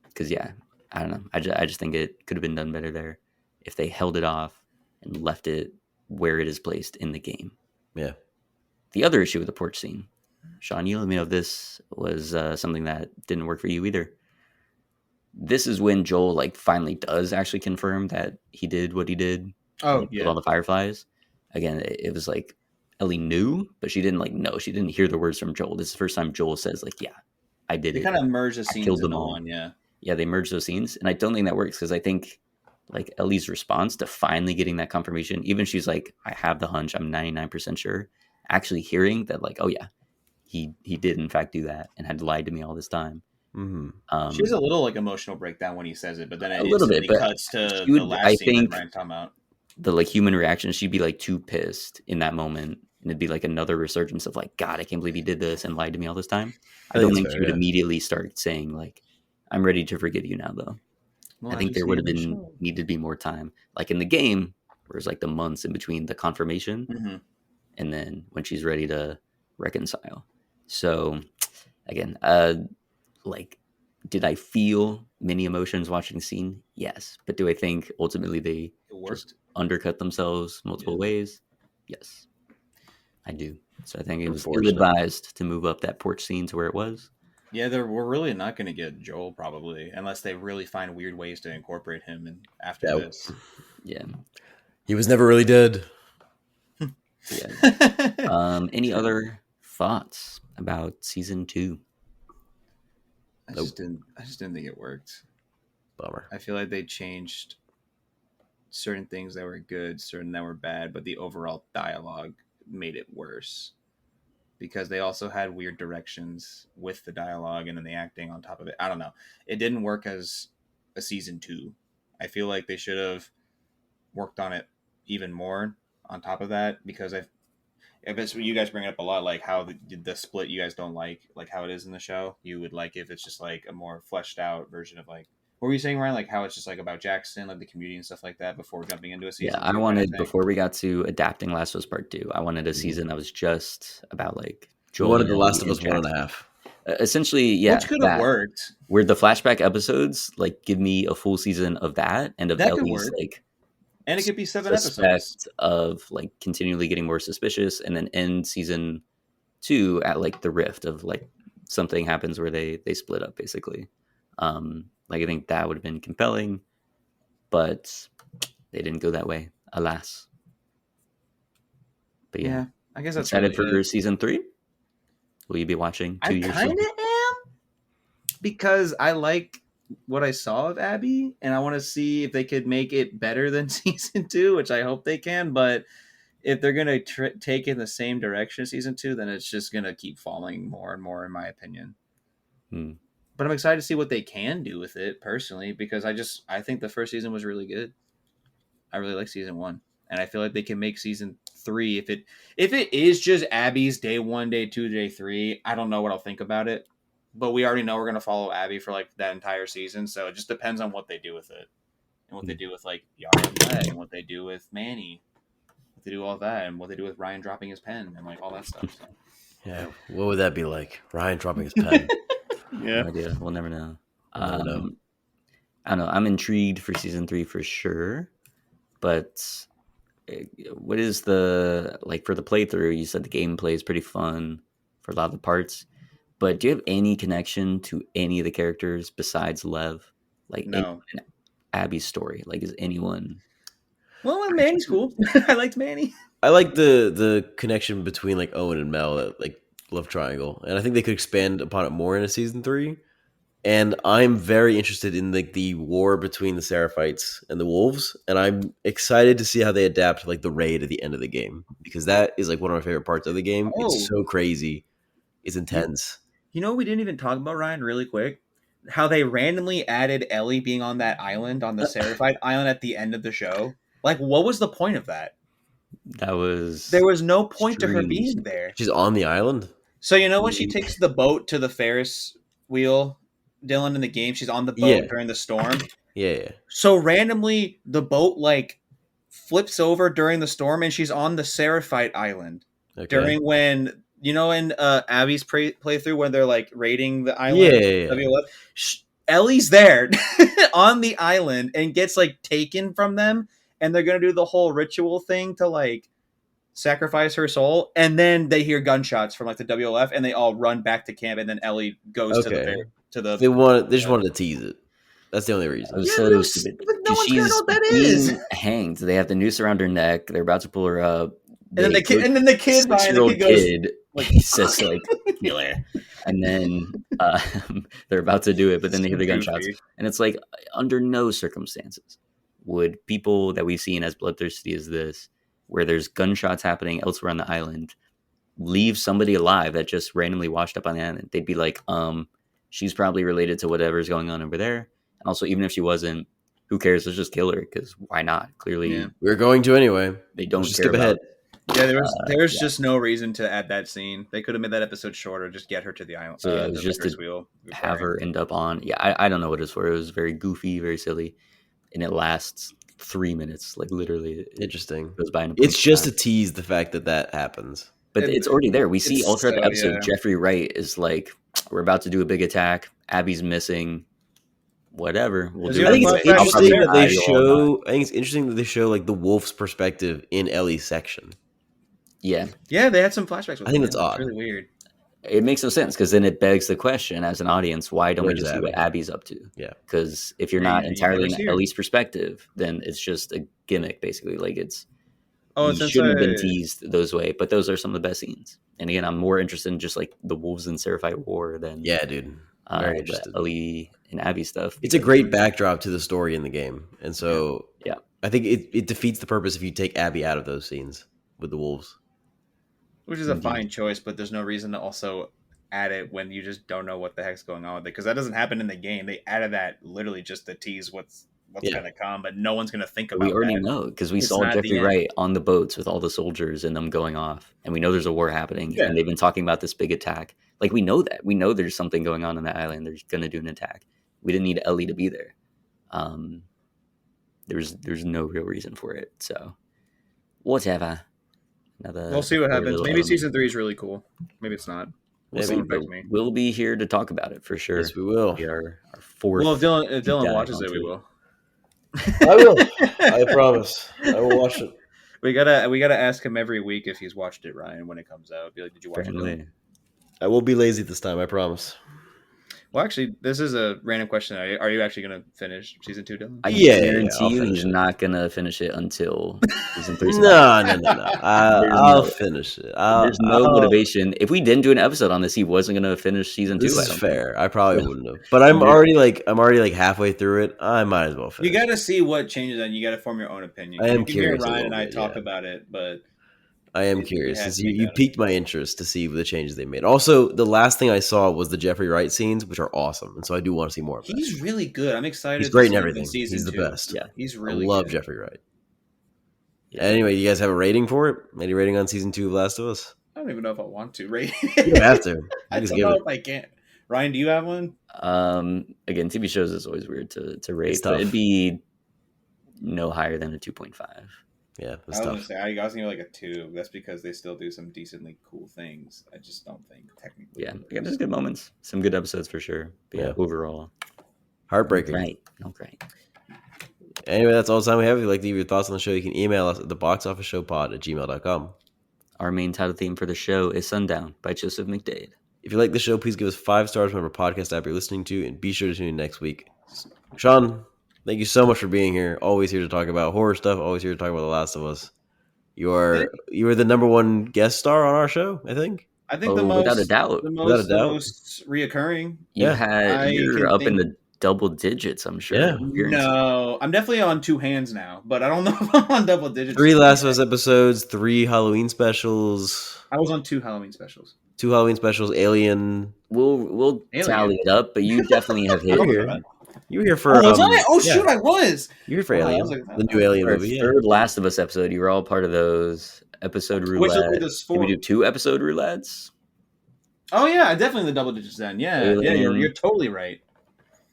[SPEAKER 1] Because yeah, I don't know. I just think it could have been done better there if they held it off and left it where it is placed in the game.
[SPEAKER 2] yeah.
[SPEAKER 1] The other issue with the porch scene, Sean, you let me know if this was something that didn't work for you either. This is when Joel like finally does actually confirm that he did what he did
[SPEAKER 3] Oh
[SPEAKER 1] and killed
[SPEAKER 3] yeah.
[SPEAKER 1] all the fireflies. Again, it was like Ellie knew, but she didn't like know. She didn't hear the words from Joel. This is the first time Joel says like, "Yeah, I did
[SPEAKER 3] They
[SPEAKER 1] it.
[SPEAKER 3] kind of merge the
[SPEAKER 1] I
[SPEAKER 3] scenes
[SPEAKER 1] killed them
[SPEAKER 3] into
[SPEAKER 1] all."
[SPEAKER 3] one. Yeah.
[SPEAKER 1] Yeah, they merged those scenes, and I don't think that works because I think like Ellie's response to finally getting that confirmation, even she's like, "I have the hunch. I'm 99% sure." Actually hearing that, like, "Oh yeah, he did in fact do that and had lied to me all this time."
[SPEAKER 2] Mm-hmm.
[SPEAKER 3] She has a
[SPEAKER 1] Um,
[SPEAKER 3] little like emotional breakdown when he says it, but then
[SPEAKER 1] a
[SPEAKER 3] it
[SPEAKER 1] little bit,
[SPEAKER 3] instantly
[SPEAKER 1] but
[SPEAKER 3] cuts to
[SPEAKER 1] she
[SPEAKER 3] the
[SPEAKER 1] would. I
[SPEAKER 3] last scene that
[SPEAKER 1] think
[SPEAKER 3] Brian's talking about.
[SPEAKER 1] the like human reaction, she'd be like too pissed in that moment, and it'd be like another resurgence of like, God, I can't believe he did this and lied to me all this time. I
[SPEAKER 2] I think
[SPEAKER 1] don't
[SPEAKER 2] it's
[SPEAKER 1] think she
[SPEAKER 2] fair.
[SPEAKER 1] would
[SPEAKER 2] Yeah.
[SPEAKER 1] immediately start saying like, I'm ready to forgive you now, though.
[SPEAKER 3] Well,
[SPEAKER 1] I
[SPEAKER 3] as
[SPEAKER 1] think
[SPEAKER 3] we
[SPEAKER 1] there
[SPEAKER 3] see
[SPEAKER 1] would have
[SPEAKER 3] in the
[SPEAKER 1] been
[SPEAKER 3] show.
[SPEAKER 1] needed to be more time, like in the game, where it's like the months in between the confirmation
[SPEAKER 3] Mm-hmm.
[SPEAKER 1] and then when she's ready to reconcile. So again, like, did I feel many emotions watching the scene? Yes, but do I think ultimately they
[SPEAKER 3] It
[SPEAKER 1] just
[SPEAKER 3] worked.
[SPEAKER 1] undercut themselves multiple
[SPEAKER 3] Yeah.
[SPEAKER 1] ways? Yes, I do. So I think it was ill
[SPEAKER 2] Unfortunate.
[SPEAKER 1] advised to move up that porch scene to where it was.
[SPEAKER 3] Yeah, we're really not going to get Joel probably unless they really find weird ways to incorporate him in after
[SPEAKER 2] Yeah.
[SPEAKER 3] this.
[SPEAKER 1] Yeah.
[SPEAKER 2] He was never really dead.
[SPEAKER 1] But yeah. Any other thoughts about season 2?
[SPEAKER 2] Nope.
[SPEAKER 3] I just didn't think it worked.
[SPEAKER 2] Bummer.
[SPEAKER 3] I feel like they changed certain things that were good, certain that were bad, but the overall dialogue made it worse because they also had weird directions with the dialogue and then the acting on top of it. I don't know. It didn't work as a season 2. I feel like they should have worked on it even more on top of that because if it's you guys bring it up a lot, like how the split you guys don't like how it is in the show. You would like if it's just like a more fleshed out version of like what were you saying, Ryan? Like how it's just like about Jackson, like the community and stuff like that before jumping into a
[SPEAKER 1] Yeah,
[SPEAKER 3] season
[SPEAKER 1] I
[SPEAKER 3] 2 kind of
[SPEAKER 1] wanted,
[SPEAKER 3] thing.
[SPEAKER 1] before we got to adapting Last of Us Part 2, I wanted a
[SPEAKER 2] Mhm.
[SPEAKER 1] season that was just about like
[SPEAKER 2] We
[SPEAKER 1] Joel
[SPEAKER 2] wanted
[SPEAKER 1] and
[SPEAKER 2] The
[SPEAKER 1] Ellie
[SPEAKER 2] Last of
[SPEAKER 1] and
[SPEAKER 2] Us one and
[SPEAKER 1] Jackson.
[SPEAKER 2] a half.
[SPEAKER 1] Essentially, yeah,
[SPEAKER 3] Which could have
[SPEAKER 1] that.
[SPEAKER 3] worked.
[SPEAKER 1] Where the flashback episodes like give me a full season of that and of
[SPEAKER 3] That could
[SPEAKER 1] Ellie's
[SPEAKER 3] work.
[SPEAKER 1] like
[SPEAKER 3] And it could be 7 episodes.
[SPEAKER 1] suspect of like continually getting more suspicious, and then end season 2 at like the rift of like something happens where they split up basically. Like I think that would have been compelling, but they didn't go that way, alas. But
[SPEAKER 3] Yeah, I guess that's
[SPEAKER 1] excited
[SPEAKER 3] really
[SPEAKER 1] for
[SPEAKER 3] it.
[SPEAKER 1] season 3. Will you be watching 2
[SPEAKER 3] I
[SPEAKER 1] years
[SPEAKER 3] kind
[SPEAKER 1] from
[SPEAKER 3] of am because I like what I saw of Abby, and I want to see if they could make it better than season 2, which I hope they can. But if they're gonna take in the same direction as season 2, then it's just gonna keep falling more and more, in my opinion.
[SPEAKER 1] Hmm.
[SPEAKER 3] But I'm excited to see what they can do with it personally, because I think the first season was really good. I really like season 1, and I feel like they can make season 3 if it is just Abby's day 1, day 2, day 3. I don't know what I'll think about it, but we already know we're gonna follow Abby for like that entire season, so it just depends on what they do with it and what they do with like Yara and Lead and what they do with Manny, what they do all that, and what they do with Ryan dropping his pen and like all that stuff. So.
[SPEAKER 2] Yeah, what would that be like? Ryan dropping his pen.
[SPEAKER 3] Yeah.
[SPEAKER 1] No idea. We'll never know.
[SPEAKER 2] We'll never know.
[SPEAKER 1] I don't know. I'm intrigued for season 3 for sure. But what is the like for the playthrough? You said the gameplay is pretty fun for a lot of the parts. But do you have any connection to any of the characters besides Lev? Like anyone
[SPEAKER 3] No.
[SPEAKER 1] in Abby's story? Like is anyone?
[SPEAKER 3] Well, Manny's cool. I liked Manny.
[SPEAKER 2] I like the connection between like Owen and Mel, that like love triangle, and I think they could expand upon it more in a season 3. And I'm very interested in like the war between the Seraphites and the Wolves, and I'm excited to see how they adapt like the raid at the end of the game, because that is like one of my favorite parts of the game. It's
[SPEAKER 3] Oh,
[SPEAKER 2] so crazy, it's intense.
[SPEAKER 3] you know, we didn't even talk about, Ryan, really quick. How they randomly added Ellie being on that island, on the Seraphite island at the end of the show. Like, what was the point of that?
[SPEAKER 1] That was
[SPEAKER 3] There was no point to her
[SPEAKER 1] strange.
[SPEAKER 3] being there.
[SPEAKER 2] She's on the island.
[SPEAKER 3] So, you know, when she takes the boat to the Ferris wheel, Dylan, in the game, she's on the boat
[SPEAKER 2] Yeah.
[SPEAKER 3] during the storm.
[SPEAKER 2] Yeah.
[SPEAKER 3] So, randomly, the boat, like, flips over during the storm and she's on the Seraphite island.
[SPEAKER 2] Okay.
[SPEAKER 3] During when, you know, in Abby's playthrough when they're like raiding the island,
[SPEAKER 2] Yeah.
[SPEAKER 3] WLF, Ellie's there on the island and gets like taken from them, and they're gonna do the whole ritual thing to like sacrifice her soul, and then they hear gunshots from like the WLF, and they all run back to camp, and then Ellie goes
[SPEAKER 2] Okay.
[SPEAKER 3] to the.
[SPEAKER 2] They just wanted to tease it. That's the only reason.
[SPEAKER 1] That was
[SPEAKER 3] Yeah,
[SPEAKER 1] so
[SPEAKER 3] but
[SPEAKER 1] stupid.
[SPEAKER 3] but no
[SPEAKER 1] Because
[SPEAKER 3] one's gonna know
[SPEAKER 1] she's
[SPEAKER 3] what that
[SPEAKER 1] being
[SPEAKER 3] is.
[SPEAKER 1] hanged. They have the noose around her neck. They're about to pull her up.
[SPEAKER 3] And then the kid, Ryan, the
[SPEAKER 1] 6-year-old
[SPEAKER 3] kid goes,
[SPEAKER 1] kid,
[SPEAKER 3] like,
[SPEAKER 1] he says like killer, and then they're about to do it, but then they hear the gunshots, and it's like under no circumstances would people that we've seen as bloodthirsty as this, where there's gunshots happening elsewhere on the island, leave somebody alive that just randomly washed up on the island. They'd be like, she's probably related to whatever's going on over there, and also even if she wasn't, who cares? Let's just kill her, because why not? Clearly,
[SPEAKER 2] we're going to anyway.
[SPEAKER 1] they don't
[SPEAKER 2] Just
[SPEAKER 1] care
[SPEAKER 2] skip ahead.
[SPEAKER 1] about.
[SPEAKER 3] Yeah, there's just no reason to add that scene. They could have made that episode shorter. Just get her to the island.
[SPEAKER 1] So yeah, it was just to
[SPEAKER 3] wheel,
[SPEAKER 1] have her end up on. Yeah, I don't know what it's for. It was very goofy, very silly, and it lasts 3 minutes. Like literally,
[SPEAKER 2] Interesting.
[SPEAKER 1] goes by.
[SPEAKER 2] It's just to tease the fact that happens.
[SPEAKER 1] But it's already there. We see all throughout the episode.
[SPEAKER 3] Yeah.
[SPEAKER 1] Jeffrey Wright is like, "We're about to do a big attack. Abby's missing. Whatever. We'll do
[SPEAKER 3] You
[SPEAKER 1] it
[SPEAKER 3] know,
[SPEAKER 2] I think
[SPEAKER 3] the
[SPEAKER 2] it's
[SPEAKER 1] anyway.
[SPEAKER 3] flashback-
[SPEAKER 2] interesting that they
[SPEAKER 1] I will not."
[SPEAKER 2] show. I think it's interesting that they show like the wolf's perspective in Ellie's section.
[SPEAKER 1] Yeah,
[SPEAKER 3] Yeah, they had some flashbacks. With
[SPEAKER 2] I think
[SPEAKER 3] him.
[SPEAKER 2] that's odd.
[SPEAKER 3] Really weird.
[SPEAKER 1] it makes no sense, because then it begs the question as an audience: why don't we
[SPEAKER 2] Where's
[SPEAKER 1] just see what
[SPEAKER 2] Abby?
[SPEAKER 1] Abby's up to?
[SPEAKER 2] Yeah.
[SPEAKER 1] Because if you're
[SPEAKER 3] Yeah,
[SPEAKER 1] not
[SPEAKER 3] you
[SPEAKER 1] entirely
[SPEAKER 3] never see
[SPEAKER 1] in
[SPEAKER 3] her.
[SPEAKER 1] Ellie's perspective, then it's just a gimmick, basically. Like it's.
[SPEAKER 3] Oh,
[SPEAKER 1] We shouldn't have been teased those way, but those are some of the best scenes. And again, I'm more interested in just like the Wolves and Seraphite War than
[SPEAKER 2] Yeah, dude. Very
[SPEAKER 1] the
[SPEAKER 2] interested.
[SPEAKER 1] Ellie and Abby stuff.
[SPEAKER 2] It's a great backdrop to the story in the game, and so
[SPEAKER 1] Yeah.
[SPEAKER 2] I think it defeats the purpose if you take Abby out of those scenes with the wolves.
[SPEAKER 3] Which is a fine choice, but there's no reason to also add it when you just don't know what the heck's going on with it, because that doesn't happen in the game. They added that literally just to tease what's going to come, but no one's going to think about it.
[SPEAKER 1] We already know, because we saw Jeffrey Wright on the boats with all the soldiers and them going off, and we know there's a war happening, and they've been talking about this big attack. Like, we know that. We know there's something going on the island. They're going to do an attack. We didn't need Ellie to be there. There's no real reason for it. So, whatever.
[SPEAKER 3] We'll see what happens. Maybe season 3 is really cool. Maybe it's not.
[SPEAKER 1] We'll be here to talk about it for sure.
[SPEAKER 2] Yes, we will.
[SPEAKER 1] We are our fourth.
[SPEAKER 3] Well, if Dylan watches it, we will.
[SPEAKER 2] I will. I promise. I will watch it.
[SPEAKER 3] We gotta ask him every week if he's watched it, Ryan, when it comes out. Be like, did you watch it?
[SPEAKER 2] I will be lazy this time. I promise.
[SPEAKER 3] Well, actually, this is a random question. Are you actually going to finish season 2, Dylan?
[SPEAKER 1] I
[SPEAKER 2] Yeah,
[SPEAKER 1] guarantee
[SPEAKER 2] I'll
[SPEAKER 1] you
[SPEAKER 2] finish
[SPEAKER 1] he's
[SPEAKER 2] it.
[SPEAKER 1] not gonna finish it until season 3.
[SPEAKER 2] No.
[SPEAKER 1] There's
[SPEAKER 2] I'll
[SPEAKER 1] no,
[SPEAKER 2] finish it.
[SPEAKER 1] there's no motivation. If we didn't do an episode on this, he wasn't gonna finish season 2.
[SPEAKER 2] This
[SPEAKER 1] I
[SPEAKER 2] is
[SPEAKER 1] don't
[SPEAKER 2] fair.
[SPEAKER 1] think.
[SPEAKER 2] I probably wouldn't have, but I'm already like halfway through it. I might as well finish.
[SPEAKER 3] You got to see what changes, and you got to form your own opinion.
[SPEAKER 2] I am
[SPEAKER 3] You can hear
[SPEAKER 2] curious a
[SPEAKER 3] Ryan
[SPEAKER 2] little
[SPEAKER 3] and I
[SPEAKER 2] bit,
[SPEAKER 3] talk
[SPEAKER 2] yeah.
[SPEAKER 3] about it, but
[SPEAKER 2] I am
[SPEAKER 3] it
[SPEAKER 2] curious.
[SPEAKER 3] has
[SPEAKER 2] Since
[SPEAKER 3] to be
[SPEAKER 2] you
[SPEAKER 3] done.
[SPEAKER 2] piqued my interest to see the changes they made. Also, the last thing I saw was the Jeffrey Wright scenes, which are awesome, and so I do want to see more of that.
[SPEAKER 3] He's really good. I'm excited.
[SPEAKER 2] He's
[SPEAKER 3] to
[SPEAKER 2] great in
[SPEAKER 3] see him
[SPEAKER 2] everything.
[SPEAKER 3] Season
[SPEAKER 2] He's the
[SPEAKER 3] 2.
[SPEAKER 2] best.
[SPEAKER 1] Yeah.
[SPEAKER 3] He's
[SPEAKER 2] I
[SPEAKER 3] really
[SPEAKER 2] love
[SPEAKER 3] good.
[SPEAKER 2] Jeffrey Wright.
[SPEAKER 1] Yeah.
[SPEAKER 2] Anyway, you guys have a rating for it? Any rating on season 2 of Last of Us?
[SPEAKER 3] I don't even know if I want to rate.
[SPEAKER 2] You don't have to.
[SPEAKER 3] I
[SPEAKER 2] I just
[SPEAKER 3] don't
[SPEAKER 2] give
[SPEAKER 3] know
[SPEAKER 2] it.
[SPEAKER 3] if I can. Ryan, do you have one?
[SPEAKER 1] Again, TV shows is always weird to rate,
[SPEAKER 2] It's
[SPEAKER 1] but
[SPEAKER 2] tough.
[SPEAKER 1] it'd be no higher than a 2.5.
[SPEAKER 2] Yeah,
[SPEAKER 3] I
[SPEAKER 2] it's
[SPEAKER 3] was gonna
[SPEAKER 2] tough.
[SPEAKER 3] say I was gonna like a 2. That's because they still do some decently cool things. I just don't think technically.
[SPEAKER 1] Yeah, again, there's good moments, some good episodes for sure. But yeah,
[SPEAKER 2] Yeah.
[SPEAKER 1] overall,
[SPEAKER 2] Heartbreaking.
[SPEAKER 1] right? Okay.
[SPEAKER 2] Anyway, that's all the time we have. If you'd like to leave your thoughts on the show, you can email us at theboxofficeshowpod@gmail.com.
[SPEAKER 1] Our main title theme for the show is Sundown by Joseph McDade.
[SPEAKER 2] If you like the show, please give us 5 stars on whatever podcast app you're listening to, and be sure to tune in next week. Sean, thank you so much for being here. Always here to talk about horror stuff. Always here to talk about The Last of Us. You are the number one guest star on our show, I think.
[SPEAKER 3] I think
[SPEAKER 1] Oh, without a doubt.
[SPEAKER 2] Without a doubt.
[SPEAKER 3] most reoccurring.
[SPEAKER 2] Yeah.
[SPEAKER 1] You're up in the double digits, I'm sure.
[SPEAKER 2] Yeah.
[SPEAKER 3] No, I'm definitely on 2 hands now, but I don't know if I'm on double digits.
[SPEAKER 2] 3 Last of Us episodes, 3 Halloween specials,
[SPEAKER 3] I was on 2 Halloween specials.
[SPEAKER 2] 2 Halloween specials, Alien.
[SPEAKER 1] We'll
[SPEAKER 3] Alien.
[SPEAKER 1] tally it up, but you definitely have hit
[SPEAKER 2] You were here. You were here for.
[SPEAKER 3] Was I? Oh
[SPEAKER 2] yeah.
[SPEAKER 3] shoot, I was.
[SPEAKER 2] You were here for
[SPEAKER 3] Oh, I
[SPEAKER 2] Alien,
[SPEAKER 3] was like,
[SPEAKER 2] the new Alien
[SPEAKER 1] our
[SPEAKER 2] movie. Yeah.
[SPEAKER 1] third Last of Us episode. You were all part of those episode
[SPEAKER 3] Which will be
[SPEAKER 1] roulette.
[SPEAKER 3] the
[SPEAKER 1] Did
[SPEAKER 3] sport.
[SPEAKER 1] we do 2 episode roulettes?
[SPEAKER 3] Oh yeah, definitely in the double digits then. Yeah,
[SPEAKER 1] Alien.
[SPEAKER 3] you're totally right.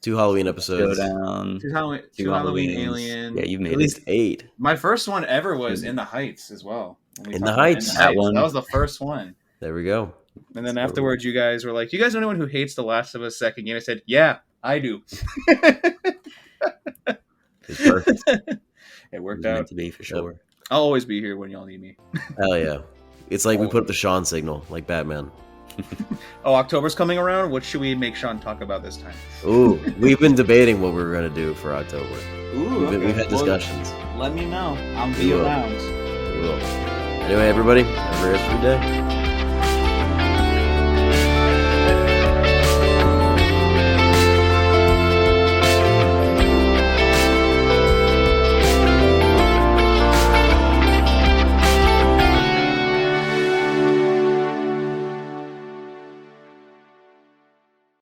[SPEAKER 2] 2 Halloween episodes.
[SPEAKER 1] Showdown.
[SPEAKER 3] 2 Halloween,
[SPEAKER 1] Two
[SPEAKER 3] 2 Halloween
[SPEAKER 1] Halloweens.
[SPEAKER 3] Alien.
[SPEAKER 1] Yeah, you've
[SPEAKER 2] At
[SPEAKER 1] made
[SPEAKER 2] least
[SPEAKER 1] it.
[SPEAKER 2] 8.
[SPEAKER 3] My first one ever was In the Heights as well. When we
[SPEAKER 2] In
[SPEAKER 3] talked
[SPEAKER 2] the
[SPEAKER 3] about
[SPEAKER 2] Heights.
[SPEAKER 1] That one.
[SPEAKER 3] That was the first one.
[SPEAKER 2] There we go.
[SPEAKER 3] And then afterwards, you guys were like, "Do you guys know anyone who hates The Last of Us second game?" I said, "Yeah, I do."
[SPEAKER 2] It's perfect.
[SPEAKER 3] It
[SPEAKER 1] It
[SPEAKER 3] worked
[SPEAKER 1] was meant
[SPEAKER 3] out.
[SPEAKER 1] to be for sure.
[SPEAKER 3] I'll always be here when y'all need me.
[SPEAKER 2] Hell yeah. It's like we put up the Sean signal, like Batman.
[SPEAKER 3] Oh, October's coming around. What should we make Sean talk about this time?
[SPEAKER 2] Ooh, we've been debating what we were going to do for October.
[SPEAKER 3] Ooh,
[SPEAKER 2] We've had discussions.
[SPEAKER 3] Let me know. I'll
[SPEAKER 2] We will. We will. Anyway, everybody, have a great rest of your day.